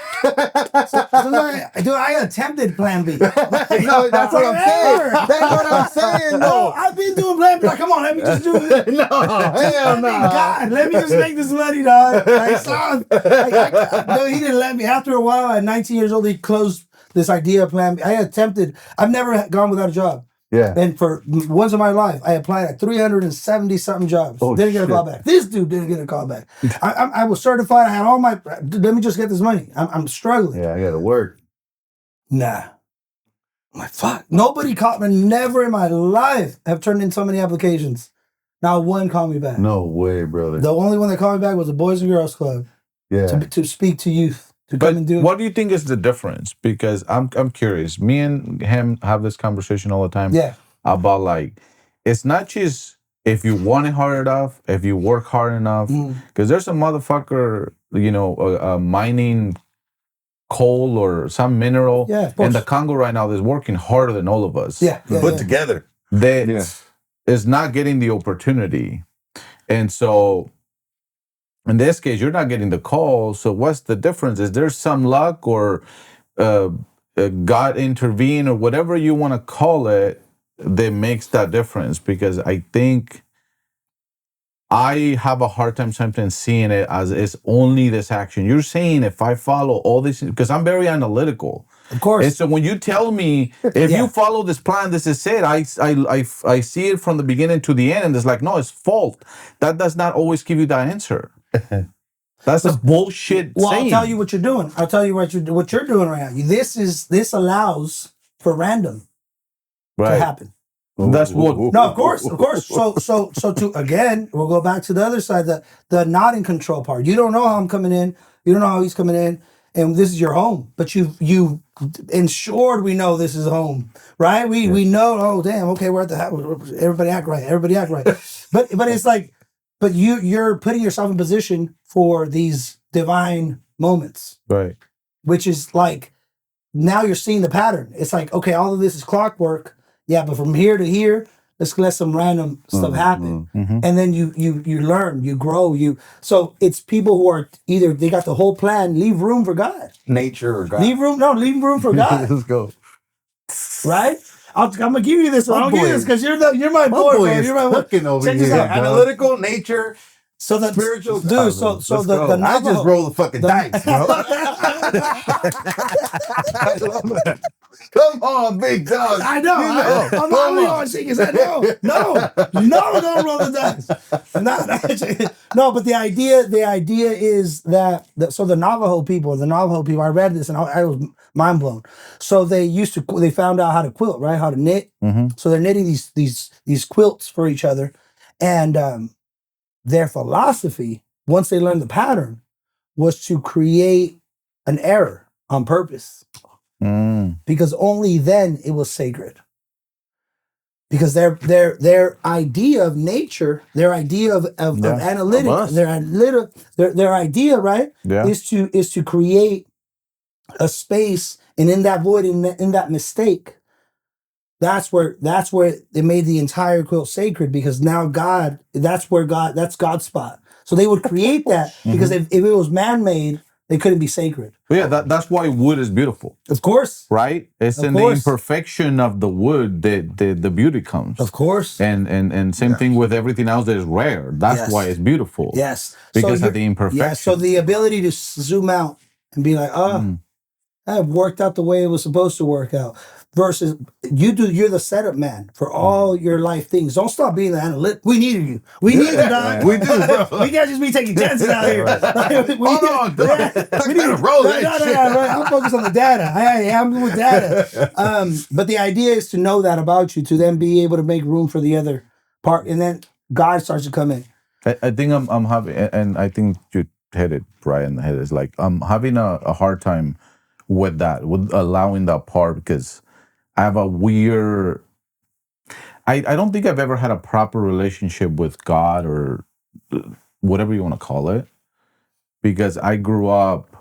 I attempted Plan B. No, that's what I'm saying. That's what I'm saying. No, I've been doing Plan B. Like, come on, let me just do it. No, hell no. God, let me just make this money, dog. No, he didn't let me. After a while, at 19 years old, he closed this idea of Plan B. I've never gone without a job. Yeah. And for once in my life, I applied at 370 something jobs. Didn't get a call back. This dude didn't get a call back. I was certified. I had all my. Let me just get this money. I'm struggling. Yeah, I got to work. Nah. I'm like, fuck. Nobody called me. Never in my life have turned in so many applications. Not one called me back. No way, brother. The only one that called me back was the Boys and Girls Club. Yeah. To speak to youth. But what do you think is the difference? Because I'm curious. Me and him have this conversation all the time. Yeah. About like, it's not just if you want it hard enough, if you work hard enough. Because there's a motherfucker, mining coal or some mineral in the Congo right now that's working harder than all of us. Put together. That is not getting the opportunity. And so in this case, you're not getting the call. So what's the difference? Is there some luck or God intervene or whatever you want to call it that makes that difference? Because I think I have a hard time sometimes seeing it as it's only this action. You're saying if I follow all this, because I'm very analytical. Of course. And so when you tell me, if you follow this plan, this is it, I see it from the beginning to the end, and it's like, no, it's fault. That does not always give you that answer. That's a bullshit saying. I'll tell you what you're doing. I'll tell you what you're doing right now. This allows for random to happen. That's what. No, of course. So to again, we'll go back to the other side, the not in control part. You don't know how I'm coming in. You don't know how he's coming in, and this is your home. But you ensured we know this is home, right? We know. Oh damn. Okay, we're at the house. Everybody act right. But it's like, but you're putting yourself in position for these divine moments, right? Which is like, now you're seeing the pattern. It's like, okay, all of this is clockwork. Yeah, but from here to here, let's let some random stuff happen. And then you learn, you grow, so it's people who are either they got the whole plan, leave room for God. Nature or God. Leave room for God. Let's go. Right? I'm gonna give you this one. I'll give you this because you're my boy, man. You're my boy. Over check here, this out. Analytical, nature. So the spiritual dude, so the I just roll the fucking dice, bro. I love that. Come on, big dog. I know. I'm not really on shaking his head. No, don't roll the dice. No, but the idea is that so the Navajo people, I read this and I was mind blown. So they found out how to quilt, right? How to knit. So they're knitting these quilts for each other, and their philosophy, once they learned the pattern, was to create an error on purpose. Because only then it was sacred. Because their idea of nature, their idea of analytics, their idea, right, is to create a space, and in that void, in that mistake, that's where they made the entire quilt sacred, because now that's God's spot. So they would create that because if it was man-made, they couldn't be sacred. But yeah, that's why wood is beautiful. Of course. Right? It's in the imperfection of the wood that the beauty comes. Of course. And same thing with everything else that is rare. That's why it's beautiful. Yes. Because of the imperfection. Yeah, so the ability to zoom out and be like, have worked out the way it was supposed to work out. Versus you're the setup man for all your life things. Don't stop being the analyst. We needed you. We need you, dog. We do, bro. We can't just be taking chances out here. Hold on, dog. We need to roll that shit. Right. I'm focused on the data. I'm with data. But the idea is to know that about you, to then be able to make room for the other part, and then God starts to come in. I think I'm having, and I think you hit it right in the head. It's like I'm having a hard time with that, with allowing that part, because I have a weird. I don't think I've ever had a proper relationship with God, or whatever you want to call it, because I grew up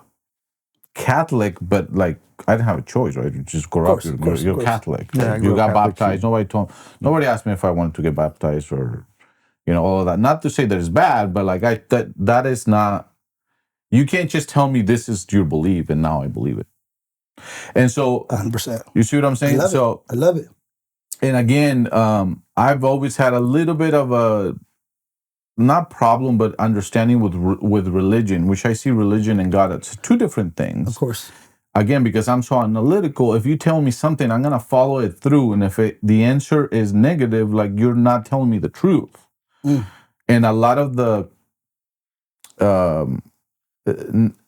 Catholic, but like I didn't have a choice, right? You just grow up, you're Catholic. Yeah, you got baptized. Nobody asked me if I wanted to get baptized, or all of that. Not to say that it's bad, but like that is not. You can't just tell me this is your belief and now I believe it. And so 100%. You see what I'm saying? I love it. And again, I've always had a little bit of a not problem, but understanding with religion, which I see religion and God as two different things. Of course. Again, because I'm so analytical, if you tell me something, I'm gonna follow it through. And if the answer is negative, like you're not telling me the truth. And a lot of the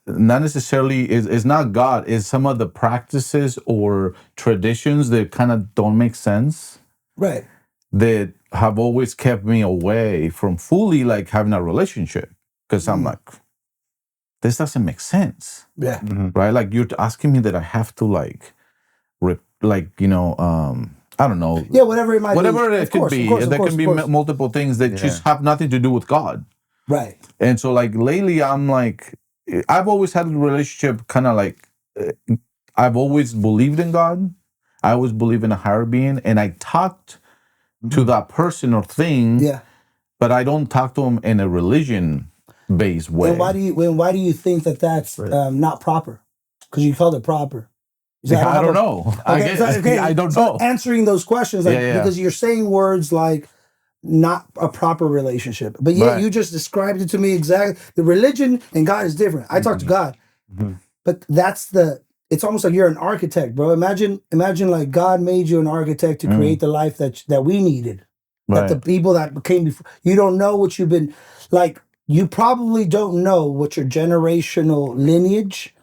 not necessarily is not God, is some of the practices or traditions that kind of don't make sense. Right. That have always kept me away from fully like having a relationship, because I'm like, this doesn't make sense. Yeah. Right? Like you're asking me that I have to like I don't know. Yeah, whatever it might be. Whatever it could be. There can be multiple things that just have nothing to do with God. Right. And so like lately I'm like, I've always had a relationship kind of like, I've always believed in God. I always believe in a higher being. And I talked to that person or thing. Yeah. But I don't talk to them in a religion-based way. And why do you think that that's not proper? Because you called it proper. I don't know. Okay, I don't so know. answering those questions, because you're saying words like not a proper relationship, but yet you just described it to me exactly. The religion and God is different. I talk to God, but it's almost like you're an architect, bro. Imagine like God made you an architect to create the life that we needed. That the people that came before, you don't know what you've been like. You probably don't know what your generational lineage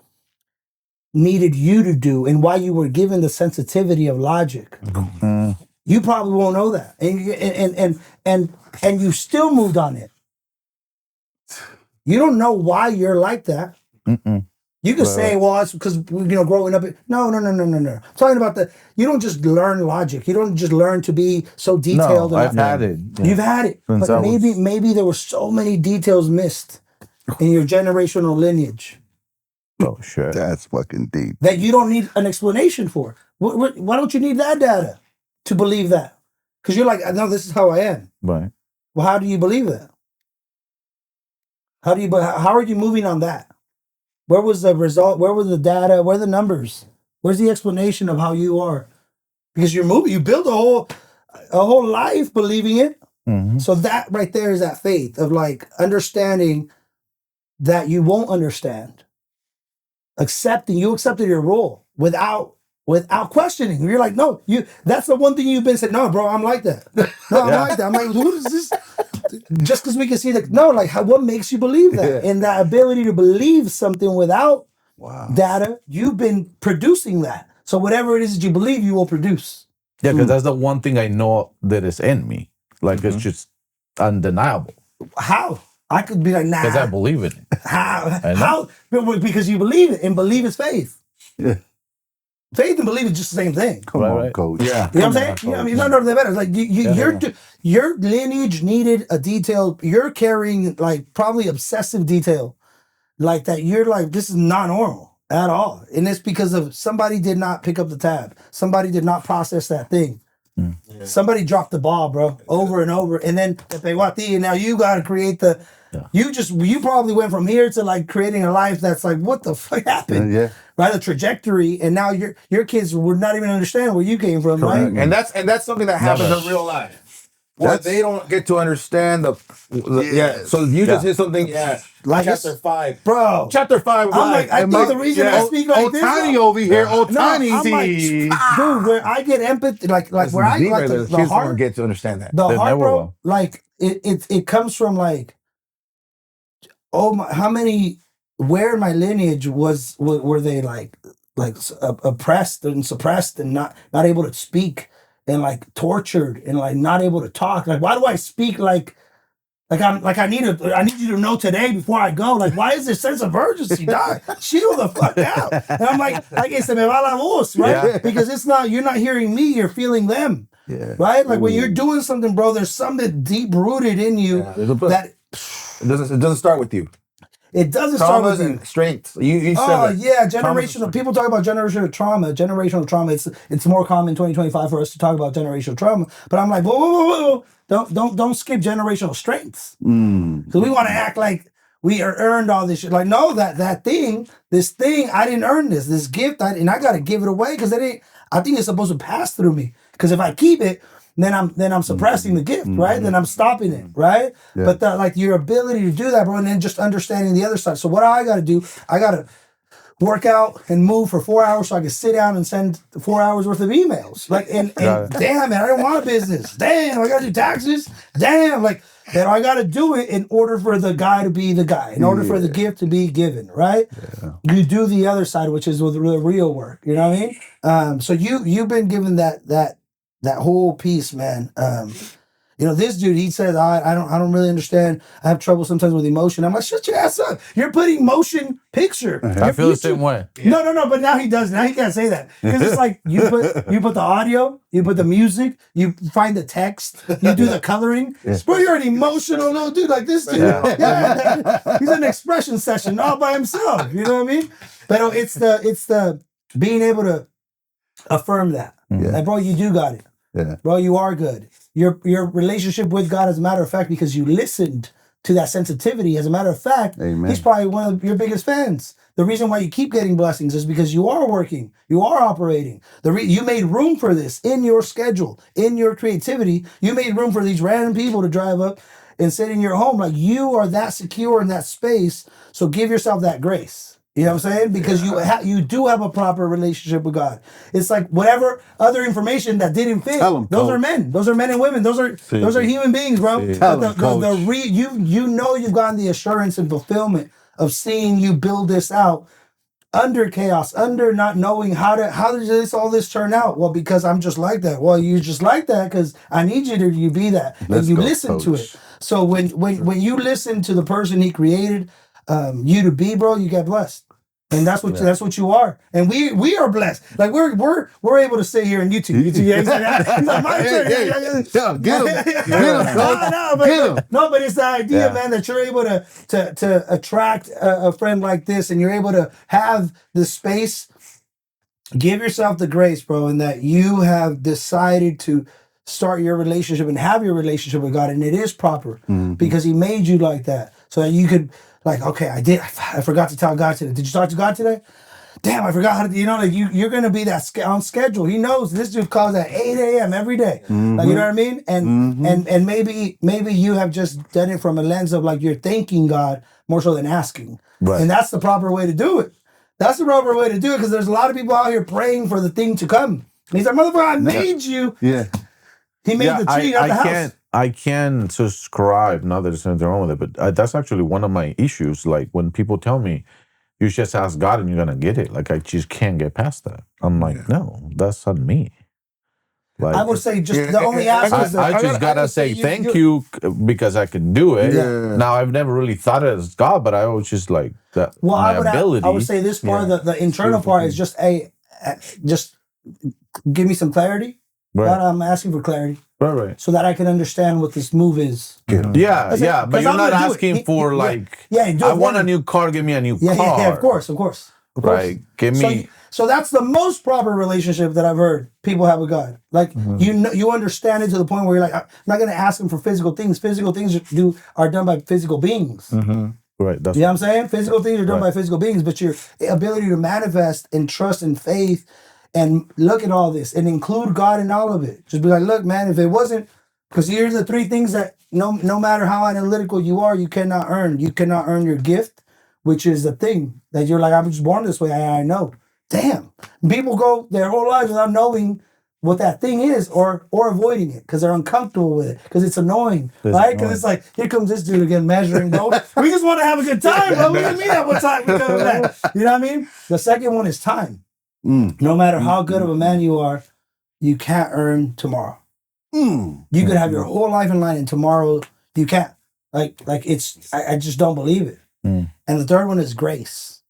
needed you to do and why you were given the sensitivity of logic. You probably won't know that, and you still moved on it. You don't know why you're like that. You can say, well, it's because growing up. No. I'm talking about you don't just learn logic. You don't just learn to be so detailed. No, I've had it. Yeah. You've had it, but maybe there were so many details missed in your generational lineage. Oh shit, that's fucking deep. That you don't need an explanation for. Why don't you need that data to believe that? Because you're like, no, this is how I am. Right. Well, how do you believe that? How are you moving on that? Where was the result? Where was the data? Where are the numbers? Where's the explanation of how you are? Because you're moving, you build a whole life believing it. So that right there is that faith of like understanding that you won't understand. You accepted your role without questioning. You're like, no, that's the one thing you've been saying. No, bro, I'm like that. No, I'm like that. I'm like, who is this? Just because we can see that. No, like what makes you believe that? And that ability to believe something without data, you've been producing that. So whatever it is that you believe, you will produce. Yeah, because that's the one thing I know that is in me. Like it's just undeniable. How? I could be like, nah. Because I believe in it. How? Because you believe it, and believe is faith. Yeah. Faith and belief is just the same thing. Come on, coach. Yeah. You know what I'm saying? It's not nothing better. It's like your lineage needed a detail. You're carrying like probably obsessive detail like that. You're like, this is not normal at all. And it's because of somebody did not pick up the tab. Somebody did not process that thing. Yeah. Somebody dropped the ball, bro, over and over. And then and now you got to create you probably went from here to like creating a life that's like, what the fuck happened? Right, the trajectory, and now your kids would not even understand where you came from, right? And that's something that happens in real life. Or they don't get to understand the So you just hit something. Yeah. Like chapter 5, bro. Chapter 5. I'm like, I think the reason I speak like this, Otani over here, Otani. I'm like, dude, where I get empathy, like where I like the heart, get to understand that. The heart, bro. Like it comes from like, oh my, how many? Where in my lineage were they like oppressed and suppressed and not able to speak and like tortured and like not able to talk? Like, why do I speak like I need you to know today before I go? Like, why is this sense of urgency? Die, chill the fuck out. And I'm like se me va la voz, right? Yeah. Because it's not, you're not hearing me, you're feeling them. Yeah. Right? Like when you're doing something, bro, there's something deep rooted in you that it doesn't start with you. It doesn't start with and strengths. You said generational. People talk about generational trauma. It's more common in 2025 for us to talk about generational trauma. But I'm like, whoa. Don't skip generational strengths. Because we want to act like we earned all this shit. Like, no, this thing, I didn't earn this gift, and I got to give it away because I think it's supposed to pass through me. Because if I keep it, then I'm suppressing the gift, right? Then I'm stopping it, right? Yeah. But like your ability to do that, bro, and then just understanding the other side. So what I got to do, I got to work out and move for 4 hours so I can sit down and send 4 hours worth of emails. Like, and damn, man, I don't want a business. Damn, I got to do taxes. Damn, like, and I got to do it in order for the guy to be the guy, in order for the gift to be given, right? Yeah. You do the other side, which is with the real work. You know what I mean? So you've been given that whole piece, man. This dude, he says, I don't really understand. I have trouble sometimes with emotion. I'm like, shut your ass up. You're putting motion picture. I feel the same way. No. But now he does. Now he can't say that because it's like you put the audio, you put the music, you find the text, you do the coloring. Bro, you're an emotional little dude like this dude. Yeah. He's an expression session all by himself. You know what I mean? But it's the being able to affirm that. Like, bro, you do got it. Yeah. Bro, you are good. Your relationship with God, as a matter of fact, because you listened to that sensitivity, as a matter of fact, Amen. He's probably one of your biggest fans. The reason why you keep getting blessings is because you are working, you are operating. You made room for this in your schedule, in your creativity. You made room for these random people to drive up and sit in your home. Like, you are that secure in that space, so give yourself that grace. You know what I'm saying? Because you do have a proper relationship with God. It's like whatever other information that didn't fit. Those are men. Those are men and women. Those are human beings, bro. You know you've gotten the assurance and fulfillment of seeing you build this out under chaos, under not knowing how does all this turn out? Well, because I'm just like that. Well, you're just like that because I need you to be that. And you listen to it. So when you listen to the person he created you to be, bro, you get blessed. And that's what you are. And we are blessed. Like we're able to sit here on YouTube. He's like, my turn. Get him. No, but it's the idea, man, that you're able to attract a friend like this, and you're able to have the space. Give yourself the grace, bro, and that you have decided to start your relationship and have your relationship with God, and it is proper because He made you like that, so that you could. Like, okay, I forgot to tell God today. Did you talk to God today? Damn, I forgot how to, you're going to be that on schedule. He knows this dude calls at 8 a.m. every day. Like, you know what I mean? And maybe you have just done it from a lens of like, you're thanking God more so than asking. Right. And that's the proper way to do it. That's the proper way to do it because there's a lot of people out here praying for the thing to come. And he's like, motherfucker, I made you. Yeah. He made the tree, not the house. I can subscribe, not that there's anything wrong with it, but that's actually one of my issues. Like when people tell me, you just ask God and you're going to get it. Like I just can't get past that. I'm like, no, that's not me. Like, I would say just the only aspect is that I just got to say thank you because I can do it. Yeah. Now, I've never really thought it as God, but I was just like, that my ability. I would say this part, the internal part is just just give me some clarity. Right. God, I'm asking for clarity. Right. So that I can understand what this move is. Yeah. But you're not asking for I want a new car, give me a new car. Yeah, of course. Right. Give me. So that's the most proper relationship that I've heard people have with God. Like you understand it to the point where you're like, I'm not going to ask him for physical things. Physical things are done by physical beings. Right. You know what I'm saying? Physical things are done by physical beings, but your ability to manifest and trust and faith and look at all this and include God in all of it. Just be like, look, man, if it wasn't Because here's the three things that no matter how analytical you are, you cannot earn. You cannot earn your gift, which is the thing that you're like, I'm just born this way. I know. Damn. People go their whole lives without knowing what that thing is or avoiding it because they're uncomfortable with it because it's annoying, right? Because it's like, here comes this dude again measuring, bro. We just want to have a good time, bro. We didn't mean that one time. We coming back. You know what I mean? The second one is time. No matter how good of a man you are, you can't earn tomorrow. You could have your whole life in line and tomorrow you can't. Like it's, I just don't believe it. And the third one is grace.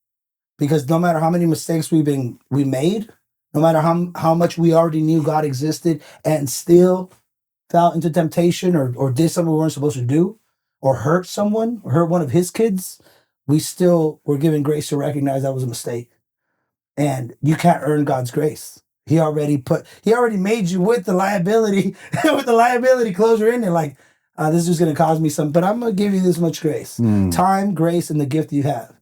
Because no matter how many mistakes we made, no matter how much we already knew God existed and still fell into temptation or did something we weren't supposed to do or hurt someone or hurt one of his kids, we still were given grace to recognize that was a mistake. And you can't earn God's grace. He already made you with the liability, closure in there. Like, this is going to cause me something, but I'm going to give you this much grace. Time, grace, and the gift you have.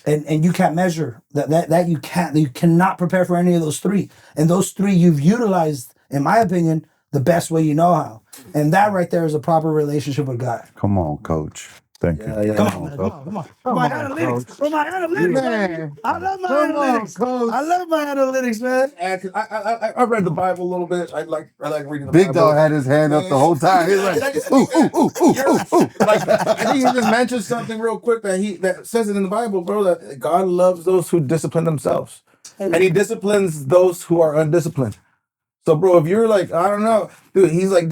And you can't measure that you cannot prepare for any of those three. And those three you've utilized, in my opinion, the best way you know how. And that right there is a proper relationship with God. Come on, Coach. Thank you. Yeah. Come on. My analytics. Man. I love my analytics. Coach. I love my analytics, man. I read the Bible a little bit. I like reading the Big Bible. Dog had his hand up the whole time. He's like, ooh. Like, I think he just mentioned something real quick that says it in the Bible, bro, that God loves those who discipline themselves. And he disciplines those who are undisciplined. So, bro, if you're like, I don't know, dude, he's like,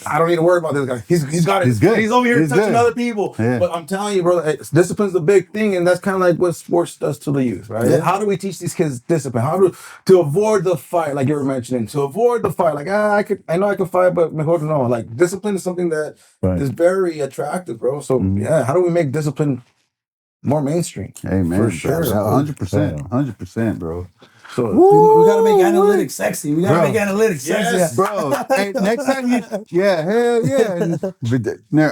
I don't need to worry about this guy. He's got it. He's good. He's over here touching other people. Yeah. But I'm telling you, bro, discipline's the big thing, and that's kind of like what sports does to the youth, right? Yeah. How do we teach these kids discipline? To avoid the fight, like you were mentioning, to avoid the fight. Like, I know I can fight, but hold on. Like, discipline is something that is very attractive, bro. So, yeah, how do we make discipline more mainstream? Amen. For sure. 100%, bro. So we gotta make analytics sexy. We gotta make analytics sexy, bro. Hey, next time hell yeah.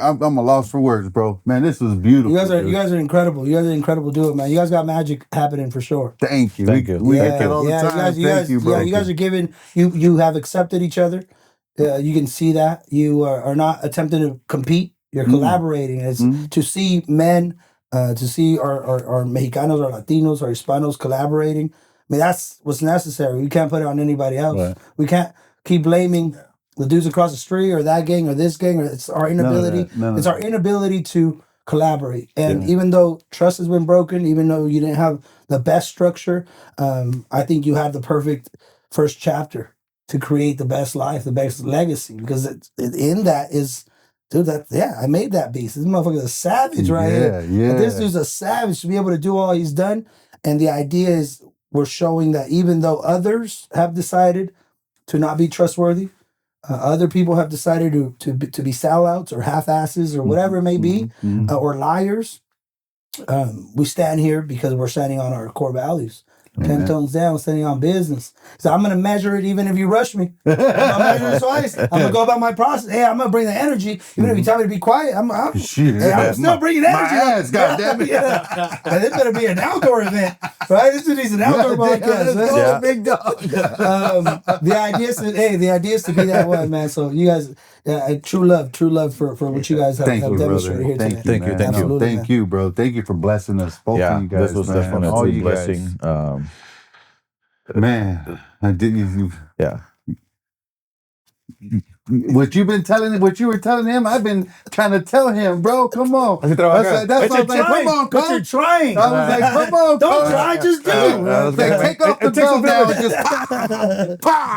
I'm a loss for words, bro. Man, this was beautiful. You guys are incredible. You guys are incredible duo, man. You guys got magic happening for sure. Thank you. Thank you. We get that all the time. Thank you, bro. Yeah, you guys are giving. You have accepted each other. You can see that you are not attempting to compete. You're collaborating. It's to see men, to see our Mexicanos, our Latinos, our Hispanos collaborating. I mean, that's what's necessary. We can't put it on anybody else. Right. We can't keep blaming the dudes across the street or that gang or this gang. Or it's our inability. It's our inability to collaborate. And even though trust has been broken, even though you didn't have the best structure, I think you had the perfect first chapter to create the best life, the best legacy. Because in that is, dude, I made that beast. This motherfucker is a savage right here. Yeah. But this dude's a savage to be able to do all he's done. And the idea is, we're showing that even though others have decided to not be trustworthy, other people have decided to be sellouts or half-asses or whatever it may be, or liars, we stand here because we're standing on our core values. 10 tones down, standing on business. So I'm going to measure it even if you rush me. I'm going to measure it twice. I'm going to go about my process. Hey, I'm going to bring the energy. Even if you tell me to be quiet, I'm still bringing energy. My ass, goddammit. And this better be an outdoor event, right? This is an outdoor podcast. Big Dog. The idea is to be that way, man. So you guys, true love for what you guys have demonstrated here today. Thank you, bro. Thank you for blessing us, both of you guys. This was definitely a blessing. Man, I didn't. What you were telling him, I've been trying to tell him, bro. Come on. That's what I was like, come on, Coach. You're trying. I was like, come on, don't try, just do. Take off the belt now and just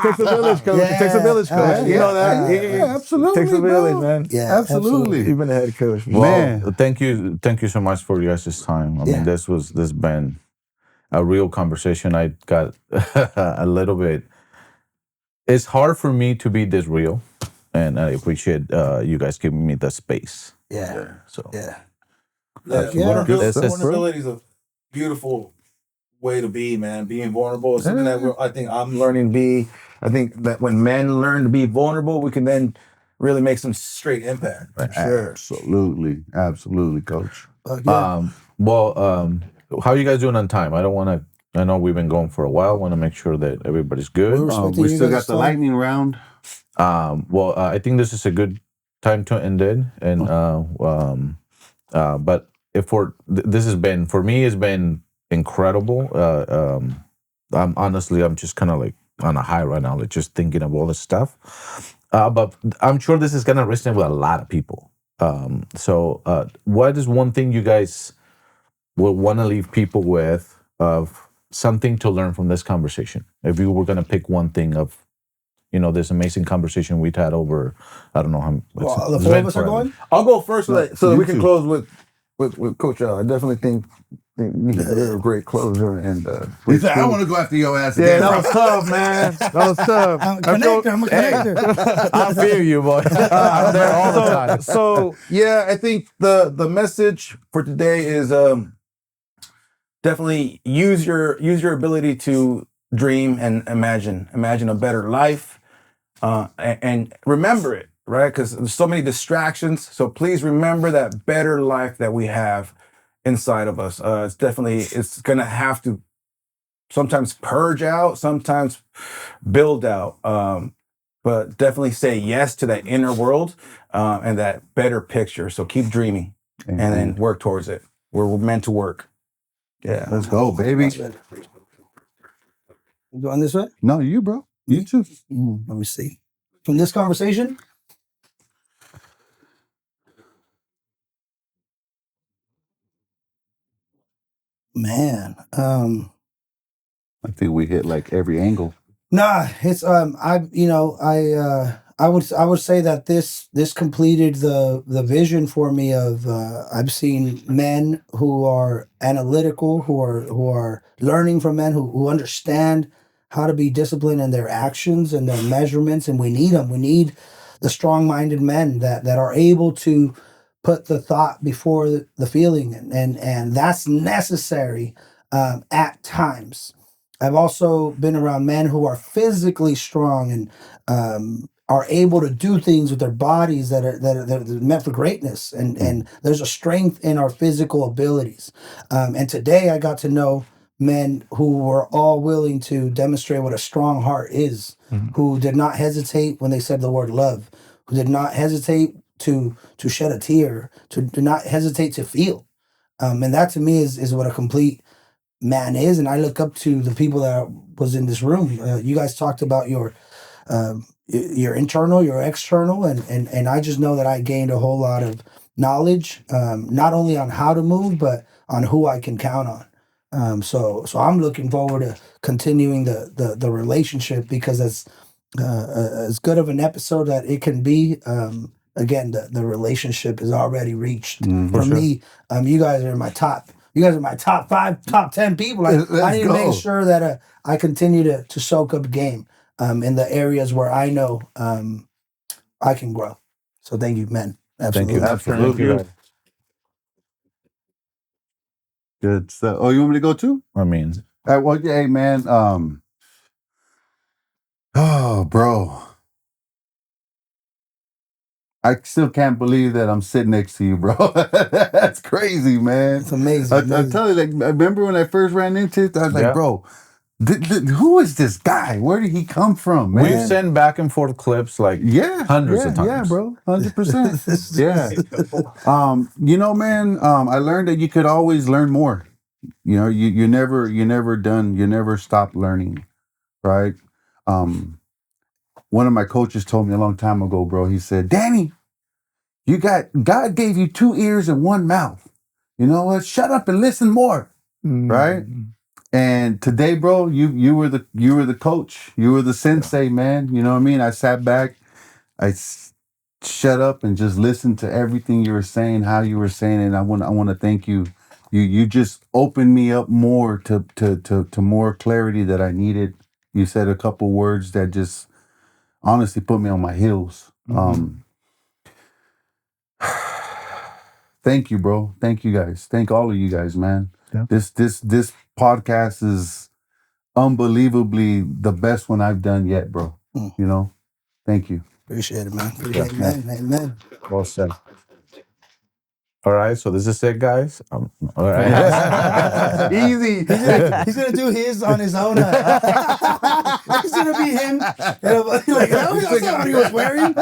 takes a village, Coach. It takes a village, Coach. You know that? Yeah, absolutely. Takes a village, man. Yeah, absolutely. You've been the head coach. Well, thank you so much for your guys' time. I mean, this been a real conversation. I got a little bit. It's hard for me to be this real, and I appreciate you guys giving me the space. Vulnerability is a beautiful way to be, man. Being vulnerable is something that I think I'm learning to be. I think that when men learn to be vulnerable, we can then really make some straight impact. For sure. Absolutely, Coach. How are you guys doing on time? I know we've been going for a while. I want to make sure that everybody's good. We still got the lightning round. Well, I think this is a good time to end it, and but this has been, for me, it's been incredible. I'm honestly, I'm just kind of like on a high right now, like just thinking of all this stuff. But I'm sure this is gonna resonate with a lot of people. So what is one thing you guys will want to leave people with, of something to learn from this conversation? If you were gonna pick one thing of, this amazing conversation we've had over, I don't know how. Well, the four of us are going? I'll go first so that we can close with Coach L. I definitely think you're a great closer. And he said, I want to go after your ass yeah, again. that was tough, man. That was tough. I'm a connector. I feel you, boy. I'm there all the time. So yeah, I think the message for today is definitely use your ability to dream and imagine a better life, and remember it, right? Because there's so many distractions. So please remember that better life that we have inside of us. It's gonna have to sometimes purge out, sometimes build out, but definitely say yes to that inner world and that better picture. So keep dreaming and then work towards it. We're meant to work. Yeah, let's go, baby. You going this way? No, you, bro. You too. Let me see. From this conversation, man, I think we hit like every angle. nah, it's I would say that this completed the vision for me of I've seen men who are analytical, who are learning from men who understand how to be disciplined in their actions and their measurements, and we need them. We need the strong-minded men that are able to put the thought before the feeling, and that's necessary at times. I've also been around men who are physically strong and are able to do things with their bodies that are meant for greatness, and there's a strength in our physical abilities. And today I got to know men who were all willing to demonstrate what a strong heart is, who did not hesitate when they said the word love, who did not hesitate to shed a tear, to do not hesitate to feel. And that to me is what a complete man is. And I look up to the people that was in this room. You guys talked about your internal, your external, and I just know that I gained a whole lot of knowledge, not only on how to move, but on who I can count on. So I'm looking forward to continuing the relationship, because as good of an episode that it can be, again, the relationship is already reached. For me, you guys are my top 5, top 10 people. I need to make sure that I continue to soak up game in the areas where I know I can grow. So thank you, men. Absolutely. Thank you. Absolutely. Good stuff. Oh, you want me to go too? I mean, well, hey, man. Oh, bro. I still can't believe that I'm sitting next to you, bro. That's crazy, man. It's amazing. I'm telling you, like, I remember when I first ran into it, I was like, bro, who is this guy? Where did he come from, man? We've sent back and forth clips like hundreds of times. Yeah, bro, 100%. Yeah. Man, I learned that you could always learn more. You never stop learning, right? One of my coaches told me a long time ago, bro, he said, Danny, God gave you 2 ears and 1 mouth. You know what? Shut up and listen more. Right? And today, bro, you were the coach. You were the sensei, man. You know what I mean? I sat back, I shut up and just listened to everything you were saying, how you were saying it. And I want to thank you. You just opened me up more to more clarity that I needed. You said a couple words that just honestly put me on my heels. Thank you, bro. Thank you guys. Thank all of you guys, man. Yeah. This podcast is unbelievably the best one I've done yet, bro. Thank you. Appreciate it, man. Appreciate it, man. Amen. Well said. All right, so this is it, guys. All right. Easy. He's gonna do his on his own. It's gonna be him. And like, no, that's not what he was wearing.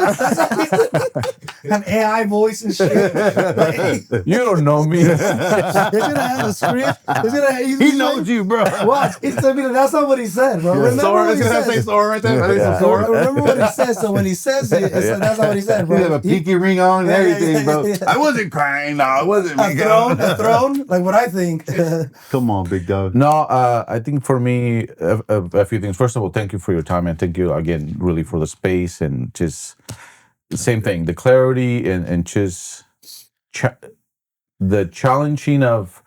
An AI voice and shit. Like, You don't know me. he's gonna have a script. He knows you, bro. Watch. That's not what he said, bro. Remember what he said. Say Sora right there. Remember what he says. So when he says it, that's not what he said, bro. He have a pinky ring on and everything, bro. I wasn't crying. No, I wasn't. A throne. Like what I think. Come on, big dog. No, I think for me, a few things. First of all, thank you for your time, and thank you again, really, for the space and just the same thing, the clarity and just the challenging of.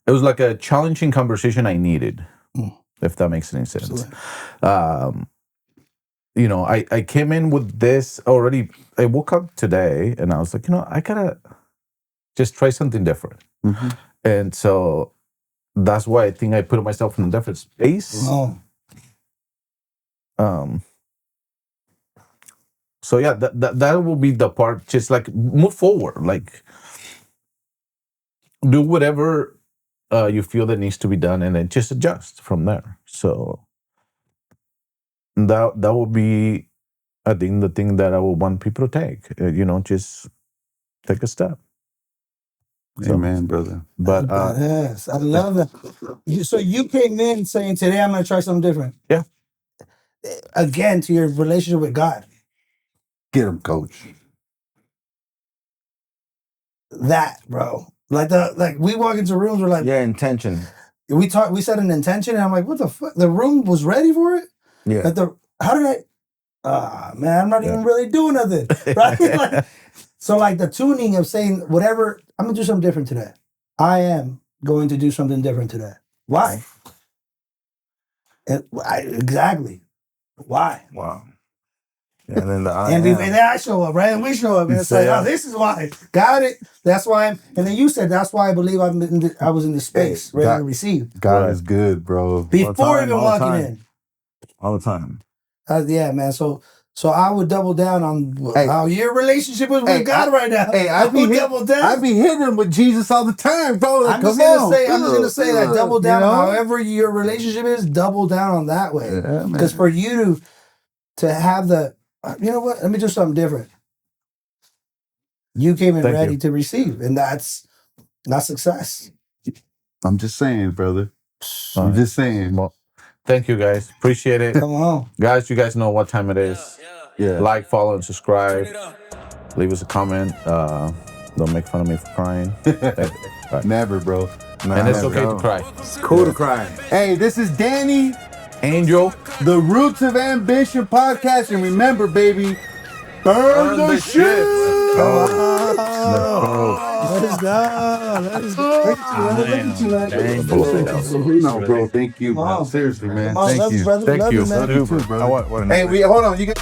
It was like a challenging conversation I needed, if that makes any sense. You know, I came in with this already. I woke up today and I was like, I gotta just try something different. Mm-hmm. And so that's why I think I put myself in a different space. Oh. So yeah, that will be the part. Just like move forward, like do whatever you feel that needs to be done, and then just adjust from there. So that will be, I think, the thing that I will want people to take. Just take a step. Amen, brother. But yes, I love it. So you came in saying, today I'm going to try something different. Yeah. Again, to your relationship with God. Get him, coach. That, bro. Like we walk into rooms, we're like, Yeah, intention. we set an intention, and I'm like, what the fuck? The room was ready for it? Yeah. How did man, I'm not even really doing nothing. Right? So the tuning of saying, whatever, I'm going to do something different today. I am going to do something different today. Why? Exactly. Why? Wow. And then and then I show up, right? And we show up, and it's like, oh, this is why. Got it. That's why and then you said, that's why I believe I was in the space, ready to receive. God is good, bro. Before even walking in. All the time. Yeah, man. So I would double down on how your relationship is with God right now. Hey, I would double down. I be hitting him with Jesus all the time, bro. Like, I'm just gonna say that double down on however your relationship is, double down on that way. Because for you to have you know what? Let me do something different. You came in ready to receive, and that's success. I'm just saying, brother. I'm just saying. Well, thank you, guys. Appreciate it. Come on. Guys, you guys know what time it is. Yeah. Like, follow, and subscribe. Leave us a comment. Don't make fun of me for crying. Right. Never, bro. And it's okay to cry. It's cool to cry. Hey, this is Danny, Angel, the Roots of Ambition podcast. And remember, baby, burn the shit. Let's go. No, bro. Thank you, man. Seriously, man. Thank you. Thank you. Man. You too, brother. What Hey, hold on. You get.